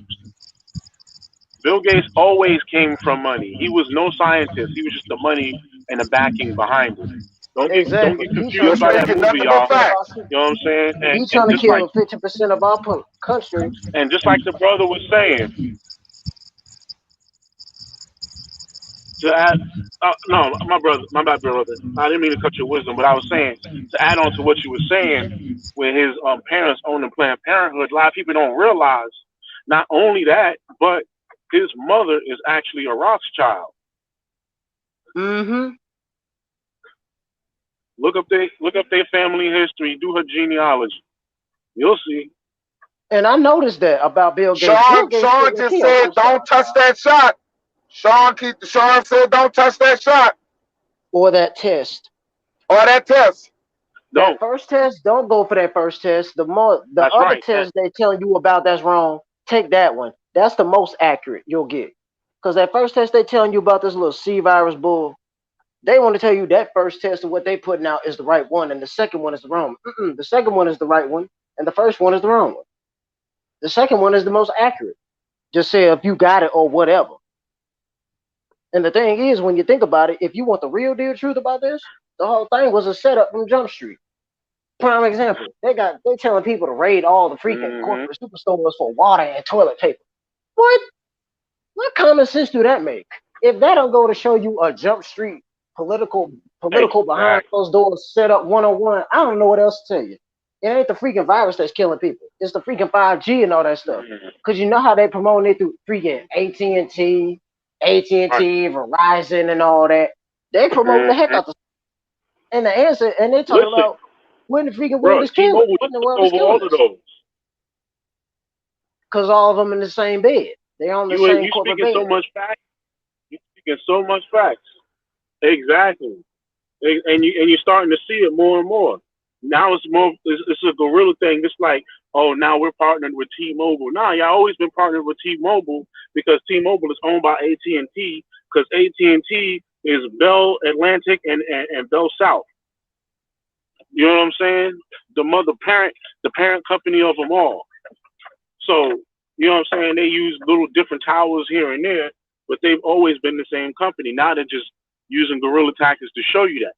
Bill Gates always came from money. He was no scientist. He was just the money and the backing behind it. Don't Exactly. get He's trying You're to confused by kill that speaking 50% movie, nothing but y'all. of our facts. You know what I'm saying? And he's and trying to just like kill 50% of our country. and just like the brother was saying, to add, no, my bad, brother. I didn't mean to cut your wisdom, but I was saying to add on to what you were saying, with his parents owning Planned Parenthood. A lot of people don't realize not only that, but his mother is actually a Rothschild. Mm-hmm. Look up their family history. Do her genealogy. You'll see. And I noticed that about Bill Gates. Bill Gates seems Sean like just he on said, both "Don't sides, touch that shot." Sean said, "Don't touch that shot or that test. or that test." That Don't. first test, don't go for that first test. The That's other right. test they telling you about that's wrong. Take that one. That's the most accurate you'll get. Because that first test they telling you about this little C virus bull, they want to tell you that first test and what they putting out is the right one, and the second one is the wrong. The second one is the right one, and the first one is the wrong one. The second one is the most accurate. Just say if you got it or whatever. And the thing is, when you think about it, if you want the real deal truth about this, the whole thing was a setup from Jump Street. Prime example. They telling people to raid all the freaking Hmm. corporate superstores for water and toilet paper. What? What common sense do that make? If that don't go to show you a Jump Street political behind Exactly. closed doors setup 101, I don't know what else to tell you. It ain't the freaking virus that's killing people. It's the freaking 5G and all that stuff. Hmm. Cause you know how they promote it through freaking AT&T, Right. Verizon, and all that. They promoting the heck Hmm. out the and the answer, and they talking Listen, about when the freaking world bro. is killing. T-Mobile What in just the took world is over killing all of us? those. Cause all of them in the same bed. They on the same You corporate speaking bed. so much facts. You speaking so much facts. Exactly. And you're starting to see it more and more. Now it's a gorilla thing. It's like, oh, now we're partnered with T-Mobile. Nah, y'all always been partnered with T-Mobile because T-Mobile is owned by AT&T because AT&T is Bell Atlantic and Bell South. You know what I'm saying? The parent company of them all. So, you know what I'm saying? They use little different towers here and there, but they've always been the same company. Now they're just using guerrilla tactics to show you that.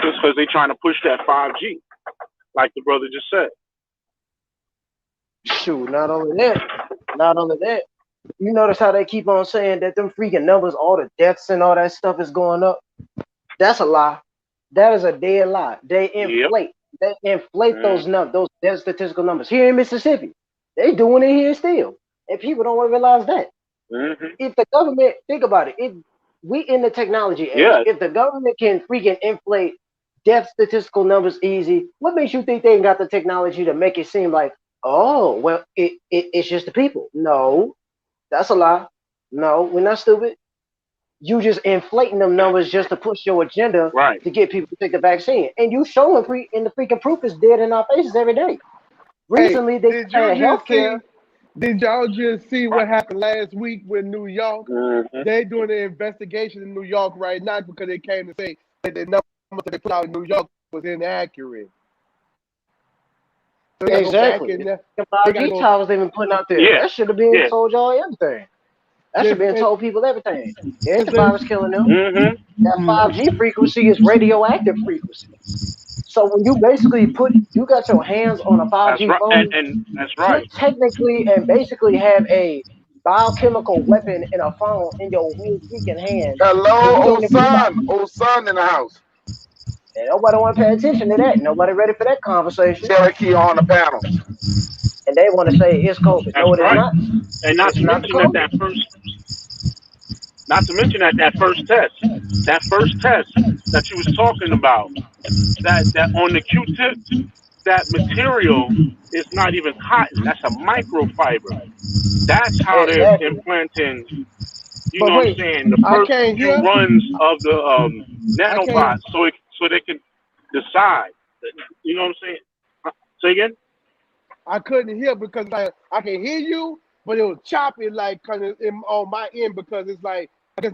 Just because they're trying to push that 5G, like the brother just said. Shoot, not only that. You notice how they keep on saying that them freaking numbers, all the deaths and all that stuff is going up. That's a lie. That is a dead lie. They Yep. inflate. They inflate Mm, those numbers, those dead statistical numbers. Here in Mississippi, they doing it here still, and people don't realize that. mm-hmm. If the government, think about it, if we in the technology age, Yeah. if the government can freaking inflate death statistical numbers easy, what makes you think they ain't got the technology to make it seem like, oh, well, it's just the people? No, that's a lie. No, we're not stupid. You just inflating them numbers just to push your agenda Right. to get people to take the vaccine. And you showing and the freaking proof is dead in our faces every day. Hey, Recently, they did you had just healthcare. see? Did y'all just see Right. what happened last week with New York? Mm-hmm. They doing an investigation in New York right now because they came to say that the numbers that they put out in New York was inaccurate. So they gotta go back Exactly. in there. The They gotta 5G go. towers they've been putting out there. Yeah. That should have been Yeah. told y'all everything. That should This, have been it, told people everything. It ain't the it's, virus killing them. Mm-hmm. That 5G frequency is radioactive frequency. So when you basically you got your hands on a That's 5G right. phone, And that's you right. technically and basically have a biochemical weapon in a phone in your whole freaking hand, and Hello, you old don't even realize son. it. Old son in the house. And nobody want to pay attention to that. Nobody ready for that conversation. Cherokee on the panel. And they want to say it's COVID. That's No, it is right. not. And not It's to not the mention that COVID. not to mention that that first test that you was talking about, that on the Q-tip, that material is not even cotton. That's a microfiber. That's how they're Exactly. implanting. You but know what I'm wait, saying? The I first can't few hear. runs of the I can't. nanobots, so they can decide. You know what I'm saying? Say again. I couldn't hear because like I can hear you, but it was choppy like kind of on my end because it's like I guess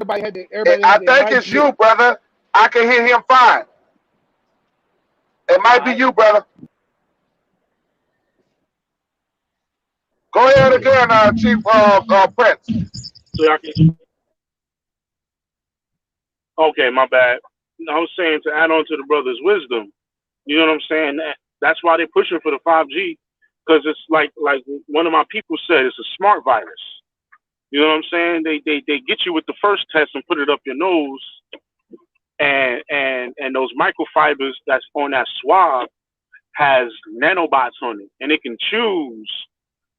everybody I had their think mic it's mute. you, brother. I can hear him fine. It All might be right. you, brother. Go ahead again, Chief Prince. So y'all can. Okay, my bad. I was saying to add on to the brother's wisdom. You know what I'm saying? That's why they're pushing for the 5G, because it's like one of my people said, it's a smart virus. You know what I'm saying? They get you with the first test and put it up your nose, and those microfibers that's on that swab has nanobots on it, and it can choose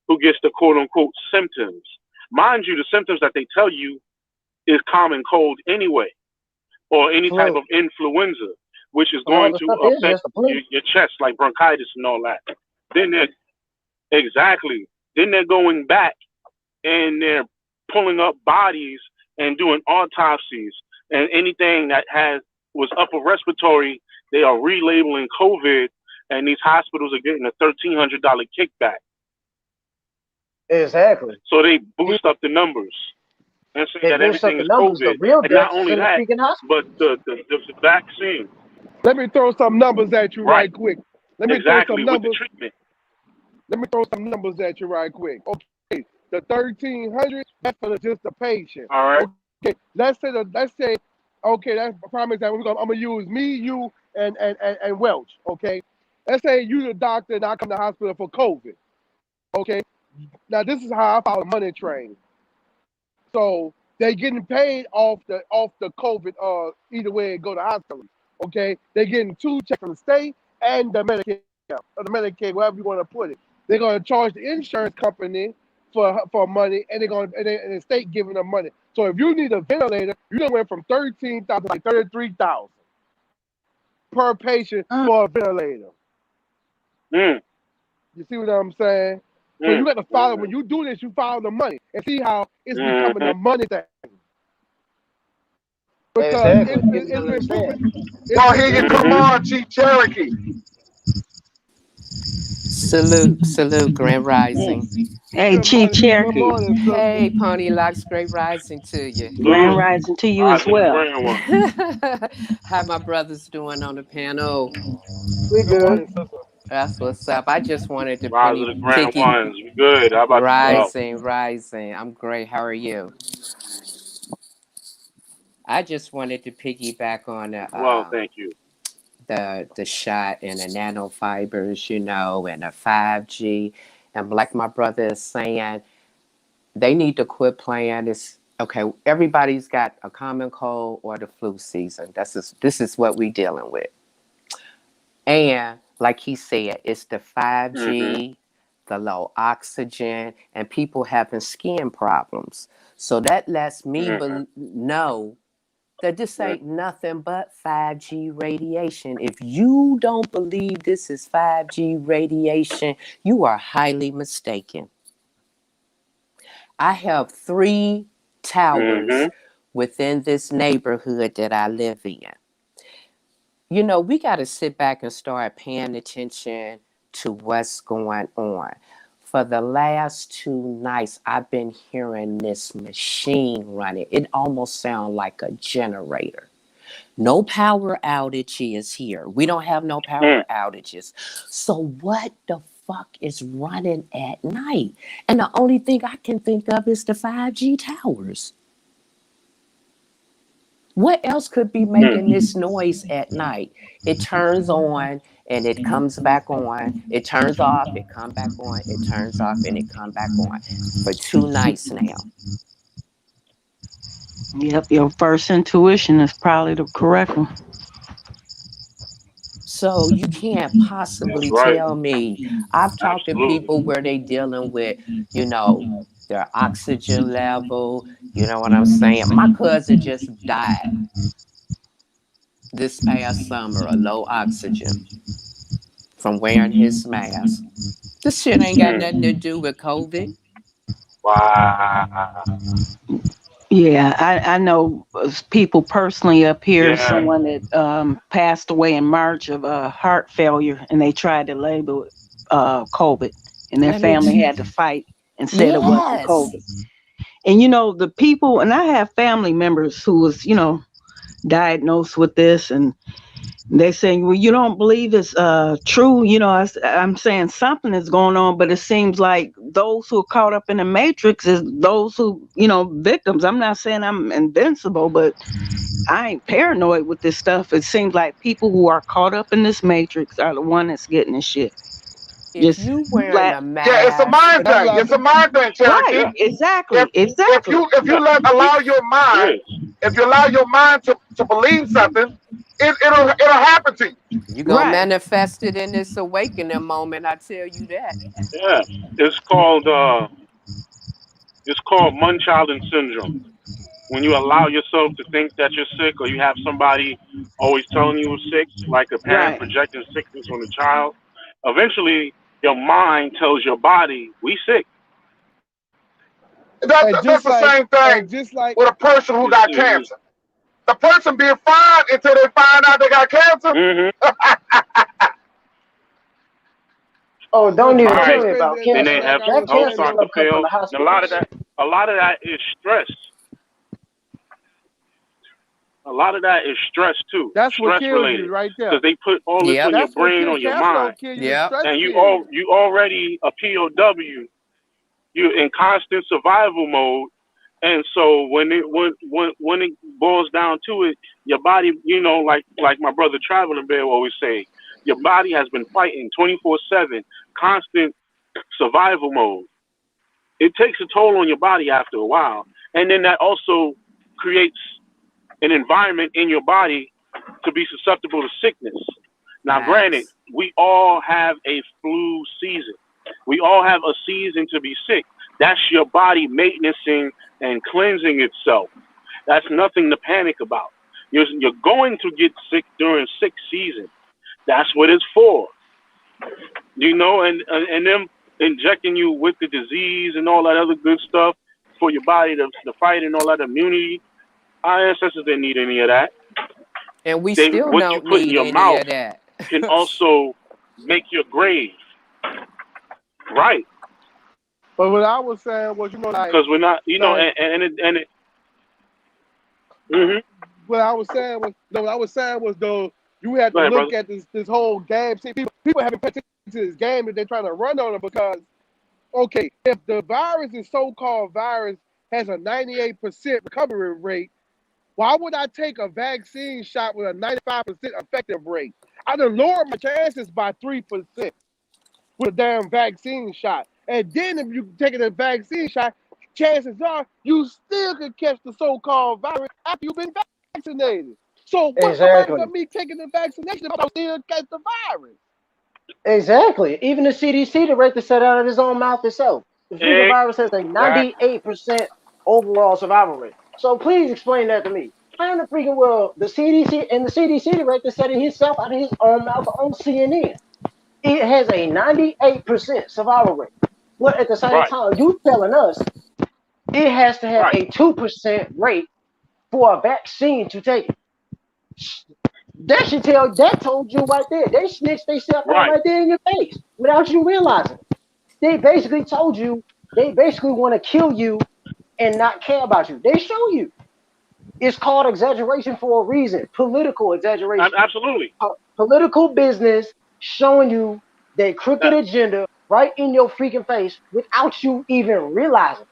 who gets the quote unquote symptoms. Mind you, the symptoms that they tell you is common cold anyway, or any type Flu. of influenza, which is Some going other to stuff is affect just a flu. your chest, like bronchitis and all that. Then they're exactly. Then they're going back and they're pulling up bodies and doing autopsies, and anything that was upper respiratory, they are relabeling COVID, and these hospitals are getting a $1,300 kickback. Exactly. So they You, boost up the numbers and say they that boost up everything the is numbers. The COVID, real and not deaths is only in the that, freaking hospital. but the vaccine. Let me throw some numbers at you Right. right quick. Let me throw some Exactly. With the numbers. treatment. Let me throw some numbers at you right quick. Okay, the 1,300 that's for just the patient. All right. Okay, let's say okay, that's a prime example. I'm gonna use me, you, and Welch. Okay, let's say you the doctor and I come to the hospital for COVID. Okay, now this is how I follow money train. So they getting paid off the COVID either way it go to hospital. Okay, they getting two checks from the state and the Medicare or the Medicaid, wherever you want to put it. They're gonna charge the insurance company for money, and and the state giving them money. So if you need a ventilator, you done went from 13,000 to like 33,000 per patient Mm, for a ventilator. Mm, You see what I'm saying? So you mm, got to follow when mm, you do this. You follow the money and see how it's becoming mm-hmm. a money thing because exactly. People it's don't been understand. proven. Well, It's here you been come proven. Mm-hmm. on, Chief Cherokee. Salute, salute, Grand Rising. Hey, Good Chief morning. Good Cherokee. morning, sister. Hey, Pony Locks, great rising to you. Grand Salute. rising to you I as to the well. grand one. How my brothers doing on the panel? We Good good. morning, sister. That's what's up. I just wanted to Rise of penny the grand picky ones. We good. How about yourself? rising. I'm great. How are you? I just wanted to piggyback on Well, thank you. the shot and the nanofibers, and the 5G. And like my brother is saying, they need to quit playing this Okay, everybody's got a common cold or the flu season. This is what we dealing with. And like he said, it's the Mm-hmm. 5G, the low oxygen, and people having skin problems. So that lets me Mm-hmm. know that this ain't nothing but 5G radiation. If you don't believe this is 5G radiation, you are highly mistaken. I have 3 towers Mm-hmm. within this neighborhood that I live in. You know, we got to sit back and start paying attention to what's going on. For the last 2 nights, I've been hearing this machine running. It almost sounds like a generator. No power outages here. We don't have no power Mm. outages. So what the fuck is running at night? And the only thing I can think of is the 5G towers. What else could be making Mm. this noise at night? It turns on and it comes back on. It turns off, it come back on. It turns off and it come back on for 2 nights now. Yep, your first intuition is probably the correct one. So you can't That's possibly right. tell me. I've talked to people Absolutely. where they dealing with, you know, their oxygen level. You know what I'm saying? My cousin just died this past summer of low oxygen from wearing his mask. This shit ain't got Mm. nothing to do with COVID. Wow. Yeah, I know people personally up here, Yeah. someone that passed away in March of heart failure, and they tried to label it COVID, and their Let me. family had to fight and said it wasn't Yes. COVID. And the people, and I have family members who was, diagnosed with this, and they saying, well, you don't believe it's true. I'm saying something is going on, but it seems like those who are caught up in the matrix is those who, victims. I'm not saying I'm invincible, but I ain't paranoid with this stuff. It seems like people who are caught up in this matrix are the one that's getting this shit. If Just you wearing flat. a Yeah, it's a mask, mind And that's what thing. I It's said. a mind thing, Right. Cherokee. Yeah. If Exactly. if Exactly. you if you No, let it, allow your it mind, is. if you allow your mind to believe something, it'll happen to you. you gonna Right. manifest it in this awakening moment. I tell you that. Yeah. It's called Munchausen syndrome. When you allow yourself to think that you're sick, or you have somebody always telling you you're sick, like a parent Right. projecting sickness on a child, eventually your mind tells your body, "We sick." That's And that's just the like, same and thing just like, with a person who It, got it, cancer. The person being fine until they find out they got cancer. mm-hmm. Oh, well, don't All even just tell right. like me crazy about as Then that, they cancer. have like I That was health cancer saying, start stuff to come from fail, the and a lot of hospitals. that, a lot of that is stress. A lot of that is stress too, that's what stress kills you related, right there. because they put all this Yep. on your That's what brain, kills on your cancer. mind, Don't kill you. The Yep. stress and kills you. you already a POW. You're in constant survival mode, and so when it boils down to it, your body, like my brother Traveling Bear always say, your body has been fighting 24/7, constant survival mode. It takes a toll on your body after a while, and then that also creates an environment in your body to be susceptible to sickness. Now, granted, Facts. we all have a flu season. We all have a season to be sick. That's your body maintenancing and cleansing itself. That's nothing to panic about. You're going to get sick during sick season. That's what it's for. And them injecting you with the disease and all that other good stuff for your body to fight and all that immunity. Our ancestors didn't need any of that. And we They still what you don't put in need your any mouth of that. can also make your grave. Right. But what I was saying was, Because we're not, like mm-hmm. what I was saying was, no, what I was saying was though you had Go to ahead, look brother. at this whole game. See, people haven't paid attention to this game that they're trying to run on it because okay, if the virus, the so-called virus, has a 98% recovery rate, why would I take a vaccine shot with a 95% effective rate? I done lowered my chances by 3% with a damn vaccine shot. And then if you take a vaccine shot, chances are you still could catch the so-called virus after you've been vaccinated. So what's the purpose Exactly. of me taking the vaccination if I still catch the virus? Exactly. Even the CDC, the rate to set out of his own mouth itself. The freaking virus has a Exactly. 98% overall survival rate. So please explain that to me. How in the freaking world the CDC and the CDC director said it himself out of his own mouth on CNN? It has a 98% survival rate. But at the same Right. time, you telling us it has to have Right. a 2% rate for a vaccine to take it. That told you right there. They snitched themselves out Right. right there in your face without you realizing. They basically told you they basically want to kill you and not care about you. They show you. It's called exaggeration for a reason. Political exaggeration. Absolutely. Political business showing you their crooked That, agenda right in your freaking face without you even realizing.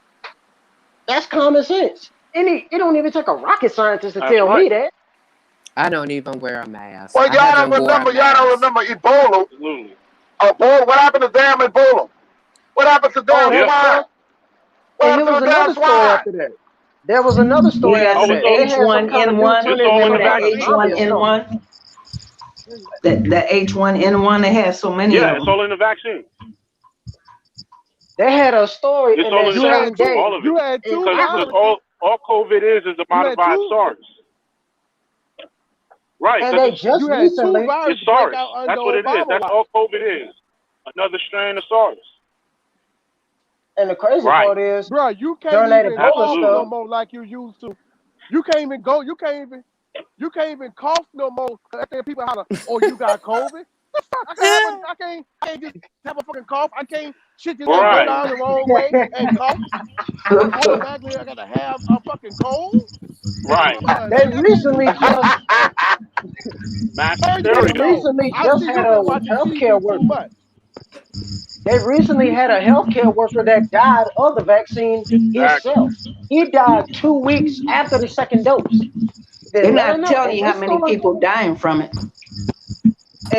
That's common sense. It don't even take a rocket scientist to that's tell right. me that. I don't even wear a mask. Well, I haven't wore a y'all don't mask. remember Ebola. Absolutely. Ebola. What happened to damn Ebola? What happened to Oh, damn Yep. swine? What and here happened to was the damn another story swine? after that. There was another story Yeah, Oh, after the it's that. all They had some kind of new H1N1. it's turnip all in Remember the that that had a vaccine. zombie or something. H1N1? That H1N1, they had so many Yeah, of it's them. all in the vaccine. They had a story It's in all that in the You same had vaccine. two. day. All of it. You had And two Because viruses. all COVID is a You had modified two. SARS. Right. Because they just You had two recently, it's viruses break SARS. out under That's what it is. Obama That's watch. all COVID is. Another strain of SARS. and the crazy Right. part is, Bro, you can't during that even Ebola cough Absolutely. no stuff, more like you used to. You can't even go. You can't even cough no more. I think people holler, "Oh, you got COVID." The fuck? I can't just have a fucking cough. I can't shit just go Right. down the wrong way and cough. And automatically I gotta have a fucking cold. Right. Come on, they man. recently just Mass First they thing hysteria. though, recently I just see had you've a been watching healthcare TV too worker. much. They recently had a healthcare worker that died of the vaccine Exactly. himself. He died 2 weeks after the second dose. They They're let her not know, telling and you how this many story people dying from it.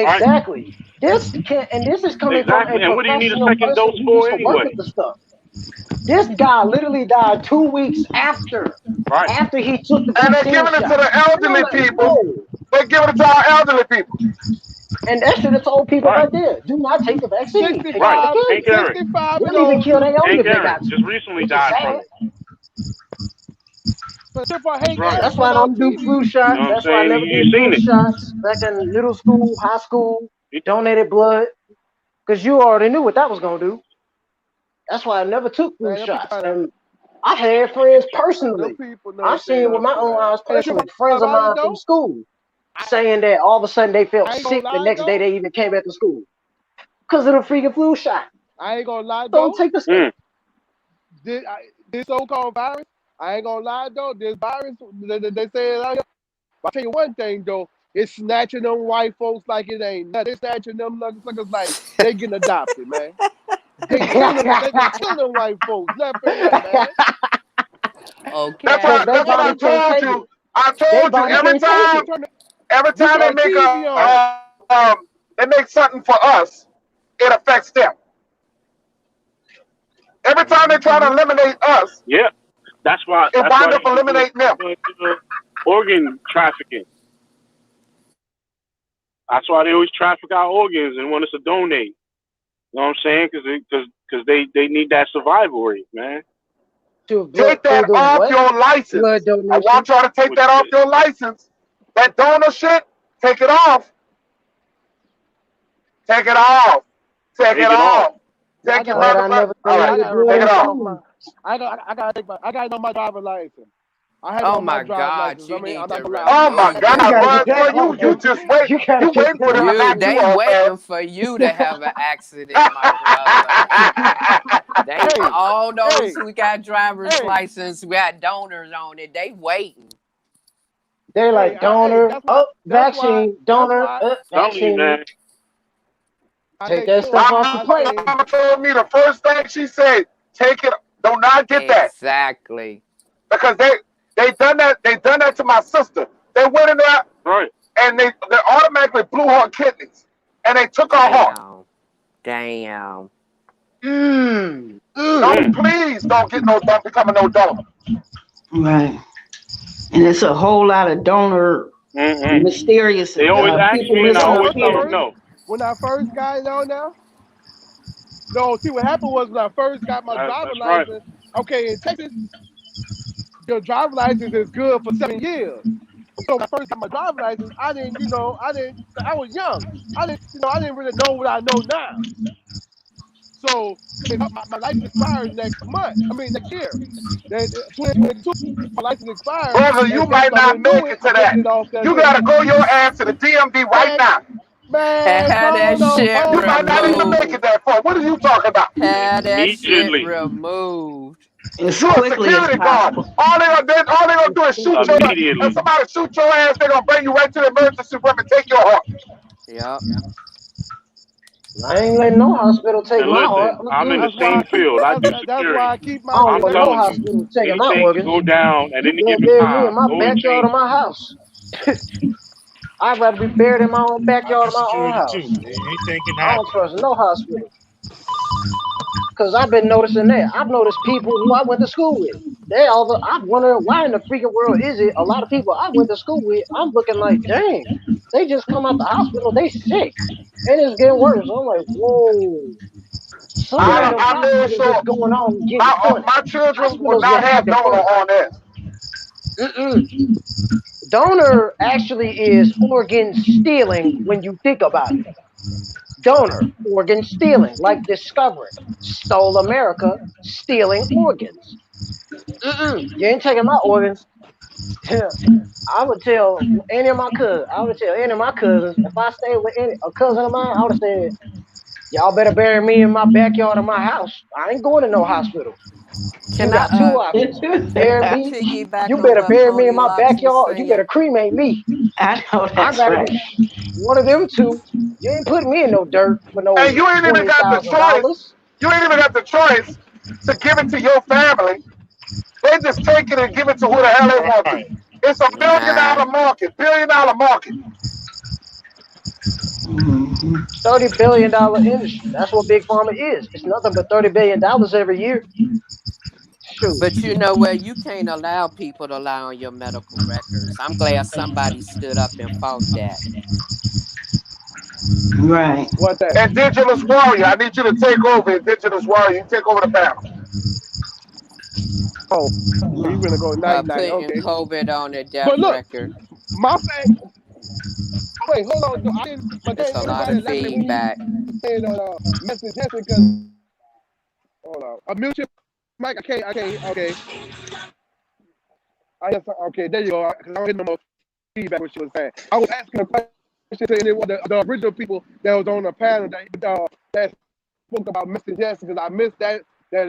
Right. exactly. This is coming from a Exactly. And what do you need a professional second person dose who used for to work anyway? with the stuff. This guy literally died 2 weeks Right. after he took the And they're vaccine giving it shot. to the And I'm elderly like, people. whoa. They're giving it to our elderly people. And that should have told people Right. right there, do not take the vaccine. It's Right. gonna 65, kill Hank you. Aaron. 65 and They'll even kill older. their own Hank if they Aaron got to, just recently which is died from sad. it. But except for That's Hank right. Aaron That's why went I on don't do flu TV. You know shots. what I'm That's why I saying? never You did flu seen it. shots back in middle school, high school, donated blood, because you already knew what that was gonna do. That's why I never took flu Man, them people shots. trying to, And I had friends them personally. people know I've what they seen with up my to, own man. eyes And the trip personally, friends of about it mine from though, school I, saying that all of a sudden they felt I ain't gonna sick the lie next day though. they even came back to school because of the freaking flu shot. I ain't gonna lie Don't though. take the stuff. Mm. This so-called virus, I ain't gonna lie though. This virus, they say it out here. But I tell you one thing though, it's snatching them white folks like it ain't nothing. It's snatching them motherfuckers like they getting adopted, man. They killing them white folks left and right, man. That's Because why. they That's Okay. what I body can't told take you. it. I They told you body Yeah, can't man, take you it. turn every you time they turn make TV on. they make something for us, it affects them. Every time they try to Hmm. eliminate us, Yeah. That's why. it That's why wind they up be doing eliminating them. organ trafficking. That's why they always traffic our organs and want us to donate. You know what I'm saying? Because they need that survival rate, man. Take Through that the off what? your Blood license. I donation. want y'all to take With that off your license. That donor shit, take it off. Take it off. Take it take it off. off. Yeah, Take your Glad I motherfucker. never All right, I donated gotta blood take revoke it in my off. my. school. I gotta know my driver's license. I had to Oh know my my driver's God, license. I you mean, I'm need not to gonna lie. Oh I my renew had to You know God, my that. gotta boy, get driver's that boy, license. off, you dude. just wait. You gotta You get waiting for that them to off, You knock dude. you they off, man. waiting for you to have an accident, my brother. They Hey, all those hey, who got driver's hey, license, who got donors on it, they waiting. They like hey. donor, up, vaccine, That's donor, why up, Telling you, vaccine. man. I Take take that care. stuff off the My I plate. say, mama told me the first thing she said, take it, do not get that. Exactly. Because they done that to my sister. They went in there Right. and they automatically blew her kidneys. And they took her heart. Damn. Damn. Don't Mm. please don't become a no donor. Right. And it's a whole lot of donor Mm-hmm. mysterious They always ask people me, and I missing No, their always when I tell them kids. first no. when I first got it on now, no, see what happened was when I first got my driver's That's right. license, okay, in Texas, your driver's license is good for 7 years. So when I first got my driver's license, I was young. I didn't really know what I know now. So my license expires next month. I mean next year. Then 2022, my license expires, Brother, you and guess might what I'm not gonna do make it? it to I'm taking that. it off there You too. gotta go your ass to the DMV right Man, now. man, Have go that on shit You home. might not even make removed. it that far. What are you talking about? Have that shit Immediately. removed. As You a quickly as security guard. possible. All they gonna do is shoot your ass. If Immediately. somebody shoot your ass, they gonna bring you right to the emergency room and take your heart. Yep. I ain't letting no hospital take And my heart. listen, I'm in the That's why same field. I do that's why security. I keep I my don't I'm want no protection. telling you, hospital taking my anything can organs. go down at You any better given bury me in time. my Go and backyard change. of my house. I'd rather be buried in my own I backyard do of my own security too. house. Anything can I don't happen. trust no hospital. Because I've been noticing that. I've noticed people who I went to school with. They all the, I'm wondering why in the freaking world is it a lot of people I went to school with, I'm looking like, dang, they just come out the hospital, they sick. And it's getting worse. I'm like, whoa. Something in I them Mm. I made hospitals is sure going on getting my funny. my children will Hospitals been not have acting donor funny. on this. Mm-mm. Donor actually is organ stealing when you think about it. Donor, organ stealing, like Discovery, stole America, stealing organs. Mm-mm, you ain't taking my organs. I would tell any of my cousins. I would tell any of my cousins if I stayed with a cousin of mine. I would have said, "Y'all better bury me in my backyard of my house. I ain't going to no hospital. You Can I got two options: bury me. piggyback You on better what bury me in my Goldilocks was backyard, or you better saying? cremate me. I know I'd that's rather right. be one of them two. You ain't putting me in no dirt for And no you ain't even got the choice. $20,000. You ain't even got the choice to give it to your family. They just take it and give it to who the hell they want to. Right. It's a billion Nah. dollar market. $1 billion market. Hmm. $30 billion industry. That's what big pharma is. It's nothing but $30 billion every year. Shoot. But you know what? You can't allow people to lie on your medical records. I'm glad somebody stood up and fought that. Right. What that? Indigenous warrior. I need you to take over, Indigenous warrior. You take over the panel. Oh, we gonna go night night. Putting Okay, COVID on the death but look, record. my thing. Wait, hold on. I didn't. But It's then a lot anybody of laughing when he feedback. said message Jesse because hold on. A mutual Mike. I can't. Okay. I guess. Okay. There you go. Because I don't get no more feedback. What she was saying. I was asking a question saying it was the original people that was on the panel that spoke about Mr. Jesse because I missed that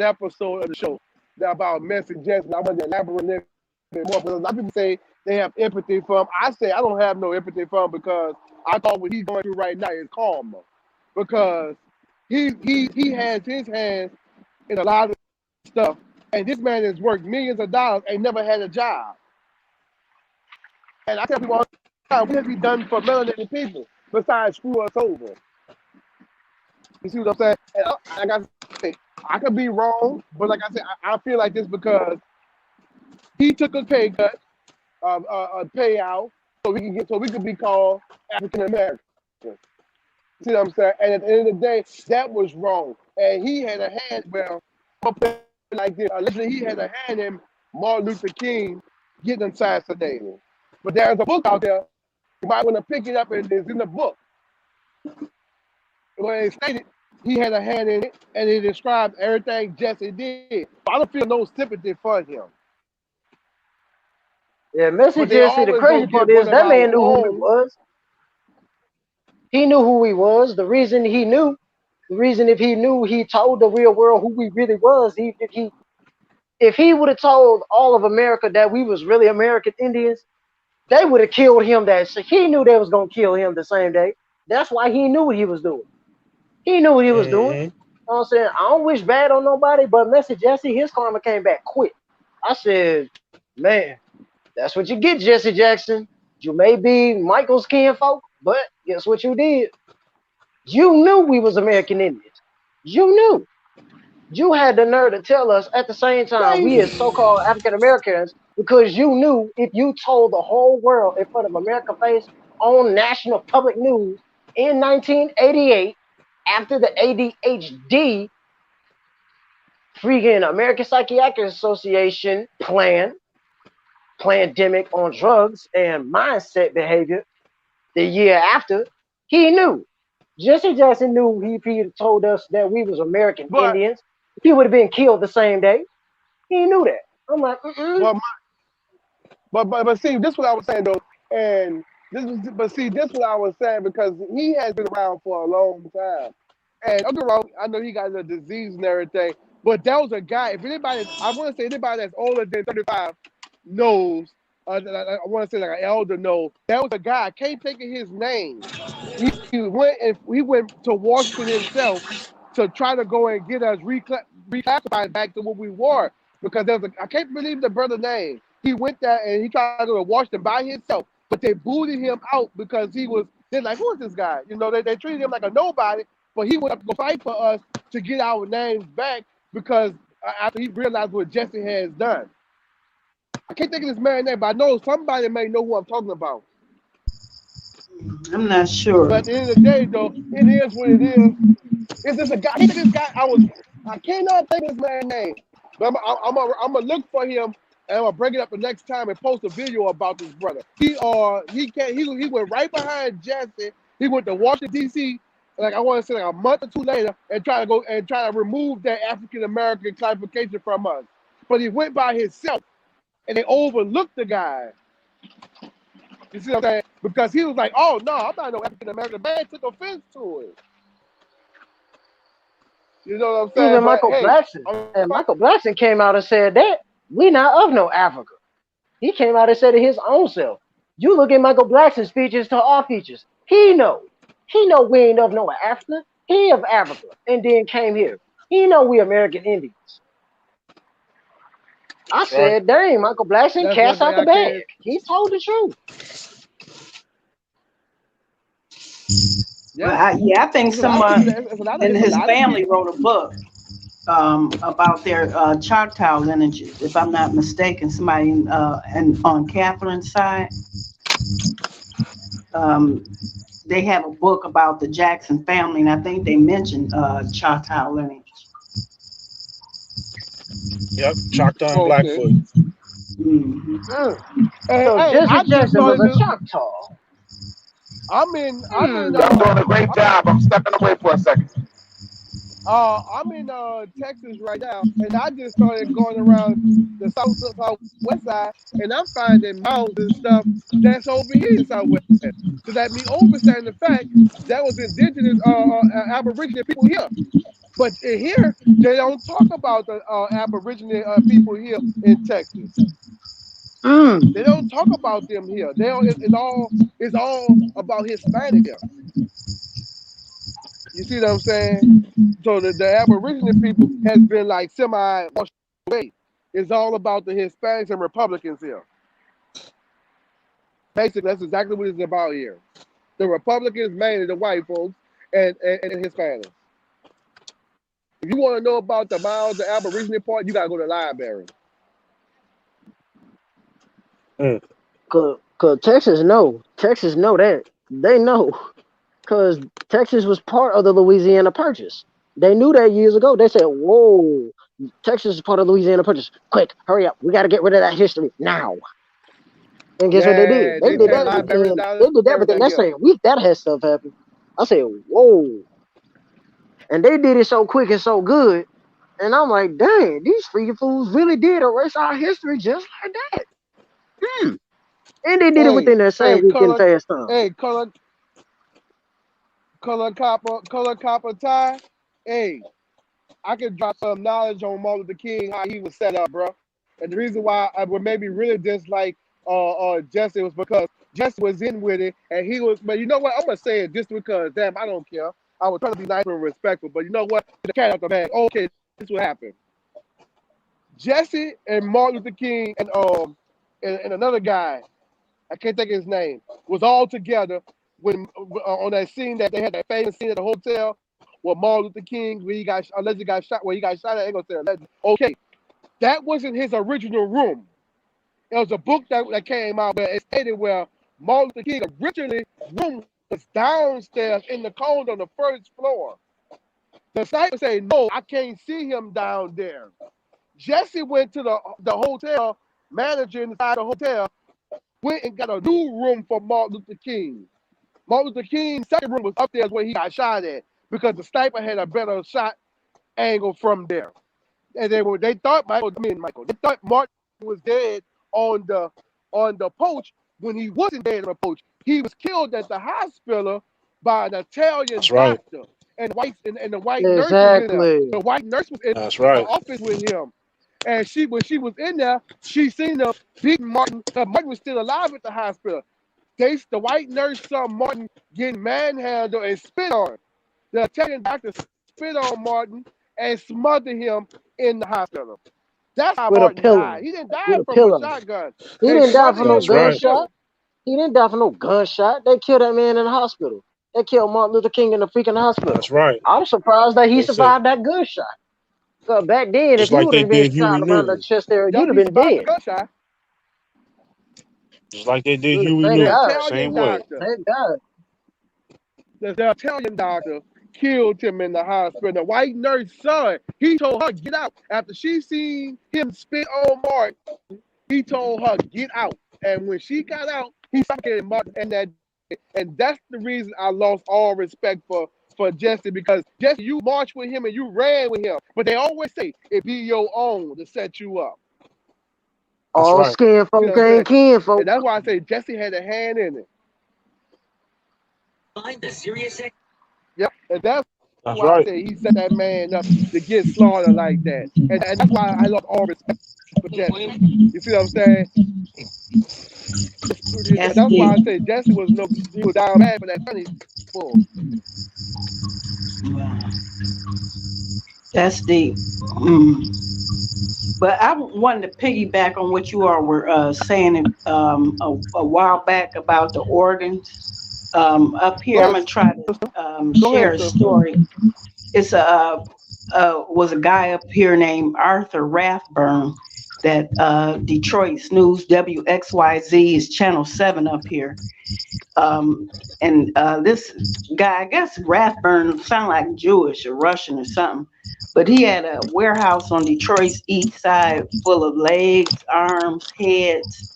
episode of the show about Mr. Jesse. I wanted to elaborate a little bit more because a lot of people say they have empathy for him. I say I don't have no empathy for him because I thought what he's going through right now is karma because he has his hands in a lot of stuff, and this man has worked millions of dollars and never had a job. And I tell people all the time, what has he done for melanated people besides screw us over? You see what I'm saying? And like I say, I could be wrong, but like I said, I feel like this because he took a pay cut, a payout, so we could be called African American. See what I'm saying? And at the end of the day, that was wrong. And he had a hand. Well, I'm gonna put it like this: allegedly, he had a hand in Martin Luther King getting assassinated. But there's a book out there. You might want to pick it up, and it's in the book where it stated he had a hand in it, and it described everything Jesse did. I don't feel no sympathy for him. Yeah, But Message they Jesse, the always gonna crazy get part one is of that our man knew who he own. was. He knew who he was. The reason he knew, the reason if he knew he told the real world who we really was, if he would have told all of America that we was really American Indians, they would have killed him that he knew they was gonna kill him the same day. That's why he knew what he was doing. He knew what he was doing. Hmm. You know what I'm saying? I don't wish bad on nobody, but Message Jesse, his karma came back quick. I said, man, that's what you get, Jesse Jackson. You may be Michael's kinfolk, but guess what you did? You knew we was American Indians. You knew. You had the nerve to tell us at the same time we Thanks. as so-called African Americans, because you knew if you told the whole world in front of America face on national public news in 1988 after the ADHD freaking American Psychiatric Association pandemic on drugs and mindset behavior the year after, he knew. Jesse Jackson knew he had told us that we was American But Indians, he would have been killed the same day. He knew that. I'm like, but but see, this is what I was saying though, and but see, this is what I was saying because he has been around for a long time. And don't get me wrong, I know he got a disease and everything, but that was a guy. If anybody, I want to say anybody that's older than 35 knows, I want to say like an elder knows, that was a guy. I can't think of his name. He went to Washington himself to try to go and get us reclassified back to what we were because there was I can't believe the brother's name. He went there and he tried to go to Washington by himself, but they booted him out because they're like, who is this guy? You know, they treated him like a nobody, but he went up to go fight for us to get our names back because after he realized what Jesse has done. I can't think of this man's name, but I know somebody may know who I'm talking about. I'm not sure. But at the end of the day, though, it is what it is. Is this a guy? I think this guy. I cannot think of this man's name. But I'm gonna look for him and I'm gonna bring it up the next time and post a video about this brother. He went right behind Jesse. He went to Washington D.C. like I want to say like a month or two later and try to remove that African American classification from us. But he went by himself and they overlooked the guy. You see what I'm saying? Because he was like, oh no, I'm not no African American. Man took offense to it. You know what I'm saying? even But Michael hey, Blackson. And Michael Blackson came out and said that we not of no Africa. He came out and said it his own self. You look at Michael Blackson's speeches to our features. He know. He know we ain't of no Africa. He of Africa. And then came here. He know we American Indians. I right. said, dang, Michael Blackson, That's one cast thing out the I bag. can't. He told the truth. Well, Yeah, I think it's a lot of people. someone in It's a his lot of family people. wrote a book about their Choctaw lineage, if I'm not mistaken. Somebody and on Catherine's side, um, they have a book about the Jackson family, and I think they mentioned Choctaw lineage. Yep, Choctaw and Okay. Blackfoot. Hmm. Mm. Hey, So hey, Jesse I just Jackson was started. a Choctaw. I'm in Y'all doing a great job. I'm stepping away for a second. I'm in Texas right now, and I just started going around the southwest side, and I'm finding mounds and stuff that's over here in the southwest. So that me overstanding the fact that was indigenous Aboriginal people here. But in here, they don't talk about the Aboriginal people here in Texas. Mm. They don't talk about them here. They don't, it's all about Hispanic here. You see what I'm saying? So the Aboriginal people has been like semi washed away. It's all about the Hispanics and Republicans here. Basically, that's exactly what it's about here. The Republicans, mainly the white folks, and Hispanics. If you want to know about the Miles, the Aboriginal part, you gotta go to the library. Mm. Cause Texas know that. They know. Cause Texas was part of the Louisiana Purchase. They knew that years ago. They said, whoa, Texas is part of the Louisiana Purchase. Quick, hurry up. We got to get rid of that history now. And guess what they did? Yeah, They they did tear that libraries within, down they and did that within, everything let's here. say a week that had stuff happen. I said, whoa. And they did it so quick and so good. And I'm like, dang, these freaking fools really did erase our history just like that. Hmm. And they did it Hey, within that same hey, week in fast time. hey, color copper tie. Hey, I could drop some knowledge on Martin Luther King, how he was set up, bro. And the reason why I would maybe really dislike Jesse was because Jesse was in with it, and he was. But you know what? I'm gonna say it just because, damn, I don't care. I was trying to be nice and respectful, but you know what? The cat out the bag. Okay, this what happened. Jesse and Martin Luther King and another guy, I can't think of his name, was all together when on that scene that they had that famous scene at the hotel with Martin Luther King, where he got allegedly got shot, where he got shot at. I ain't gonna say allegedly. Okay, that wasn't his original room. It was a book that came out where it stated where Martin Luther King originally room was downstairs in the cold on the first floor. The sniper said, "No, I can't see him down there." Jesse went to the hotel manager inside the hotel, went and got a new room for Martin Luther King. Martin Luther King's second room was upstairs where he got shot at because the sniper had a better shot angle from there. And they thought they thought Martin was dead on the porch when he wasn't dead on the porch. He was killed at the hospital by an Italian That's right. doctor, and the white nurse was in there. Exactly. The white nurse was in That's the right. office with him, and when she was in there, she seen them beating Martin. Martin was still alive at the hospital. The white nurse saw Martin getting manhandled and spit on. The Italian doctor spit on Martin and smothered him in the hospital. That's how With a Martin pillow. died. He didn't With die a from a pillow. shotgun. He They didn't die for smothered no him That's with a right. gunshot. pillow. He didn't die for no gunshot. They killed that man in the hospital. They killed Martin Luther King in the freaking hospital. That's right. I'm surprised that he They said survived that gunshot. Because back then, if just you like would they have been did shot Huey around the Newton. chest area, you'd Yep, have he been survived the dead. gunshot. Just like they did Good. Huey Thank The Newton. God. Same Italian way. doctor, Thank God. the Italian doctor killed him in the hospital. The white nurse saw it. He told her get out after she seen him spit on Martin. He told her get out, and when she got out, he suffocated Martin. And that's the reason I lost all respect for Jesse, because Jesse, you marched with him and you ran with him, but they always say it be your own to set you up. That's All right. skin You folk know what I'm ain't saying? kin And folk. that's why I say Jesse had a hand in it. Yep. And that's That's why I right. say he set that man up to get slaughtered like that. And that's why I lost all respect for Jesse. You see what I'm saying? That's That's why deep. I say Jesse was no, he was down bad for that money. For. Wow. That's deep. Mm. But I wanted to piggyback on what you all were saying a while back about the organs. Up Go here, I'm ahead, gonna try to go share ahead, a sister. story. It's was a guy up here named Arthur Rathburn that Detroit News WXYZ is Channel 7 up here. Um, and this guy, I guess Rathburn sound like Jewish or Russian or something, but he had a warehouse on Detroit's east side full of legs, arms, heads.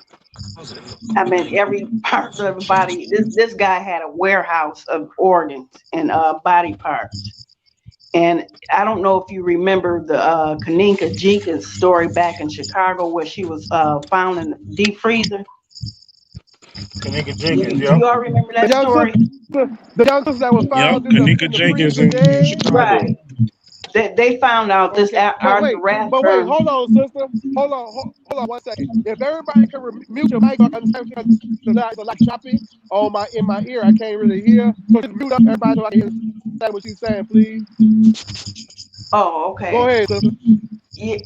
I mean, every parts of the body. This guy had a warehouse of organs and body parts. And I don't know if you remember the Kaninka Jenkins story back in Chicago where she was found in the deep freezer. Kanika Jenkins. You Yep. all remember The that young story? the young sister that was Yep. found Kanika in the Jenkins freezer in dead. Chicago. Right. They found out this Okay, Arthur but wait, Rathburn. hold on, sister. Hold on 1 second. If everybody can mute your mic, I understand because it's like choppy on in my ear. I can't really hear. So just mute up everybody so I can understand what she's saying, please. Oh, Go okay. ahead, sister. Yeah,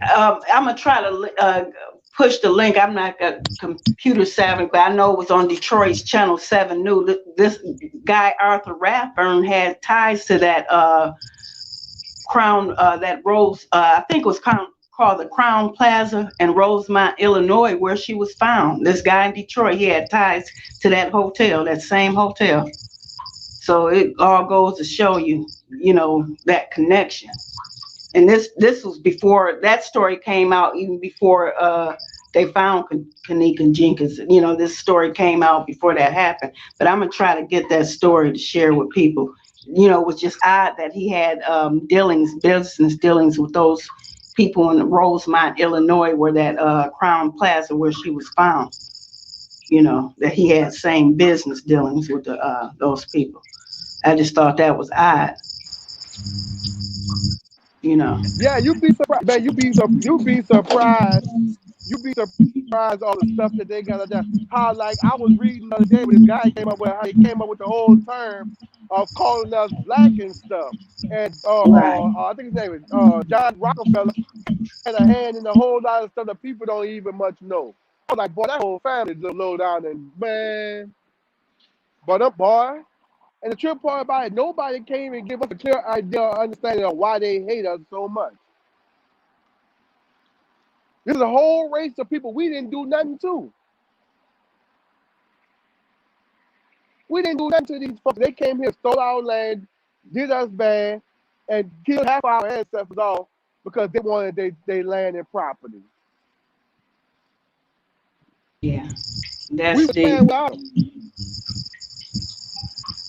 I'm gonna try to push the link. I'm not computer savvy, but I know it was on Detroit's Channel 7 News. This guy Arthur Rathburn had ties to that Crown, that Rose, I think it was called the Crown Plaza in Rosemont, Illinois, where she was found. This guy in Detroit, he had ties to that hotel, that same hotel. So it all goes to show you, that connection. And this was before that story came out, even before they found Kanika Jenkins. This story came out before that happened. But I'm gonna try to get that story to share with people. It was just odd that he had business dealings with those people in Rosemont, Illinois, where that Crown Plaza where she was found. That he had same business dealings with those people. I just thought that was odd. You know. Yeah, you'd be surprised, man. You'd be surprised. You'd be surprised all the stuff that they got there. How like I was reading the other day where this guy came up with how he came up with the whole term of calling us black and stuff. And Right. I think his name is John Rockefeller had a hand in a whole lot of stuff that people don't even much know. I was like, boy, that whole family just low down and man, but up, boy. And the trip part about it, nobody came and give us a clear idea or understanding of why they hate us so much. There's a whole race of people we didn't do nothing to. We didn't do nothing to these folks. They came here, stole our land, did us bad, and killed half our ancestors off because they wanted their land and property. Yeah, We that's were the. fine without them.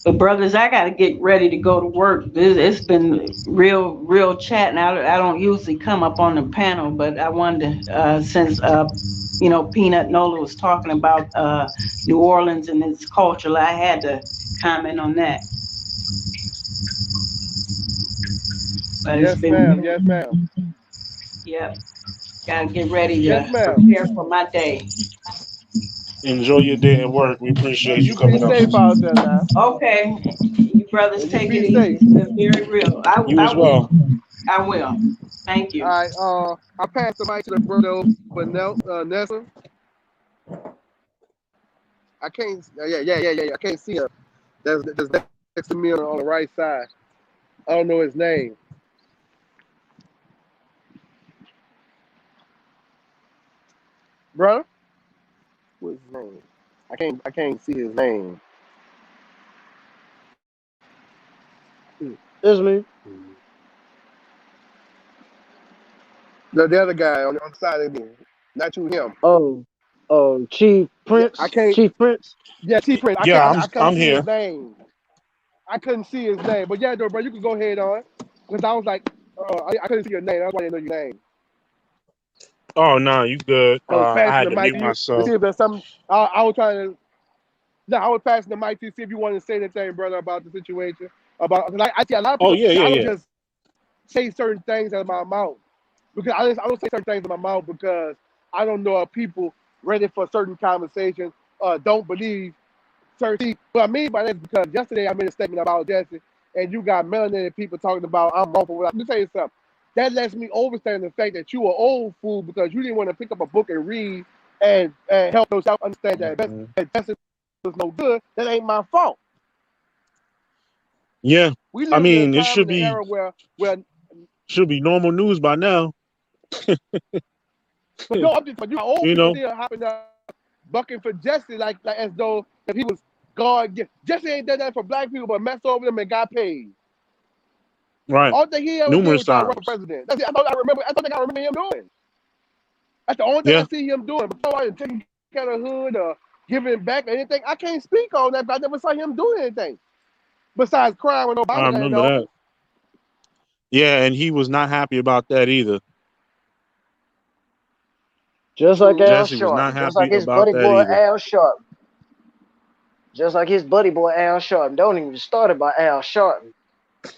But brothers, I got to get ready to go to work. It's been real chatting. I don't usually come up on the panel, but I wanted to, since Peanut Nola was talking about New Orleans and its culture, I had to comment on that. But it's Yes, ma'am. been, Yes, ma'am. yeah, got to get ready Yes, to ma'am. prepare for my day. Enjoy your day at work. We Well, appreciate you you be coming up. safe out there now. Okay, you brothers And you take be it easy. safe. It's been very real. You I as well. will. I will. Thank All you. right. I pass the mic to the brother over Nessa. I can't. Yeah. I can't see her. That's next to me on the right side. I don't know his name, brother. What's his name? I can't see his name. It's me. The other guy on the side of me, not you, him. Oh, Chief I Prince. can't. Chief Prince. Yeah, T Prince. I Yeah, can't. I'm I couldn't I'm see his here. name. I couldn't see his name. But yeah, though, bro, you can go ahead on. Because I was like, I couldn't see your name. That's why I didn't know your name. Oh no, you good. I was I passing had the to mic mute to you to myself. see if there's something. I was trying to. No, I was passing the mic to you to see if you wanted to say anything, brother, about the situation. About like I see a lot of Oh people. yeah, yeah, I don't yeah. just say certain things out of my mouth because I don't say certain things in my mouth because I don't know if people ready for certain conversations don't believe certain. See, what I mean by that is because yesterday I made a statement about Jesse, and you got melanated people talking about I'm wrong for what. Let me tell you something. That lets me understand the fact that you were old fool because you didn't want to pick up a book and read and help yourself understand Mhm. that Jesse was no good. That ain't my fault. Yeah. We I live in a mean, it time in the era where should be normal news by now. but no, I'm just but you got old You people know, still hopping up bucking for Jesse like as though if he was God. Jesse ain't done that for black people but messed over them and got paid. right? All thing he ever did Numerous was try to run for times. president. That's it. That's all I remember him doing. That's the only thing I Yeah, see him doing. Before I taking care of the hood or giving back or anything, I can't speak on that. But I never saw him doing anything besides crying when I Obama got in remember office. that. Yeah, and he was not happy about that either. Just like Mm-hmm. Al Jesse was not Sharpton. Just like happy his about buddy that boy either. Al Sharpton. Just like his buddy boy Al Sharpton. Don't even start it by Al Sharpton.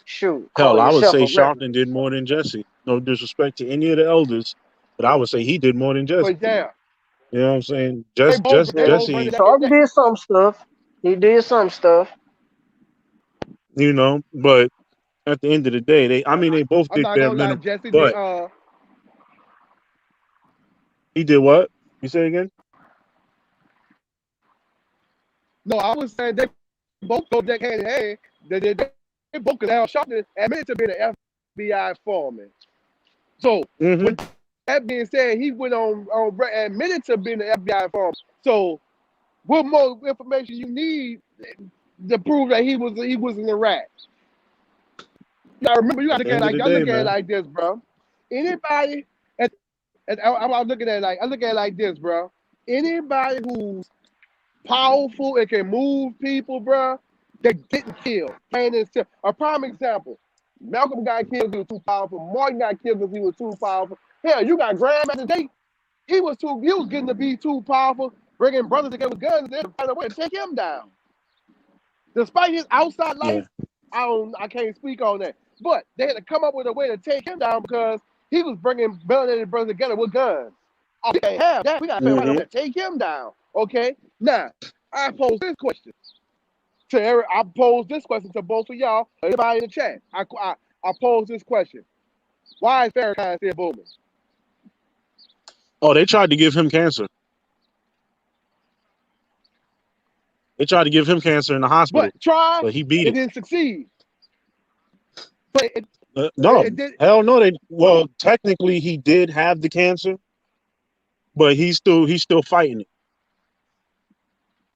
Shoot, Hell, calling I would yourself say a rebel. Sharpton did more than Jesse. No disrespect to any of the elders, but I would say he did more than Jesse. But yeah, You know what I'm saying? they Yeah, both running Jesse, that. Sharpton did some stuff. He did some stuff. you know, but at the end of the day, they both I'm did not bare gonna lie, minimum. Jesse did. But he did what? You say again? No, I was saying they both go deck hand in hand. They both could Al Sharpton admitted to being an FBI foreman. So Mm-hmm. with that being said, he went on admitted to being an FBI foreman. So what more information you need to prove that he was in Iraq? You gotta remember, you At gotta the look at it end of like the y'all day, look at it man. like this, bro. Anybody, I look at it like I look at it like this, bro. Anybody who's powerful and can move people, bro, they're getting killed. A prime example: Malcolm got killed because he was too powerful. Martin got killed because he was too powerful. Hell, you got Grandmaster Day. He was getting to be too powerful, bringing brothers together with guns and find a way to take him down. Despite his outside Yeah. life, I can't speak on that. But they had to come up with a way to take him down because he was bringing melanated brothers together with guns. Oh, we can't have that. We got to find a Mm-hmm. way to take him down. Okay. Now, I pose this question I pose this question to both of y'all, everybody in the chat. I pose this question: why is Farrakhan still booming? Oh, they tried to give him cancer. They tried to give him cancer in the hospital, But try, but he beat it it. didn't succeed. But No, it did. hell no. They well, technically he did have the cancer, but he's still fighting it.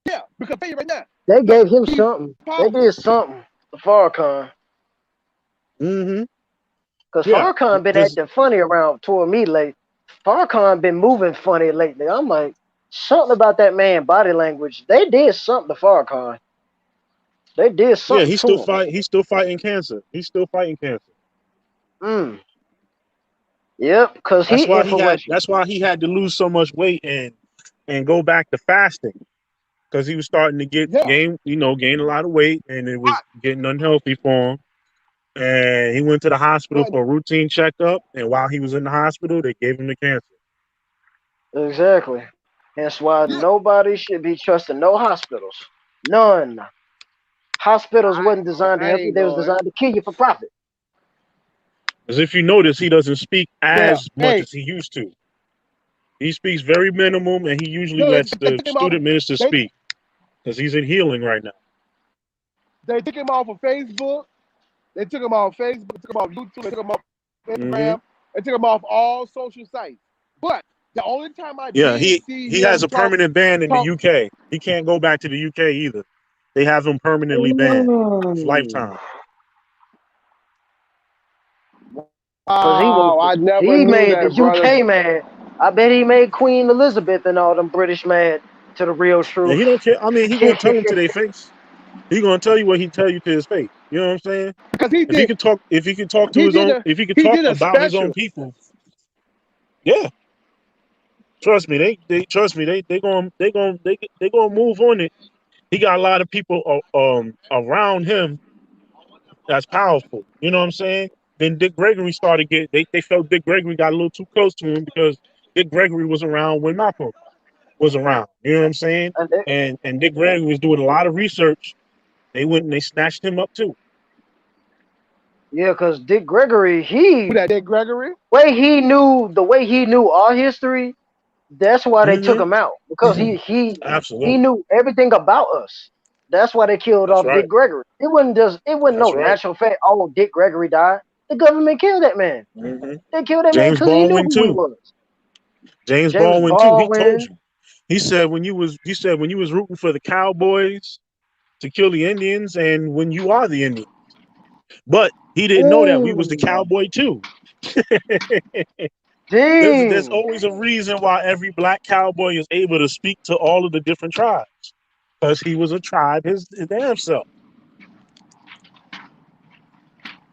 Yeah, because I tell you right now, They look, gave him he's something. They powerful. did something. The Farrakhan. Hmm. Because Yeah, Farrakhan been because acting funny around toward me lately. Farrakhan been moving funny lately. I'm like, something about that man body language. They did something to Farrakhan. They did yeah, something to him. he's still fighting cancer. He's still fighting cancer. Mm. Yep, because he That's why influential. he had to lose so much weight and go back to fasting because he was starting to Yeah, gain a lot of weight, and it I, was getting unhealthy for him. And he went to the hospital but for a routine checkup. And while he was in the hospital, they gave him the cancer. Exactly. That's why yeah, nobody should be trusting no hospitals. None. Hospitals wasn't designed to I help you. ain't They was going. designed to kill you for profit. As if you notice, he doesn't speak Yeah, as much hey, as he used to. He speaks very minimum, and he usually no, lets they the took him off. student minister They speak because he's in healing right now. they took him off of Facebook. They took him off Facebook. They took him off YouTube. They took him off Hmm. Instagram. They took him off all social sites. But the only time I Yeah, did see he has him a permanent ban in the talk, UK. He can't go back to the UK either. They have him permanently banned for Mm. lifetime. Cause he was wow, I never he knew made the that, brother. UK mad. I bet he made Queen Elizabeth and all them British mad to the real And truth. he don't care. I mean, he gonna tell them to their face. He gonna tell you what he tell you to his face. You know what I'm saying? Because If he could he talk did a about his own special. people, yeah, trust me, they trust me, they gonna move on it. He got a lot of people around him that's powerful. You know what I'm saying? Then Dick Gregory started they felt Dick Gregory got a little too close to him because Dick Gregory was around when Malcolm was around. You know what I'm saying? And they, And Dick Gregory was doing a lot of research. They went and they snatched him up too. yeah, cause Dick Gregory, Who that? Dick Gregory. the way he knew our history. That's why they took Hmm. him out because he Absolutely. knew everything about us. That's why they killed That's off right. Dick Gregory. It wasn't no That's right. natural fact. Oh, Dick Gregory died. The government killed that man. Hmm. They killed that man James because he knew Baldwin who he too. was. James James Baldwin too. He told Baldwin. you. He said when you was rooting for the Cowboys to kill the Indians and when you are the Indian. But he didn't know that we was the Ooh, cowboy too. There's dang. always a reason why every black cowboy is able to speak to all of the different tribes. Because he was a tribe his damn self.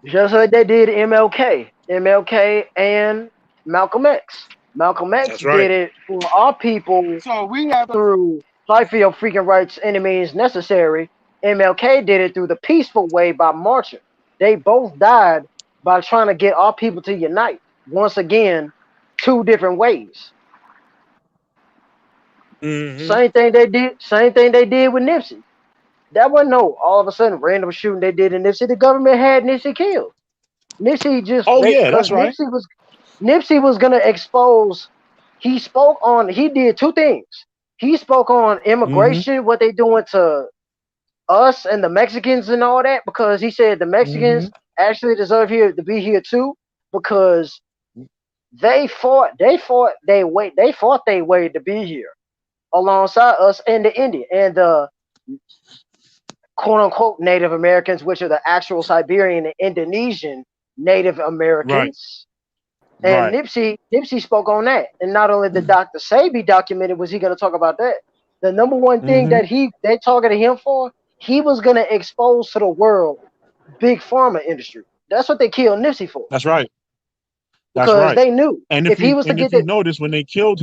Just like they did MLK. MLK and Malcolm X. Malcolm X That's right. did it for our people So we have a through fight for your freaking rights, any means necessary. MLK did it through the peaceful way by marching. They both died by trying to get our people to unite. Once again, two different ways. Hmm. Same thing they did. Same thing they did with Nipsey. That wasn't no all of a sudden random shooting they did in Nipsey. The government had Nipsey killed. Nipsey just Oh yeah, because that's right. Nipsey was gonna expose. He did two things. He spoke on Hmm. immigration, what they doing to us and the Mexicans and all that, because he said the Hmm. Mexicans actually deserve here to be here too, because they fought their way to be here alongside us and the Indian and the quote unquote Native Americans, which are the actual Siberian and Indonesian Native Right. Americans. And Right. Nipsey spoke on that. And not only did Dr. Sabi documented was he going to talk about that. The number one thing Hmm. that they targeted him for, he was going to expose to the world big pharma industry. That's what they killed Nipsey for, That's right. That's because right. they knew if he was to And if get you that. notice when they killed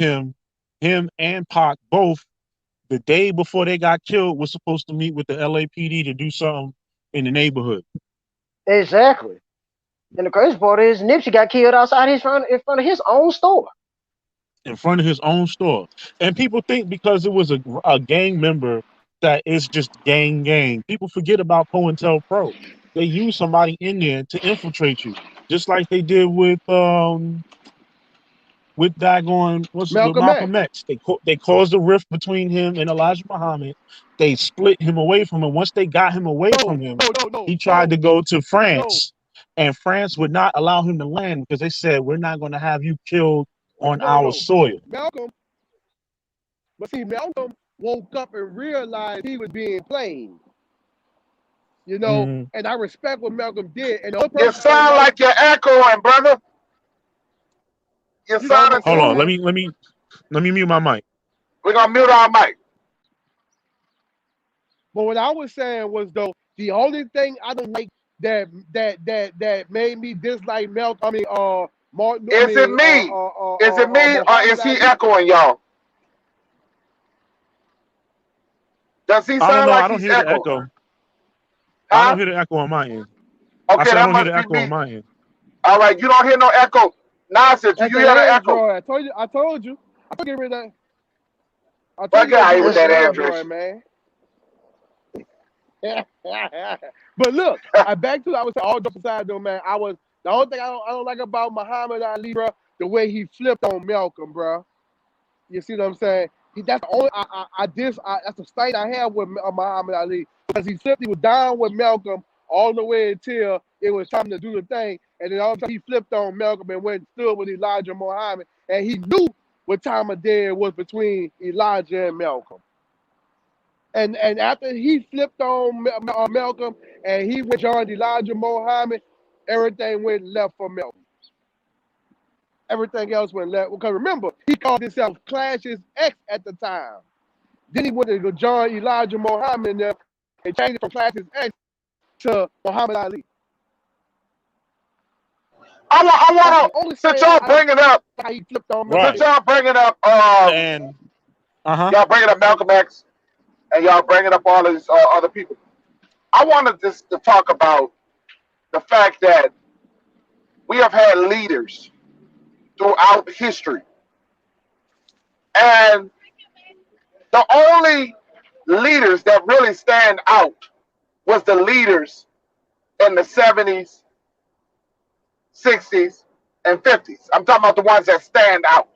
him and Pac both the day before they got killed was supposed to meet with the LAPD to do something in the neighborhood Exactly. And the crazy part is Nipsey got killed outside in front of his own store. in front of his own store. And people think because it was a gang member that it's just gang. People forget about COINTELPRO. They use somebody in there to infiltrate you, just like they did with with daggone with Malcolm X. Malcolm X. They caused a rift between him and Elijah Muhammad. They split him away from him. Once they got him away No, from him, no, he tried to go to no, France, and France would not allow him to land because they said we're not going to have you killed on our no. soil. Malcolm, but see, Malcolm woke up and realized he was being played. You know, Mm. and I respect what Malcolm did. And the only You person told sound Malcolm, like you're echoing, brother. You're you know, I'm sounding gonna Hold too. say, on, man. let me mute my mic. We're gonna mute our mic. But what I was saying was though, the only thing I don't like that made me dislike Malcolm. I mean, Martin. I Is it mean, me? Is it me or Muhammad is he Ali. echoing, y'all? Does he I don't sound know. I like don't he's hear the echoing? echo. I don't Huh? hear the echo on my end. I Okay, said I that don't hear must the be echo on me. my end. All right, you don't hear no echo. Nonsense. Do That's you an hear the echo? Android. I told you. I told you get rid of that. I Well, told you get to out get here with rid of It's that the Android. Android, man. But look, I back to I was all jokes aside though, man. I was the only thing I don't like about Muhammad Ali, bro, the way he flipped on Malcolm, bro. You see what I'm saying? That's the only that's the state I have with Muhammad Ali because he flipped. He was down with Malcolm all the way until it was time to do the thing, and then all of a sudden he flipped on Malcolm and went and stood with Elijah Muhammad, and he knew what time of day it was between Elijah and Malcolm. And after he flipped on Malcolm and he went joined Elijah Muhammad, everything went left for Malcolm. Everything else went left. Because remember, he called himself Clash's X at the time. Then he went to go join Elijah Muhammad and changed it from Clash's X to Muhammad Ali. I That's want the to, only since thing y'all I don't bringing up, like how he flipped on since Right. Malcolm. y'all bringing up, And y'all bringing up Malcolm X and y'all bringing up all these other people. I wanted just to talk about the fact that we have had leaders throughout history, and the only leaders that really stand out was the leaders in the 70s, 60s, and 50s. I'm talking about the ones that stand out.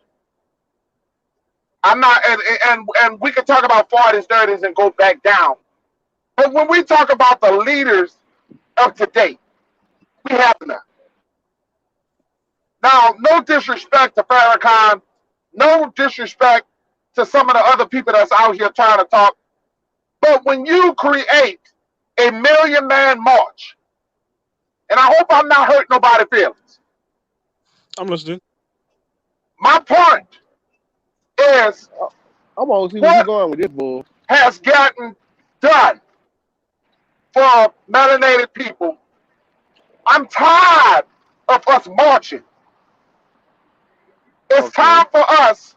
I'm not, and we can talk about 40s, 30s, and go back down. But when we talk about the leaders of today, we have none. Now, no disrespect to Farrakhan, no disrespect to some of the other people that's out here trying to talk. But when you create a million man march, and I hope I'm not hurting nobody's feelings, I'm listening. my point is I want to see where you what going with this bull. has gotten done for melanated people. I'm tired of us marching. It's Okay. time for us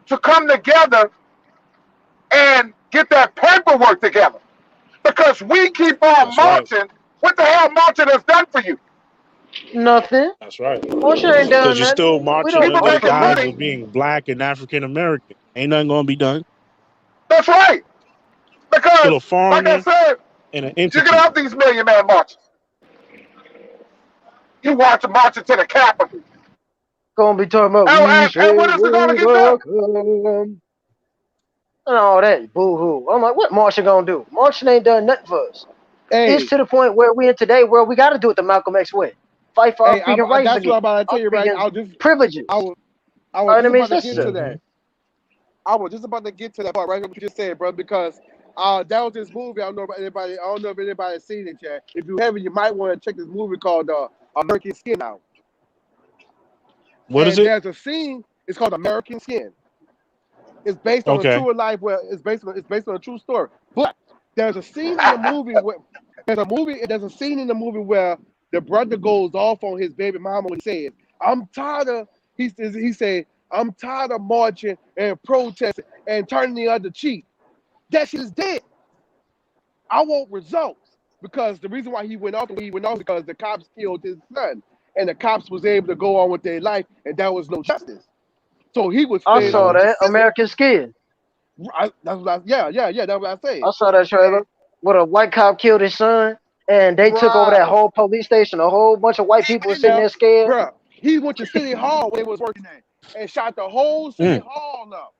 to come together and get that paperwork together. Because we keep on That's right. marching. What the hell marching has done for you? nothing. That's right. Bullshit ain't Because done you're nothing. still We marching don't People under the march for making guise money. money. of being black and African American. Ain't nothing gonna be done. That's right. Still a Because, like I foreigner said, and an you get entity. out these million man marches. You watch them marching to the Capitol. Gonna be talking about And, we and, say and what is it going to we get done? welcome and all that boo hoo. I'm like, what Martian gonna do? Martian ain't done nothing for us. It's Hey, to the point where we in today where we got to do it the Malcolm X way. Fight for our freaking rights that's what I'm again, about to tell our you right. freaking privileges. I was Our just enemies about to get to necessary. Hmm. that. I was just about to get to that part right what you just said, bro, because that was this movie. I don't know if anybody. I don't know if anybody's seen it yet. If you haven't, you might want to check this movie called American Skin out. What is And it? there's a scene. It's called American Skin. It's based on a Okay. true life where it's based on a true story. But there's a scene in the movie where there's a scene in the movie where the brother goes off on his baby mama and says, "I'm tired of." He said, "I'm tired of marching and protesting and turning the other cheek. That shit is dead. I want results." Because the reason why he went off the way he went off because the cops killed his son, and the cops was able to go on with their life, and there was no justice. So he was I fed up saw Hmm. with the that system. American Skin. That's what yeah. That's what I said. I saw that And trailer where a white cop killed his son, and they took over that right, whole police station. A whole bunch of white people were sitting yeah, there scared. bro. He went to City Hall where he was working at and shot the whole City Mm, Hall up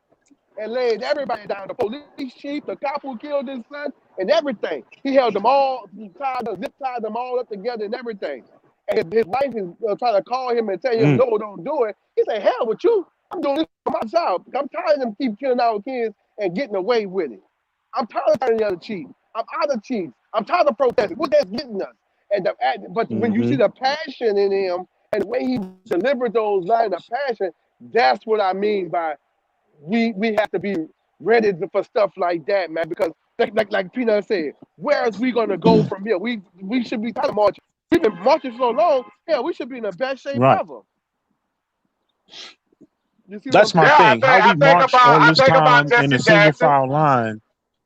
and laid everybody down. The police chief, the cop who killed his son, and everything. He held them all, zip tied them all up together and everything. And his wife is trying to call him and tell him, mm, no, don't do it. He said, hell with you. I'm doing this for my child. I'm tired of them keep killing our kids and getting away with it. I'm tired of turning the other cheek. I'm out of cheeks. I'm tired of protesting. What that's getting us? But when you see mm-hmm. the passion in him and the way he delivered those lines of passion, that's what I mean by we have to be ready for stuff like that, man. Because like Peanut said, where is we gonna go from here? We should be tired of marching. We've been marching so long. Yeah, we should be in the best shape Right. ever. You see what I'm That's my saying? Yeah, thing. How we march all I this think about time in Jesse a single Jackson. file line,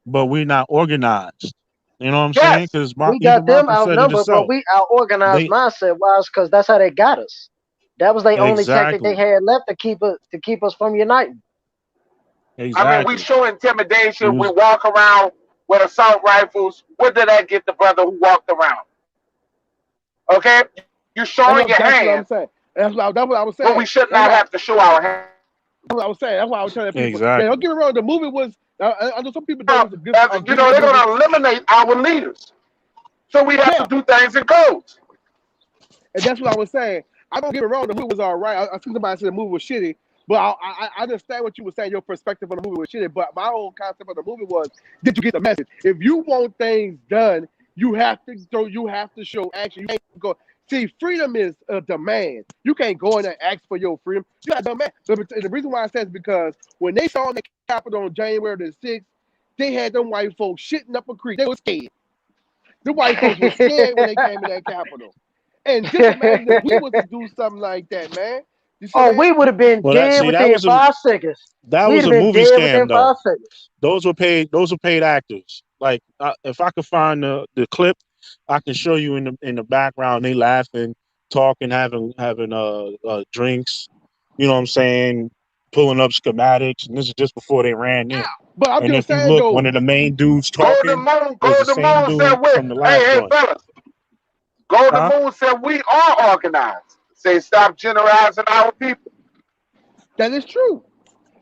but we're not organized. You know what I'm saying? Yes, Because We even got them Malcolm said it outnumbered, but himself. we out organized They mindset wise because that's how they got us. That was the only tactic they exactly, had left to keep us from uniting. I mean we exactly. show We intimidation. We was walk around with assault rifles. What did that get the brother who walked around? Okay, you showing your That's what hand I'm saying. That's what I was when we saying. should not That's why have to show our hand. that's what I was saying. That's why I was telling people. Yeah, don't exactly. get me wrong. The movie was. I know some people thought it was a You good know they're movie. going to eliminate our leaders, so we have to Yeah, do things in codes. and that's what I was saying. I don't get me wrong. The movie was all right. I see somebody said the movie was shitty, but I understand what you were saying. Your perspective on the movie was shitty, but my whole concept of the movie was: did you get the message? If you want things done, you have to so you have to show action. You can't go. See, freedom is a demand. You can't go in and ask for your freedom. You got to demand. The reason why I said is because when they saw the Capitol on January the 6th, they had them white folks shitting up a creek. They were scared. The white folks were scared when they came to that Capitol. And just imagine if we was to do something like that, man. You see what Oh, I'm saying? we would have been Well, that dead see that within was a 5 seconds. that We'd was have a been movie dead within scam though. 5 seconds. Those were paid actors. Like if I could find the clip, I can show you in the background. They laughing, talking, having drinks. You know what I'm saying? Pulling up schematics, and this is just before they ran in. But I'm And just if you saying look, one though, of the main dudes Golden talking Moon, was the Golden same Moon said, dude "We, from the last hey, joint. fellas, Golden Huh? Moon said we are organized. Say stop generalizing our people. that is true.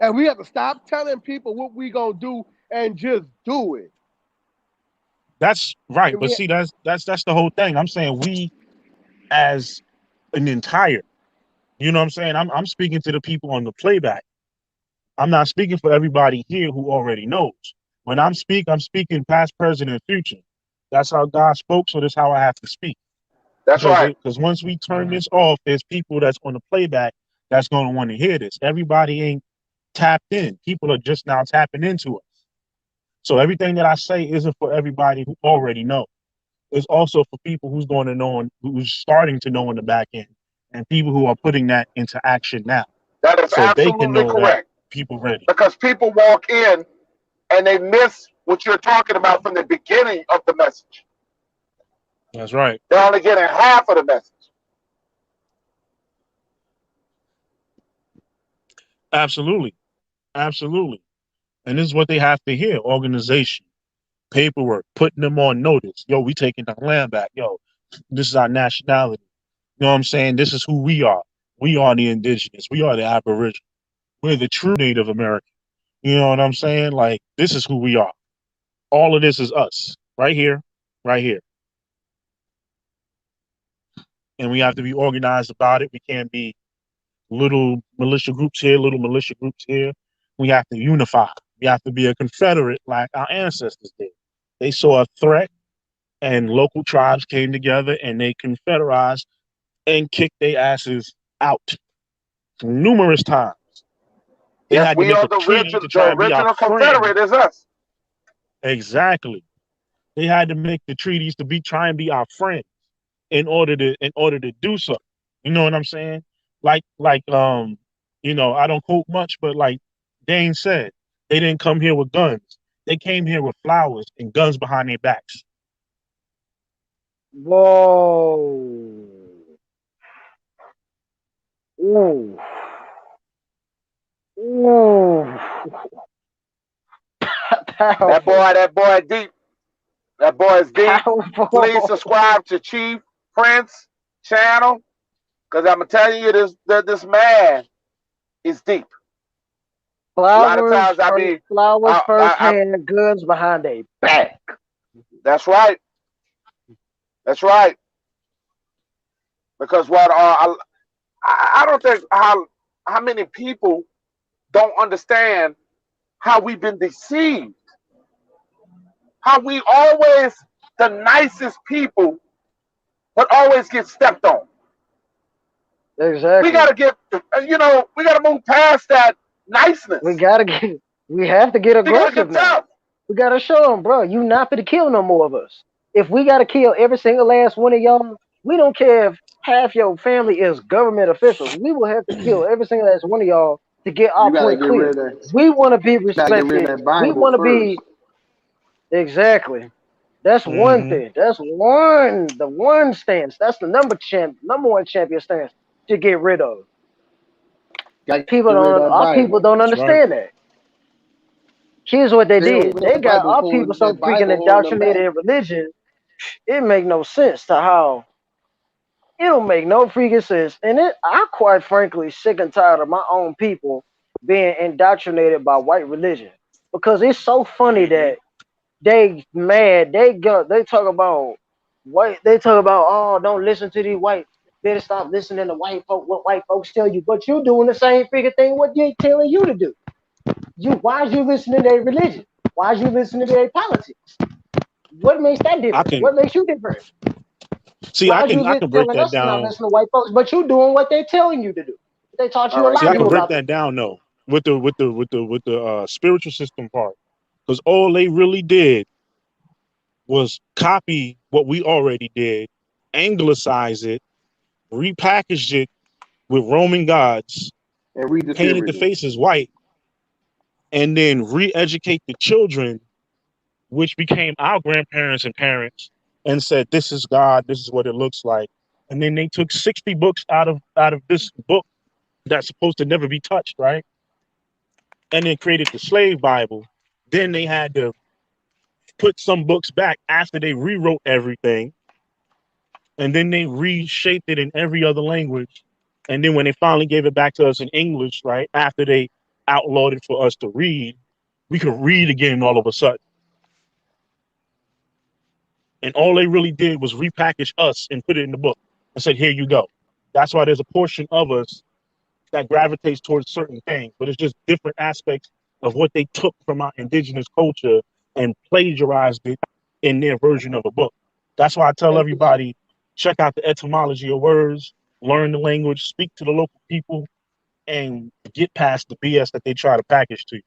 And we have to stop telling people what we gonna do and just do it. That's right. And But we see, that's the whole thing. I'm saying we as an entire. You know what I'm saying? I'm speaking to the people on the playback. I'm not speaking for everybody here who already knows. When I'm speaking past, present, and future. That's how God spoke, so that's how I have to speak. That's right. Because once we turn this off, there's people that's on the playback that's going to want to hear this. Everybody ain't tapped in. People are just now tapping into it. So everything that I say isn't for everybody who already know. It's also for people who's going to know, who's starting to know in the back end, and people who are putting that into action now, That is so they can absolutely know that correct. people ready. Because people walk in and they miss what you're talking about from the beginning of the message. That's right. They're only getting half of the message. Absolutely. Absolutely. And this is what they have to hear: organization, paperwork, putting them on notice. Yo, we taking the land back. Yo, this is our nationality. You know what I'm saying? This is who we are. We are the indigenous. We are the aboriginal. We're the true Native American. You know what I'm saying? Like, this is who we are. All of this is us. Right here, right here. And we have to be organized about it. We can't be little militia groups here, little militia groups here. We have to unify. We have to be a confederate like our ancestors did. They saw a threat and local tribes came together and they confederized and kicked their asses out numerous times. They Yes, had to we make are a the treaty original. to The try and be our original friend. Confederate is us. Exactly. They had to make the treaties to be try and be our friends in order to do so. You know what I'm saying? I don't quote much, but like Dane said, they didn't come here with guns. They came here with flowers and guns behind their backs. Whoa. Ooh. Ooh. Powerful. That boy deep. That boy is deep. Please Powerful. subscribe to Chief Prince channel. Because I'm telling you, this man is deep. A lot of Flowers times I first, be, flowers first I hand, goods behind a back. that's right. That's right. Because what I don't think how many people don't understand how we've been deceived. How we always the nicest people, but always get stepped on. We Exactly. gotta get, we gotta move past that We niceness. gotta get. We have to get We gotta aggressive get now. tough. We gotta show them, bro. You not gonna kill no more of us. If we gotta kill every single last one of y'all, we don't care if half your family is government officials. We will have to kill every single last one of y'all to get our You gotta point get clear. rid of that. We want to be You gotta get rid of respected. that We Bible want to first. be exactly. That's one Mm-hmm. thing. That's the one stance. That's the number one champion stance to get rid of. Gotta get People rid of don't. that Our Bible. people don't That's right. understand that. Here's what they They don't did. even know They the got Bible our people holding so that freaking Bible holding them indoctrinated back. in religion. It make no sense to how it don't make no freaking sense. And I quite frankly sick and tired of my own people being indoctrinated by white religion because it's so funny Mm-hmm. that they mad. They talk about white. They talk about, oh, don't listen to these white. Better stop listening to white folk. What white folks tell you, but you doing the same freaking thing. What they telling you to do? Why is you listening to their religion? Why is you listening to their politics? What makes that I different? can What makes you different? see. Why is you I can break telling that us to not down. listen to white folks, but you doing what they telling you to do? They taught All you a right, See, lie I to get can do break about that this. down though with the spiritual system part, because all they really did was copy what we already did, anglicize it, repackaged it with Roman gods, and painted the redistribute it. faces white, and then re-educate the children, which became our grandparents and parents, and said, "This is God. This is what it looks like." And then they took 60 books out of this book that's supposed to never be touched, right? And then created the slave Bible. Then they had to put some books back after they rewrote everything, and then they reshaped it in every other language. And then when they finally gave it back to us in English, right after they outlawed it for us to read, we could read again all of a sudden. And all they really did was repackage us and put it in the book and said, "Here you go." That's why there's a portion of us that gravitates towards certain things, but it's just different aspects of what they took from our indigenous culture and plagiarized it in their version of a book. That's why I tell And everybody, check out the etymology of words, learn the language, speak to the local people, and get past the BS that they try to package to you.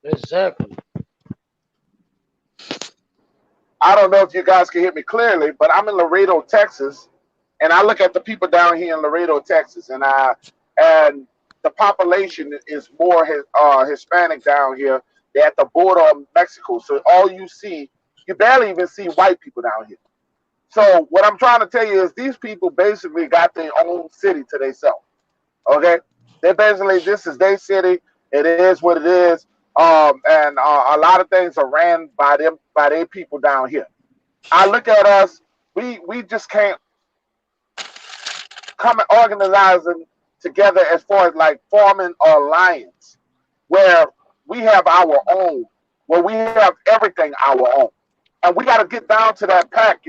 exactly. I don't know if you guys can hear me clearly, but I'm in Laredo, Texas, and I look at the people down here in Laredo, Texas, and the population is more Hispanic down here. They're at the border of Mexico, so all you barely even see white people down here. So what I'm trying to tell you is these people basically got their own city to themselves. Okay, they basically this is their city. It is what it is, and a lot of things are ran by them by their people down here. I look at us. We just can't come and organizing together as far as like forming an alliance where we have our own, where we have everything our own, and we got to get down to that pack.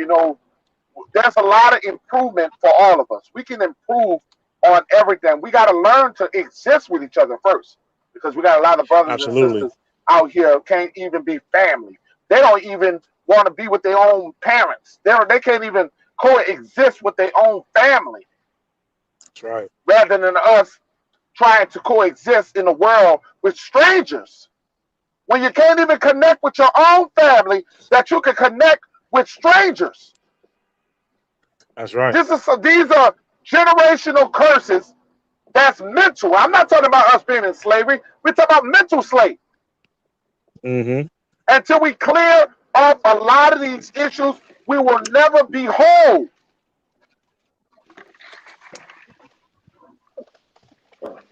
There's a lot of improvement for all of us. We can improve on everything. We got to learn to exist with each other first because we got a lot of brothers and Absolutely. sisters out here can't even be family. They don't even want to be with their own parents. They can't even coexist with their own family That's right. rather than us trying to coexist in the world with strangers. When you can't even connect with your own family, that you can connect with strangers. That's right. These are generational curses that's mental. I'm not talking about us being in slavery. We're talking about mental slavery. Mm-hmm. Until we clear up a lot of these issues, we will never be whole.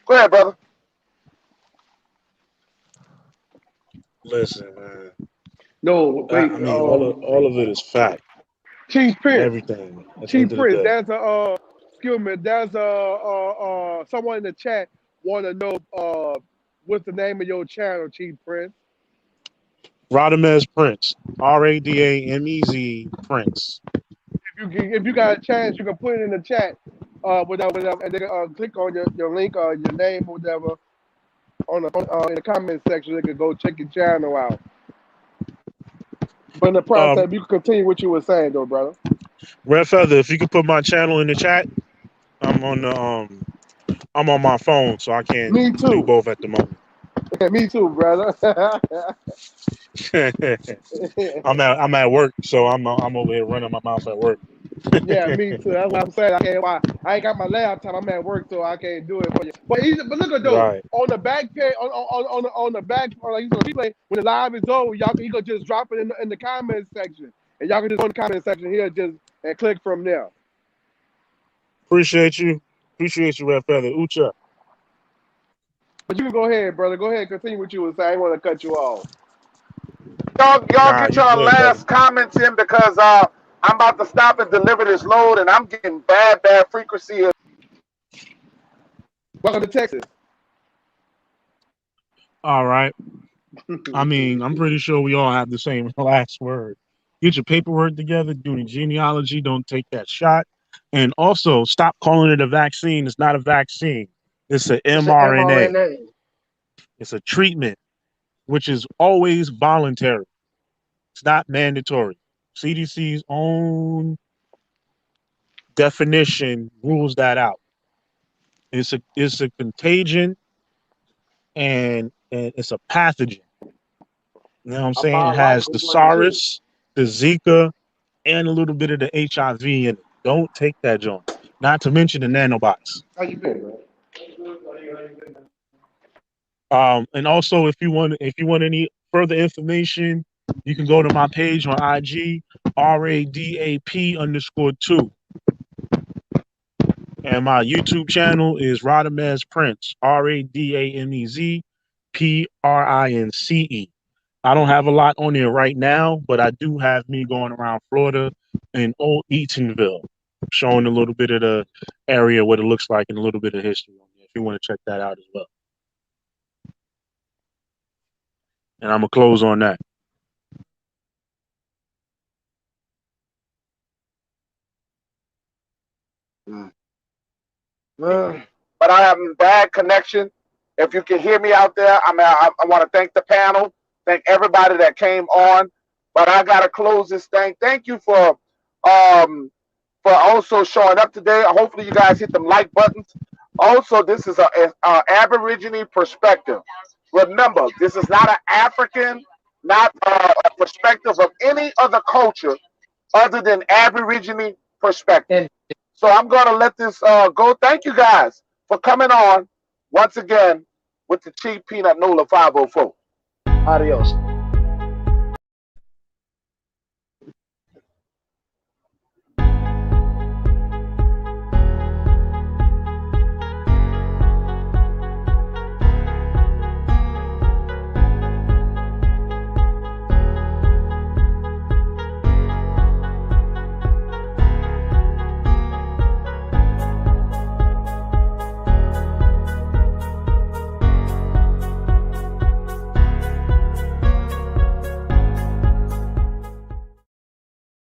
Go ahead, brother. Listen, man. No, wait. I mean, all of it is fact. Chief Prince. everything at the Chief end of the Prince. day. There's a excuse me. There's someone in the chat want to know what's the name of your channel, Chief Prince. Radamez Prince. Radamez Prince. If you got a chance, you can put it in the chat, whatever, and then click on your link or your name or whatever in the comment section. They can go check your channel out. But in the Um, process, you can continue what you were saying, though, brother. Red Feather, if you could put my channel in the chat, I'm on the I'm on my phone, so I can't Me do too. both at the moment. Me too, brother. I'm at work, so I'm over here running my mouth at work. Yeah, me too. That's what I'm saying. I can't. Why I ain't got my laptop. I'm at work, so I can't do it for you. But look at though Right. on the back page, on the back, like replay, when the live is over, y'all can just drop it in the comment section, and y'all can just go in the comment section here just and click from there. Appreciate you, Red Feather. Ucha. But you can go ahead, brother. Go ahead, continue what you were saying. I didn't want to cut you off. Y'all Nah, get you your good, brother. last comments in because I'm about to stop and deliver this load, and I'm getting bad frequency. Welcome to Texas. All right. I mean, I'm pretty sure we all have the same last word. Get your paperwork together, do the genealogy, don't take that shot. And also stop calling it a vaccine. It's not a vaccine. It's an It's an mRNA. mRNA. It's a treatment, which is always voluntary. It's not mandatory. CDC's own definition rules that out. It's a contagion and it's a pathogen. You know what I'm A saying? It has biological the one too. SARS, the Zika, and a little bit of the HIV in it. Don't take that joint. Not to mention the nanobots. How you been, bro? And also, if you want any further information, you can go to my page on IG, RADAP_2. And my YouTube channel is Radamez Prince, RADAMEZ PRINCE. I don't have a lot on there right now, but I do have me going around Florida and Old Eatonville, showing a little bit of the area, what it looks like, and a little bit of history on there if you want to check that out as well. And I'm going to close on that. But I have a bad connection. If you can hear me out there, I want to thank the panel, thank everybody that came on. But I gotta close this thing. Thank you for also showing up today. Hopefully, you guys hit them like buttons. Also, this is a Aborigine perspective. Remember, this is not an African, not a perspective of any other culture other than Aborigine perspective. So I'm going to let this go. Thank you guys for coming on once again with the Chief Peanut Nola 504. Adios.